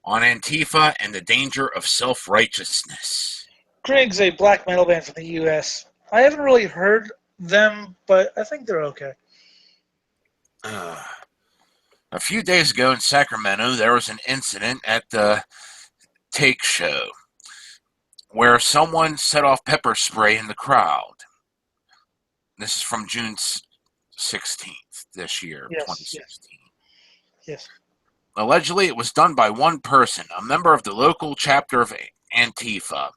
on Antifa and the danger of self-righteousness. Craig's a black metal band from the U.S. I haven't really heard them, but I think they're okay. A few days ago in Sacramento, there was an incident at the Take Show where someone set off pepper spray in the crowd. This is from June 16th this year, Yes, 2016. Yes. Allegedly, it was done by one person, a member of the local chapter of Antifa,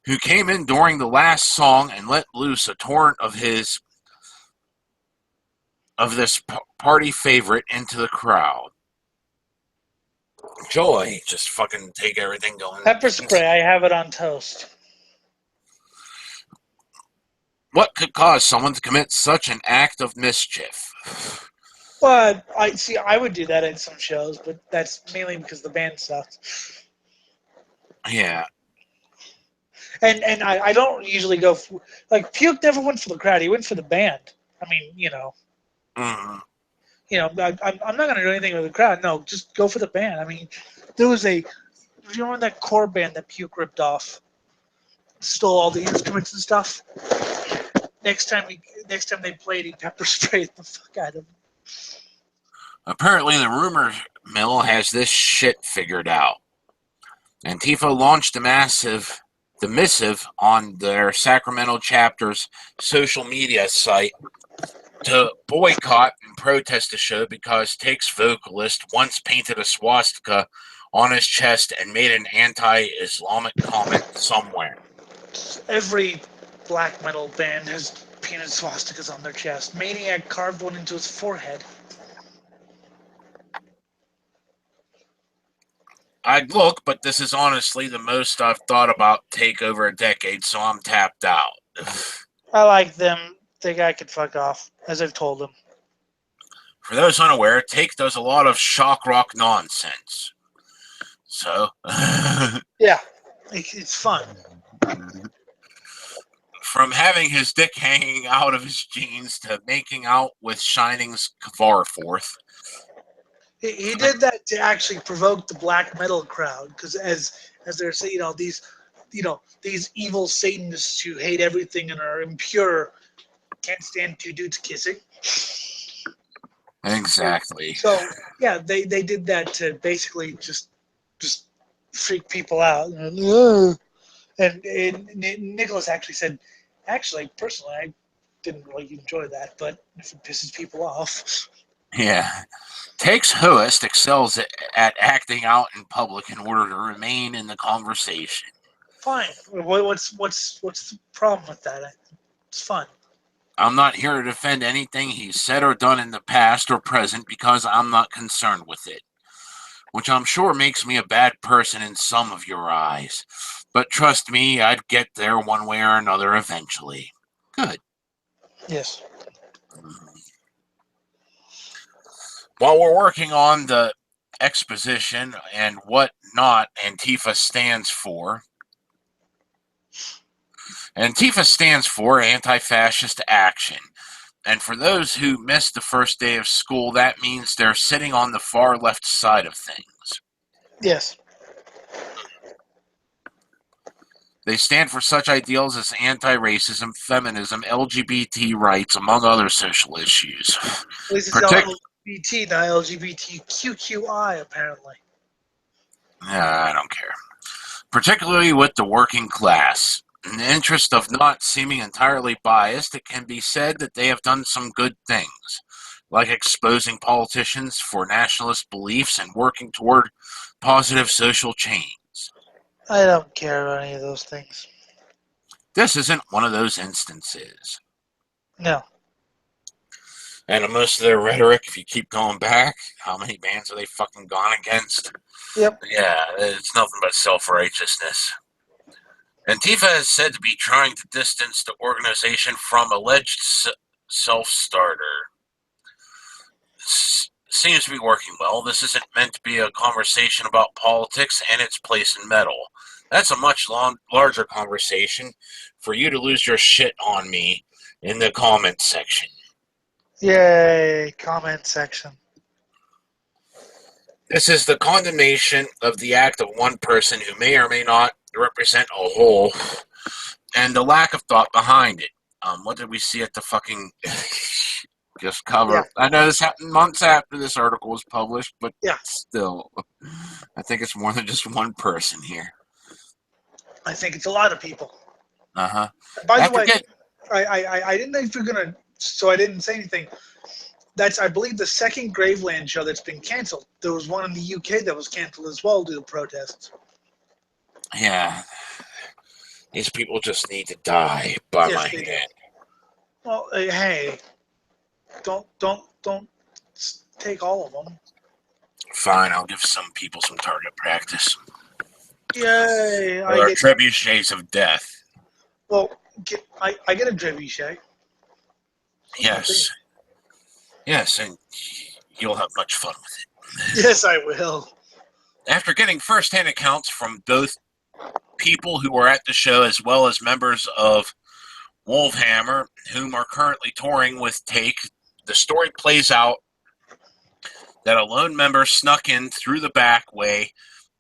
who came in during the last song and let loose a torrent of this party favorite into the crowd. Joy, just fucking take everything going. Pepper spray, I have it on toast. What could cause someone to commit such an act of mischief? Well, I would do that at some shows, but that's mainly because the band sucks. Yeah. And I don't usually go for, like, Puke never went for the crowd. He went for the band. I mean, Mm-hmm. I'm not going to do anything with the crowd. No, just go for the band. I mean, there was you remember that core band that Puke ripped off? Stole all the instruments and stuff. Next time they played, he pepper sprayed the fuck out of them. Apparently, the rumor mill has this shit figured out. Antifa launched the missive on their Sacramento chapter's social media site to boycott and protest the show because Take's vocalist once painted a swastika on his chest and made an anti-Islamic comment somewhere. Every black metal band has painted swastikas on their chest. Maniac carved one into his forehead. I'd look, but this is honestly the most I've thought about Take over a decade, so I'm tapped out. I like them. The guy could fuck off, as I've told him. For those unaware, Take does a lot of shock rock nonsense. So, yeah, it's fun. From having his dick hanging out of his jeans to making out with Shining's Kvarforth. He did that to actually provoke the black metal crowd, because as they're saying, these evil Satanists who hate everything and are impure can't stand two dudes kissing. Exactly. So yeah, they did that to basically just freak people out. And Nicholas actually said, personally, I didn't really enjoy that, but if it pisses people off. Yeah. Take's host excels at acting out in public in order to remain in the conversation. Fine. What's the problem with that? It's fun. I'm not here to defend anything he's said or done in the past or present because I'm not concerned with it, which I'm sure makes me a bad person in some of your eyes. But trust me, I'd get there one way or another eventually. Good. Yes. While we're working on the exposition and what not Antifa stands for anti-fascist action. And for those who missed the first day of school, that means they're sitting on the far left side of things. Yes. They stand for such ideals as anti-racism, feminism, LGBT rights, among other social issues. This is LGBT, not LGBTQI, apparently. I don't care. Particularly with the working class. In the interest of not seeming entirely biased, it can be said that they have done some good things, like exposing politicians for nationalist beliefs and working toward positive social change. I don't care about any of those things. This isn't one of those instances. No. And most of their rhetoric, if you keep going back, how many bands are they fucking gone against? Yep. Yeah, it's nothing but self-righteousness. Antifa is said to be trying to distance the organization from alleged self-starter. Seems to be working well. This isn't meant to be a conversation about politics and its place in metal. That's a much larger conversation for you to lose your shit on me in the comments section. Yay! Comment section. This is the condemnation of the act of one person who may or may not represent a whole, and the lack of thought behind it. What did we see at the fucking just cover? Yeah. I know this happened months after this article was published, but Yeah. still, I think it's more than just one person here. I think it's a lot of people. Uh-huh. By the way, I didn't know if you're gonna, so I didn't say anything. That's, I believe, the second Graveland show that's been canceled. There was one in the UK that was canceled as well due to protests. Yeah. These people just need to die by my they do. hand. Well, hey, don't take all of them. Fine, I'll give some people some target practice. Yay! Or trebuchets of death. Well, I get a trebuchet. Yes. Yes, and you'll have much fun with it. Yes, I will. After getting first-hand accounts from both people who were at the show as well as members of Wolfhammer, whom are currently touring with Take, the story plays out that a lone member snuck in through the back way,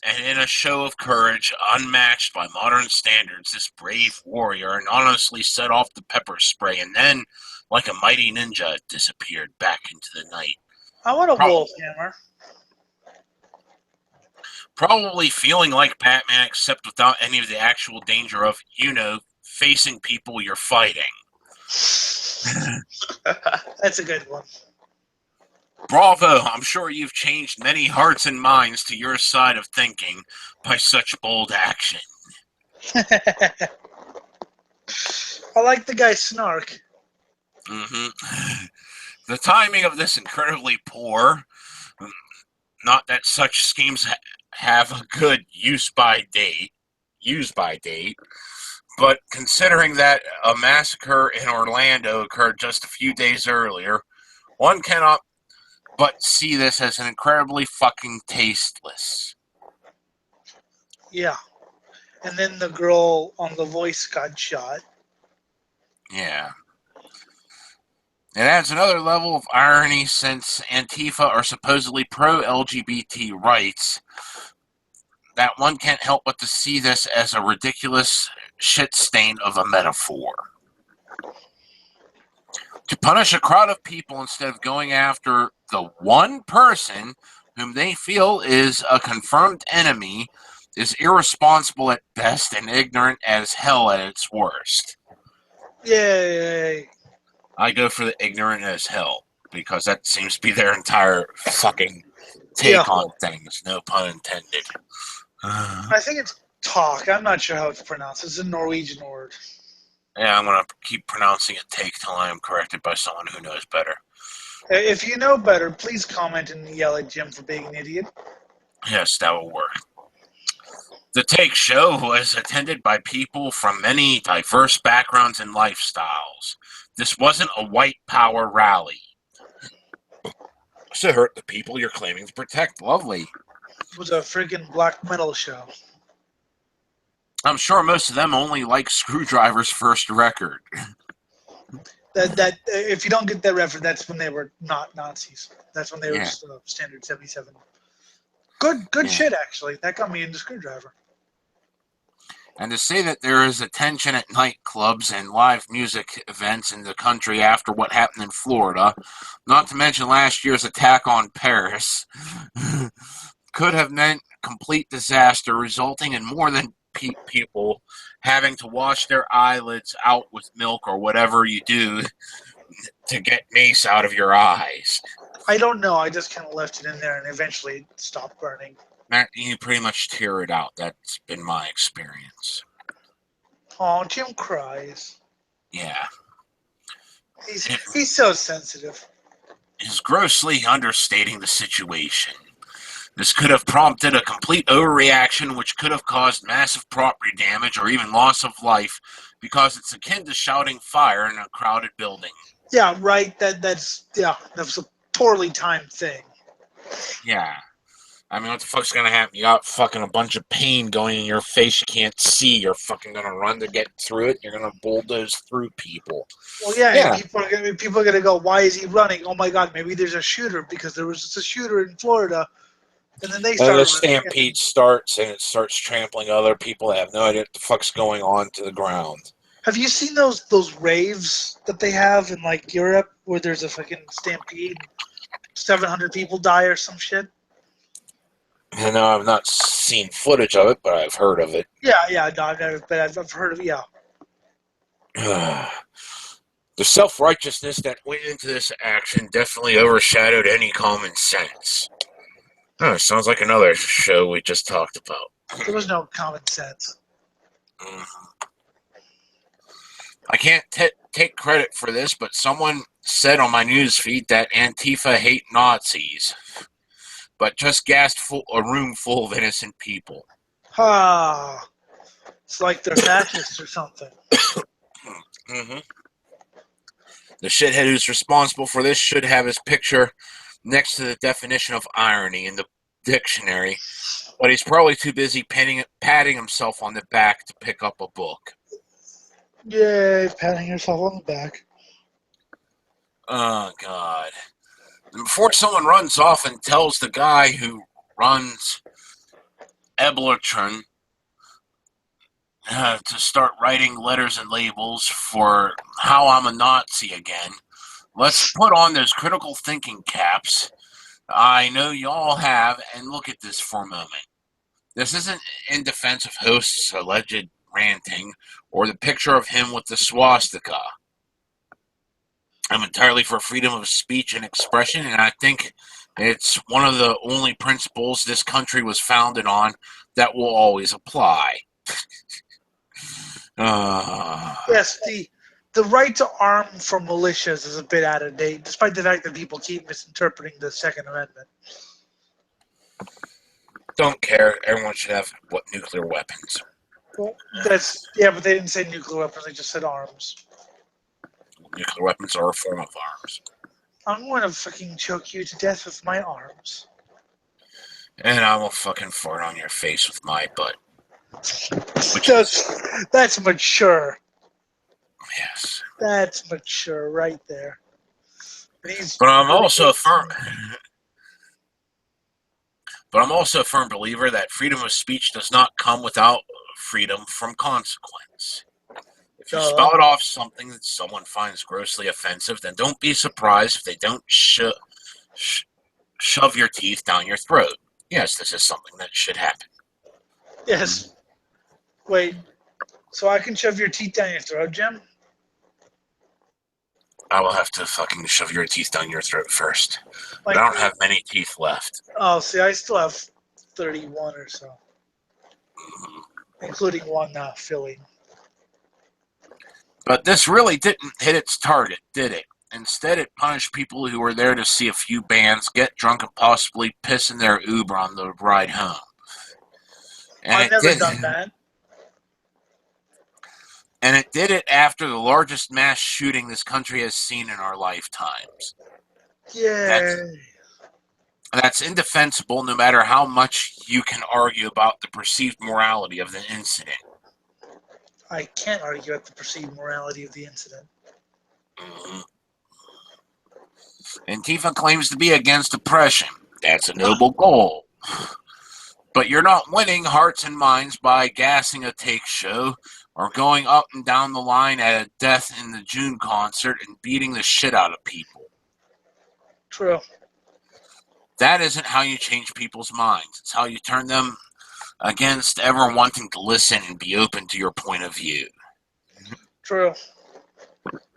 and in a show of courage unmatched by modern standards, this brave warrior honestly set off the pepper spray and then, like a mighty ninja, disappeared back into the night. I want a Wolfhammer. Probably feeling like Batman, except without any of the actual danger of, facing people you're fighting. That's a good one. Bravo! I'm sure you've changed many hearts and minds to your side of thinking by such bold action. I like the guy's snark. Mm-hmm. The timing of this incredibly poor. Not that such schemes have a good use by date, but considering that a massacre in Orlando occurred just a few days earlier, one cannot but see this as an incredibly fucking tasteless. Yeah. And then the girl on The Voice got shot. Yeah. It adds another level of irony since Antifa are supposedly pro-LGBT rights, that one can't help but to see this as a ridiculous shit stain of a metaphor. To punish a crowd of people instead of going after the one person whom they feel is a confirmed enemy is irresponsible at best and ignorant as hell at its worst. Yay. I go for the ignorant as hell because that seems to be their entire fucking take on things, no pun intended. I think it's talk. I'm not sure how it's pronounced. It's a Norwegian word. Yeah, I'm going to keep pronouncing it take till I am corrected by someone who knows better. If you know better, please comment and yell at Jim for being an idiot. Yes, that will work. The Take show was attended by people from many diverse backgrounds and lifestyles. This wasn't a white power rally. To hurt the people you're claiming to protect. Lovely. It was a friggin' black metal show. I'm sure most of them only like Screwdriver's first record. That if you don't get that reference, that's when they were not Nazis. That's when they were just standard 77. Good shit, actually. That got me into Screwdriver. And to say that there is a tension at nightclubs and live music events in the country after what happened in Florida, not to mention last year's attack on Paris, could have meant complete disaster, resulting in more than people having to wash their eyelids out with milk or whatever you do to get mace out of your eyes. I don't know. I just kind of left it in there and eventually it stopped burning. You pretty much tear it out. That's been my experience. Oh, Jim cries. Yeah. He's so sensitive. He's grossly understating the situation. This could have prompted a complete overreaction which could have caused massive property damage or even loss of life because it's akin to shouting fire in a crowded building. Yeah, right. That was a poorly timed thing. Yeah. I mean, what the fuck's gonna happen? You got fucking a bunch of pain going in your face you can't see. You're fucking gonna run to get through it. You're gonna bulldoze through people. Well, yeah, and Yeah. people are gonna go, why is he running? Oh my God, maybe there's a shooter because there was just a shooter in Florida, and then they And start the running. stampede starts, and it starts trampling other people that have no idea what the fuck's going on to the ground. Have you seen those raves that they have in like Europe where there's a fucking stampede, 700 people die or some shit? I know I've not seen footage of it, but I've heard of it. Yeah, no, I've never, but I've heard of it. Yeah. The self-righteousness that went into this action definitely overshadowed any common sense. Oh, sounds like another show we just talked about. There was no common sense. I can't take credit for this, but someone said on my news feed that Antifa hate Nazis, but just gassed a room full of innocent people. Ah, it's like they're fascists or something. Mm-hmm. The shithead who's responsible for this should have his picture next to the definition of irony in the dictionary, but he's probably too busy patting himself on the back to pick up a book. Yay, patting yourself on the back. Oh, God. And before someone runs off and tells the guy who runs Eblertron to start writing letters and labels for how I'm a Nazi again, let's put on those critical thinking caps I know y'all have and look at this for a moment. This isn't in defense of host's alleged ranting or the picture of him with the swastika. I'm entirely for freedom of speech and expression, and I think it's one of the only principles this country was founded on that will always apply. Yes, the right to arm for militias is a bit out of date, despite the fact that people keep misinterpreting the Second Amendment. Don't care. Everyone should have nuclear weapons. Well, but they didn't say nuclear weapons; they just said arms. Nuclear weapons are a form of arms. I'm going to fucking choke you to death with my arms. And I will fucking fart on your face with my butt. That's mature. Yes. That's mature right there. But I'm also a firm believer that freedom of speech does not come without freedom from consequence. If you spout off something that someone finds grossly offensive, then don't be surprised if they don't shove your teeth down your throat. Yes, this is something that should happen. Yes. Wait, so I can shove your teeth down your throat, Jim? I will have to fucking shove your teeth down your throat first. But I don't have many teeth left. Oh, see, I still have 31 or so. Including one filling. But this really didn't hit its target, did it? Instead, it punished people who were there to see a few bands get drunk and possibly piss in their Uber on the ride home. And I've never done that. And it did it after the largest mass shooting this country has seen in our lifetimes. Yay. That's indefensible no matter how much you can argue about the perceived morality of the incident. I can't argue at the perceived morality of the incident. Mm-hmm. Antifa claims to be against oppression. That's a noble goal. But you're not winning hearts and minds by gassing a take show or going up and down the line at a Death in the June concert and beating the shit out of people. True. That isn't how you change people's minds. It's how you turn them against ever wanting to listen and be open to your point of view. True.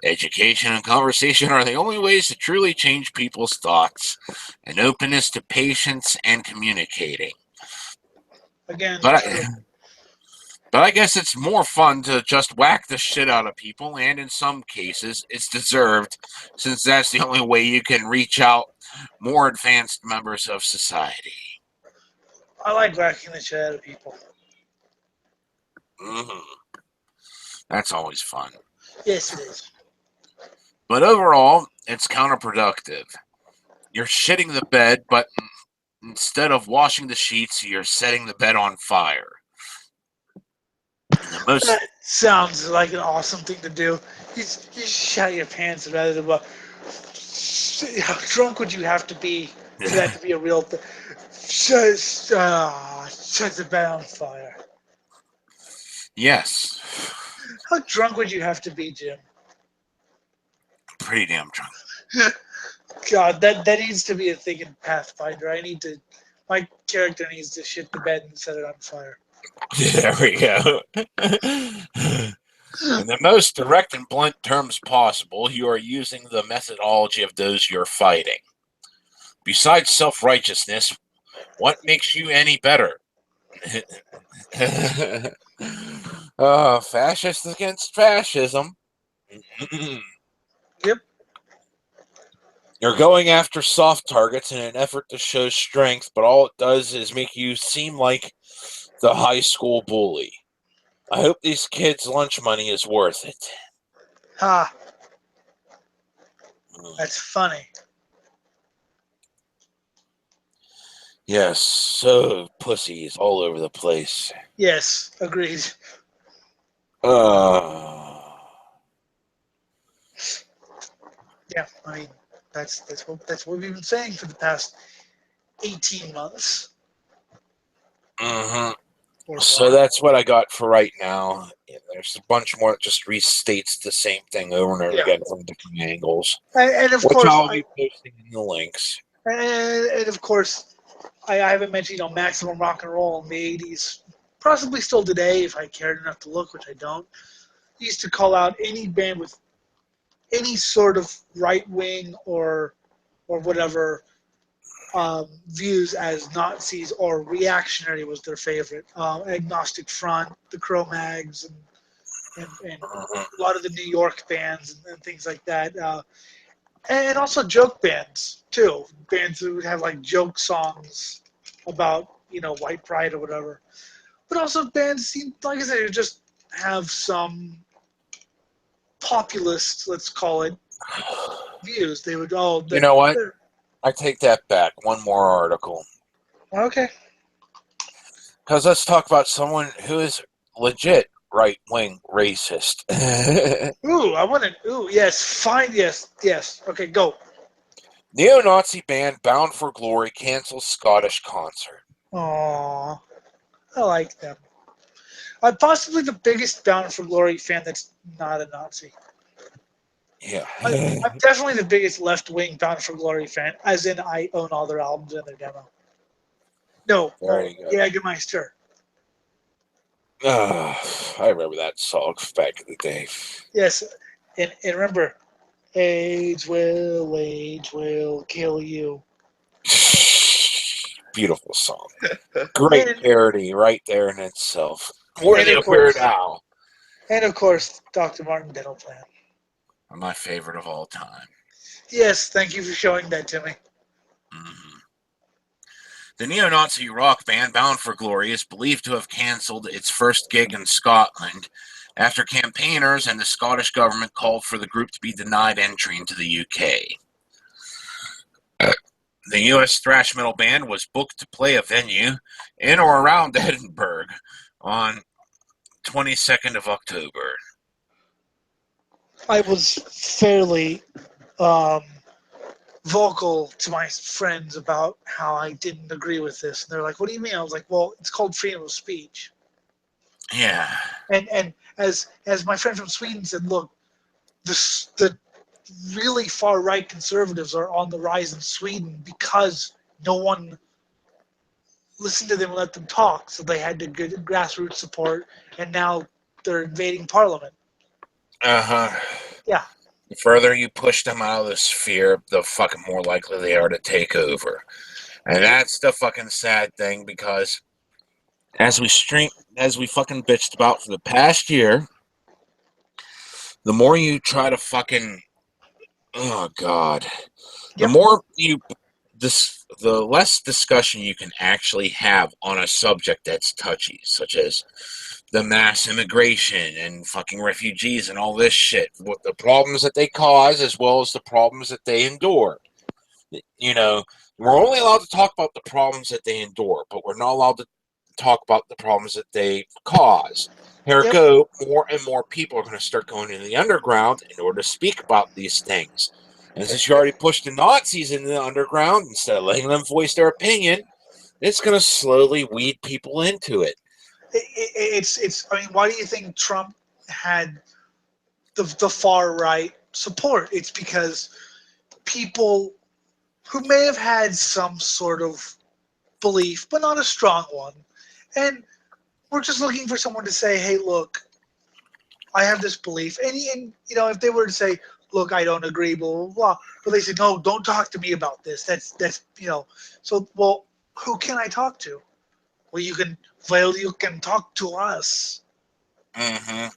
Education and conversation are the only ways to truly change people's thoughts, and openness to patience and communicating. Again, but I guess it's more fun to just whack the shit out of people, and in some cases, it's deserved, since that's the only way you can reach out more advanced members of society. I like whacking the shit out of people. Mm-hmm. That's always fun. Yes, it is. But overall, it's counterproductive. You're shitting the bed, but Instead of washing the sheets, you're setting the bed on fire. And the most That sounds like an awesome thing to do. You shit your pants rather than how drunk would you have to be for that to be a real thing? Set the bed on fire. yes, How drunk would you have to be, Jim? pretty damn drunk. God, that needs to be a thing in Pathfinder. My character needs to shit the bed and set it on fire. There we go. In the most direct and blunt terms possible, you are using the methodology of those you're fighting. Besides self-righteousness, what makes you any better? Fascists against fascism. Yep. You're going after soft targets in an effort to show strength, but all it does is make you seem like the high school bully. I hope these kids' lunch money is worth it. Ha. That's funny. Yes, so pussies all over the place. Yes, agreed. Yeah, I mean that's what we've been saying for the past 18 months. Mhm. Or So more. that's what I got for right now. There's a bunch more that just restates the same thing over and over Yeah. again from different angles, And of which course, I'll be posting in the links. and of course, I haven't mentioned maximum rock and roll in the 80s, possibly still today if I cared enough to look, which I don't. Used to call out any band with any sort of right wing or whatever views as Nazis or reactionary was their favorite. Agnostic Front, the Cro-Mags, and Mhm. a lot of the New York bands and things like that. And also joke bands too. Bands who would have like joke songs about white pride or whatever. But also bands seem like I said who just have some populist, let's call it, views. They would You know what? I take that back. One more article. okay. Because let's talk about someone who is legit right-wing racist. Ooh, I want to. Ooh, yes, fine, yes. Okay, go. Neo-Nazi band Bound for Glory cancels Scottish concert. Aww, I like them. I'm possibly the biggest Bound for Glory fan that's not a Nazi. Yeah. I'm definitely the biggest left-wing Bound for Glory fan, as in I own all their albums and their demo. No, Very good. Jägermeister. I remember that song back in the day. Yes, and remember, age will kill you. Beautiful song. Great And, parody right there in itself. Worthy of of Weird course, Al. and of course, Dr. Martin Dental Plan. My favorite of all time. Yes, thank you for showing that to me. Mm-hmm. The neo-Nazi rock band Bound for Glory is believed to have cancelled its first gig in Scotland after campaigners and the Scottish government called for the group to be denied entry into the UK. The US thrash metal band was booked to play a venue in or around Edinburgh on 22nd of October. I was fairly vocal to my friends about how I didn't agree with this. And they're like, what do you mean? I was like, well, it's called freedom of speech. Yeah. And as my friend from Sweden said, look, the really far right conservatives are on the rise in Sweden because no one listened to them and let them talk. So they had to get grassroots support, and now they're invading parliament. Uh-huh. Yeah. The further you push them out of the sphere, the fucking more likely they are to take over. And that's the fucking sad thing, because as we fucking bitched about for the past year, the more you try to fucking, oh god, the Yep. more you the less discussion you can actually have on a subject that's touchy, such as the mass immigration and fucking refugees and all this shit. What the problems that they cause as well as the problems that they endure. You know, We're only allowed to talk about the problems that they endure, but we're not allowed to talk about the problems that they cause. Ergo, more and more people are going to start going into the underground in order to speak about these things. And since you already pushed the Nazis into the underground, instead of letting them voice their opinion, it's going to slowly weed people into it. It's. I mean, why do you think Trump had the far right support? It's because people who may have had some sort of belief, but not a strong one, and we're just looking for someone to say, "Hey, look, I have this belief," and you know, if they were to say, "Look, I don't agree," blah blah blah, but they say, "No, don't talk to me about this." That's you know, so well, who can I talk to? Well, you can talk to us. Mm-hmm.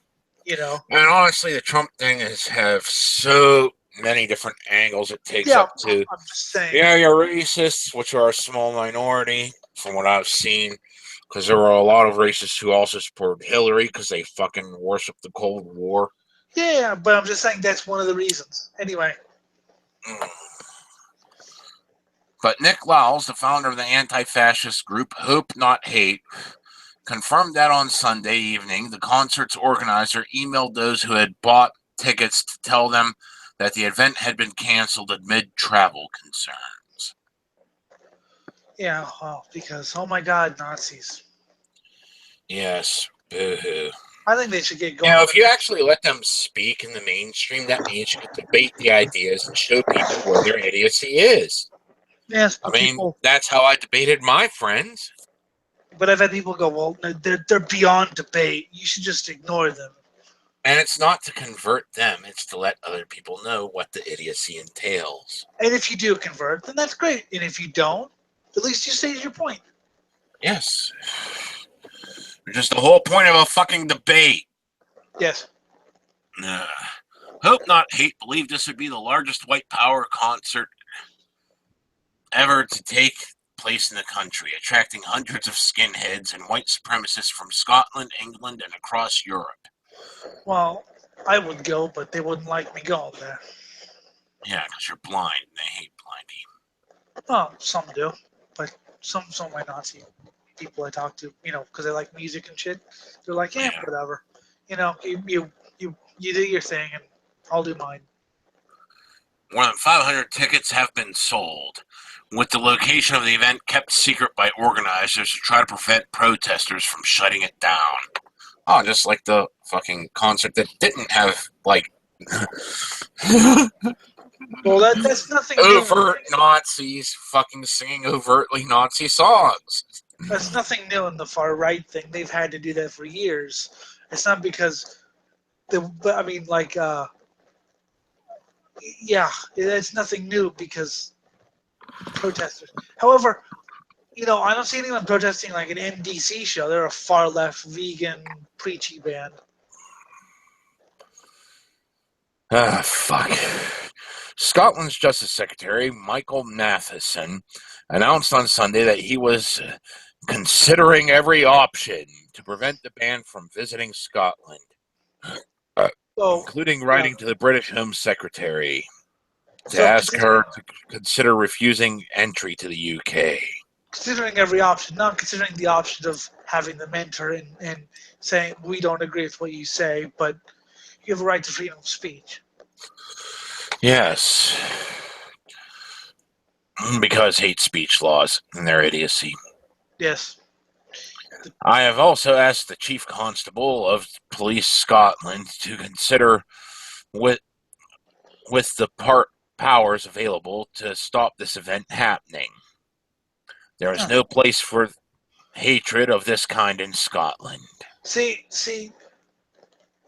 You know. And honestly, the Trump thing have so many different angles it takes Yeah, up to. I'm just saying. Yeah, you're racists, which are a small minority from what I've seen, because there were a lot of racists who also supported Hillary because they fucking worship the Cold War. Yeah, but I'm just saying that's one of the reasons. Anyway. Mm. But Nick Lowles, the founder of the anti-fascist group Hope Not Hate, confirmed that on Sunday evening, the concert's organizer emailed those who had bought tickets to tell them that the event had been canceled amid travel concerns. Yeah, well, because oh my God, Nazis. Yes, boo-hoo. I think they should get You going. know, if you actually let them speak in the mainstream, that means you can debate the ideas and show people where their idiocy is. Yes, I but mean, people. that's how I debated my friends. But I've had people go, well, no, they're beyond debate. You should just ignore them. And it's not to convert them, it's to let other people know what the idiocy entails. And if you do convert, then that's great. And if you don't, at least you stated your point. Yes. Just the whole point of a fucking debate. Yes. Hope Not Hate believed this would be the largest white power concert ever to take place in the country, attracting hundreds of skinheads and white supremacists from Scotland, England, and across Europe. Well, I would go, but they wouldn't like me going there. Yeah, because you're blind and they hate blindy. Oh, some do, but some of my Nazi people I talk to, you know, because they like music and shit, they're like, yeah, whatever. You know, you do your thing, and I'll do mine. More than 500 tickets have been sold, with the location of the event kept secret by organizers to try to prevent protesters from shutting it down. Oh, just like the fucking concert that didn't have, like, Well, that's nothing new. overt Nazis fucking singing overtly Nazi songs. That's nothing new in the far right thing. They've had to do that for years. It's not because but I mean, like, yeah, it's nothing new because protesters. However, you know, I don't see anyone protesting like an NDC show. They're a far left, vegan, preachy band. Ah, fuck. Scotland's Justice Secretary, Michael Matheson, announced on Sunday that he was considering every option to prevent the band from visiting Scotland, including writing to the British Home Secretary to ask her to consider refusing entry to the UK. Considering every option, not considering the option of having them enter and saying, we don't agree with what you say, but you have a right to freedom of speech. Yes. Because hate speech laws and their idiocy. Yes. I have also asked the Chief Constable of Police Scotland to consider with the powers available to stop this event happening. There is no place for hatred of this kind in Scotland. See,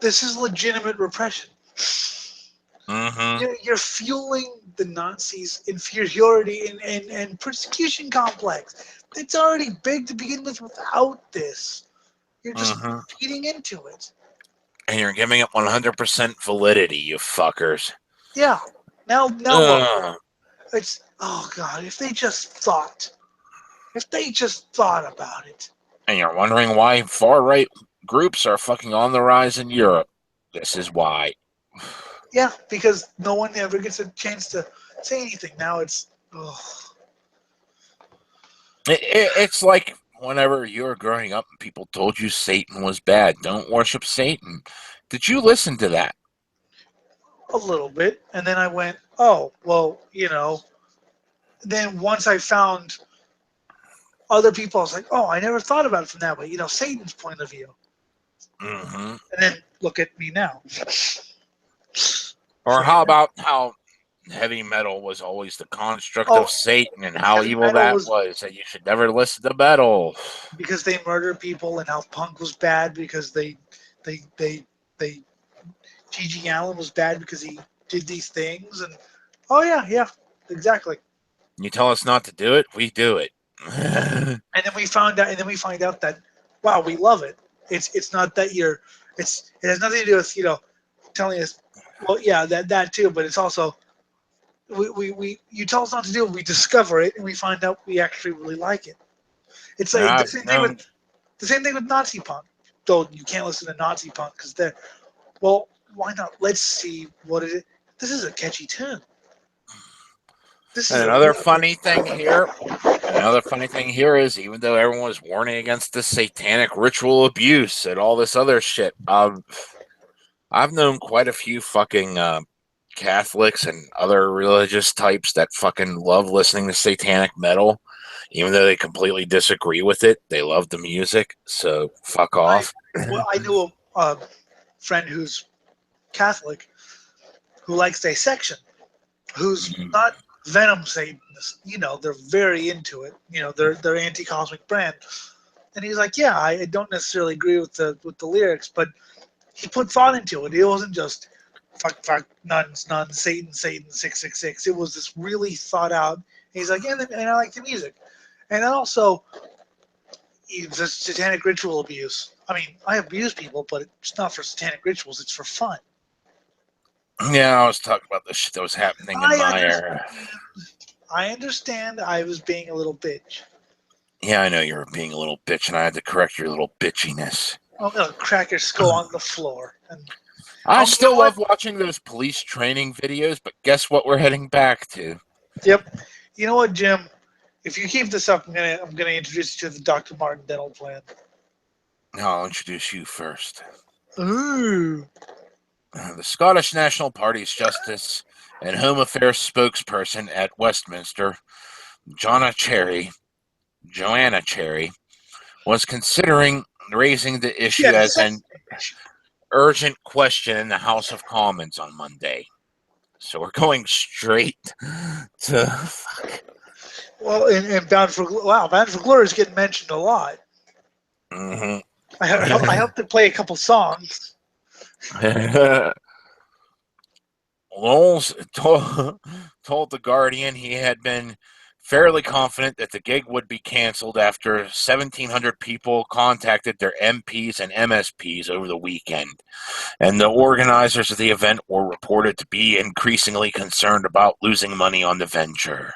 this is legitimate repression. Mm-hmm. You're fueling the Nazis' inferiority and persecution complex. It's already big to begin with without this. You're just feeding into it. And you're giving it 100% validity, you fuckers. Yeah. Now look. It's, oh God, if they just thought about it. And you're wondering why far-right groups are fucking on the rise in Europe. This is why. Yeah, because no one ever gets a chance to say anything. Now it's, ugh. It's like whenever you were growing up and people told you Satan was bad. Don't worship Satan. Did you listen to that? A little bit, and then I went, oh well, Then once I found other people, I was like, oh, I never thought about it from that way. Satan's point of view. Hmm. And then look at me now. Or So how about how heavy metal was always the construct oh, of Satan and how heavy evil metal that was was, that you should never listen to metal. because they murdered people, and how punk was bad because they G.G. Allen was bad because he did these things, and oh yeah, exactly. You tell us not to do it, we do it. And then we find out that wow, we love it. It's not that it has nothing to do with telling us, well, yeah, that too, but it's also we you tell us not to do it, we discover it, and we find out we actually really like it. It's like I've known. the same thing with Nazi punk. Though you can't listen to Nazi punk because they're, well, why not? Let's see what it is. This is a catchy tune. This is And a another really funny thing here, another funny thing here is even though everyone was warning against the satanic ritual abuse and all this other shit, I've known quite a few fucking Catholics and other religious types that fucking love listening to satanic metal, even though they completely disagree with it. They love the music, so fuck I off. I knew a friend who's Catholic who likes dissection, who's Mhm. not Venom Satanist. They're very into it. They're anti-cosmic brand, and he's like, yeah, I don't necessarily agree with the lyrics, but he put thought into it. It wasn't just fuck nuns, Satan, 666. It was this really thought out. And he's like, and I like the music, and also the satanic ritual abuse. I mean, I abuse people, but it's not for satanic rituals. It's for fun. Yeah, I was talking about the shit that was happening in I my understand. era. I understand. I was being a little bitch. Yeah, I know you were being a little bitch, and I had to correct your little bitchiness. I'm gonna crack your skull on the floor. And I you know still what? love watching those police training videos, but guess what we're heading back to? Yep. You know what, Jim? If you keep this up, I'm gonna introduce you to the Dr. Martin dental plan. No, I'll introduce you first. Ooh. The Scottish National Party's Justice and Home Affairs spokesperson at Westminster, Joanna Cherry, was considering raising the issue Yeah. as an urgent question in the House of Commons on Monday. So we're going straight to fuck. Well, and Bound for Glory is getting mentioned a lot. Mm-hmm. I hope to play a couple songs. Knowles told The Guardian he had been fairly confident that the gig would be canceled after 1,700 people contacted their MPs and MSPs over the weekend, and the organizers of the event were reported to be increasingly concerned about losing money on the venture.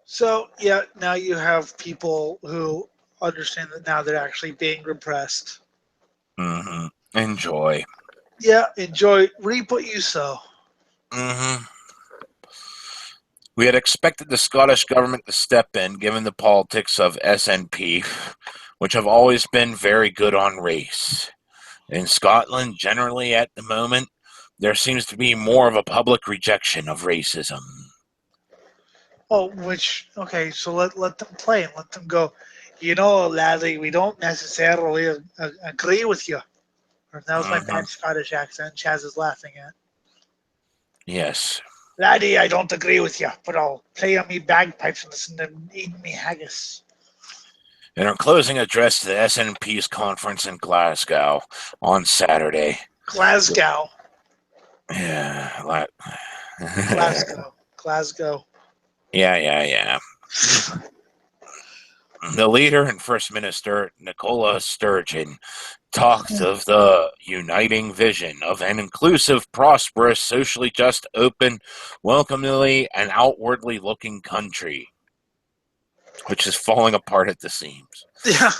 So yeah, now you have people who understand that now they're actually being repressed. Mm-hmm. Enjoy. Yeah, enjoy. Reap what you sow. Mm-hmm. We had expected the Scottish government to step in, given the politics of SNP, which have always been very good on race. In Scotland, generally at the moment, there seems to be more of a public rejection of racism. Oh, okay, so let them play and let them go. Laddie, we don't necessarily agree with you. Or that was my Mm-hmm. bad Scottish accent. Chaz is laughing at. Yes. Laddie, I don't agree with you, but I'll play on me bagpipes and listen to eat me haggis. In her closing address to the SNP's conference in Glasgow on Saturday. Glasgow. Yeah. Glasgow. Yeah. The leader and First Minister, Nicola Sturgeon, talked of the uniting vision of an inclusive, prosperous, socially just, open, welcomingly, and outwardly looking country, which is falling apart at the seams. Yeah.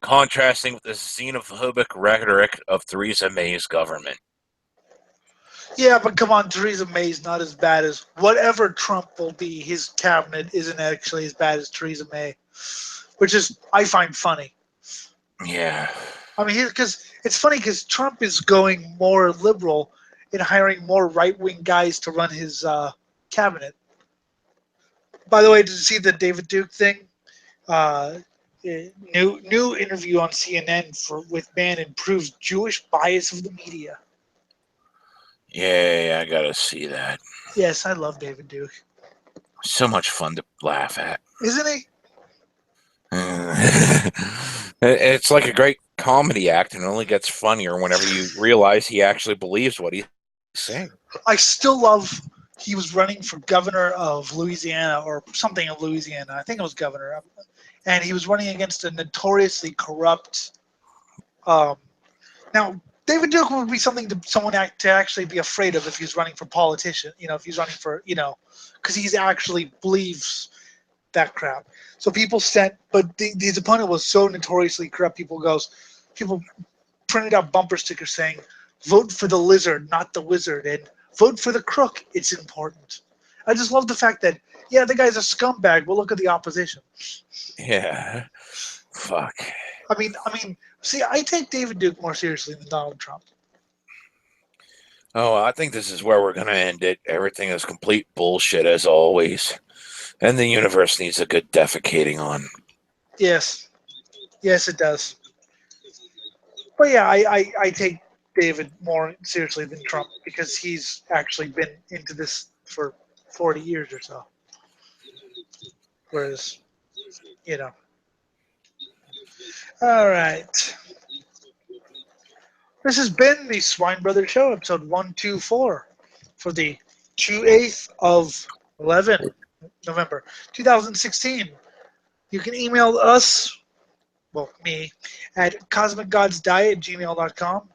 Contrasting with the xenophobic rhetoric of Theresa May's government. Yeah, but come on, Theresa May's not as bad as whatever Trump will be. His cabinet isn't actually as bad as Theresa May, which is I find funny. Yeah. I mean, because it's funny because Trump is going more liberal in hiring more right wing guys to run his cabinet. By the way, did you see the David Duke thing? Uh, new interview on CNN with Bannon proves Jewish bias of the media. Yeah, I gotta see that. Yes, I love David Duke. So much fun to laugh at. Isn't he? It's like a great comedy act, and it only gets funnier whenever you realize he actually believes what he's saying. I still love he was running for governor of Louisiana or something of Louisiana. I think it was governor. And he was running against a notoriously corrupt. Um, now, David Duke would be something to someone to actually be afraid of if he's running for politician. If he's running for, because he's actually believes that crap. So people sent, but his opponent was so notoriously corrupt. People printed out bumper stickers saying, "Vote for the lizard, not the wizard," and "Vote for the crook. It's important." I just love the fact that the guy's a scumbag, but look at the opposition. Yeah. Fuck. See, I take David Duke more seriously than Donald Trump. Oh, I think this is where we're gonna end it. Everything is complete bullshit as always, and the universe needs a good defecating on. Yes, yes, it does. But yeah, I take David more seriously than Trump because he's actually been into this for 40 years or so. Whereas, you know. All right. This has been the Swine Brothers Show, episode 124 for the 28th of 11, November 2016. You can email us, well, me, at cosmicgodsdie@gmail.com.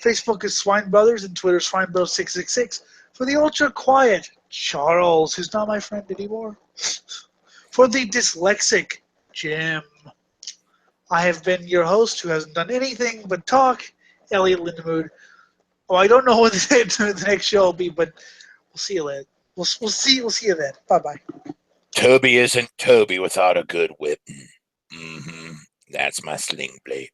Facebook is Swine Brothers and Twitter SwineBros666. For the ultra quiet Charles, who's not my friend anymore. For the dyslexic Jim. I have been your host who hasn't done anything but talk, Elliot Lindemood. Oh, I don't know when the next show will be, but we'll see you later. We'll see you then. Bye bye. Toby isn't Toby without a good whip. That's my sling blade.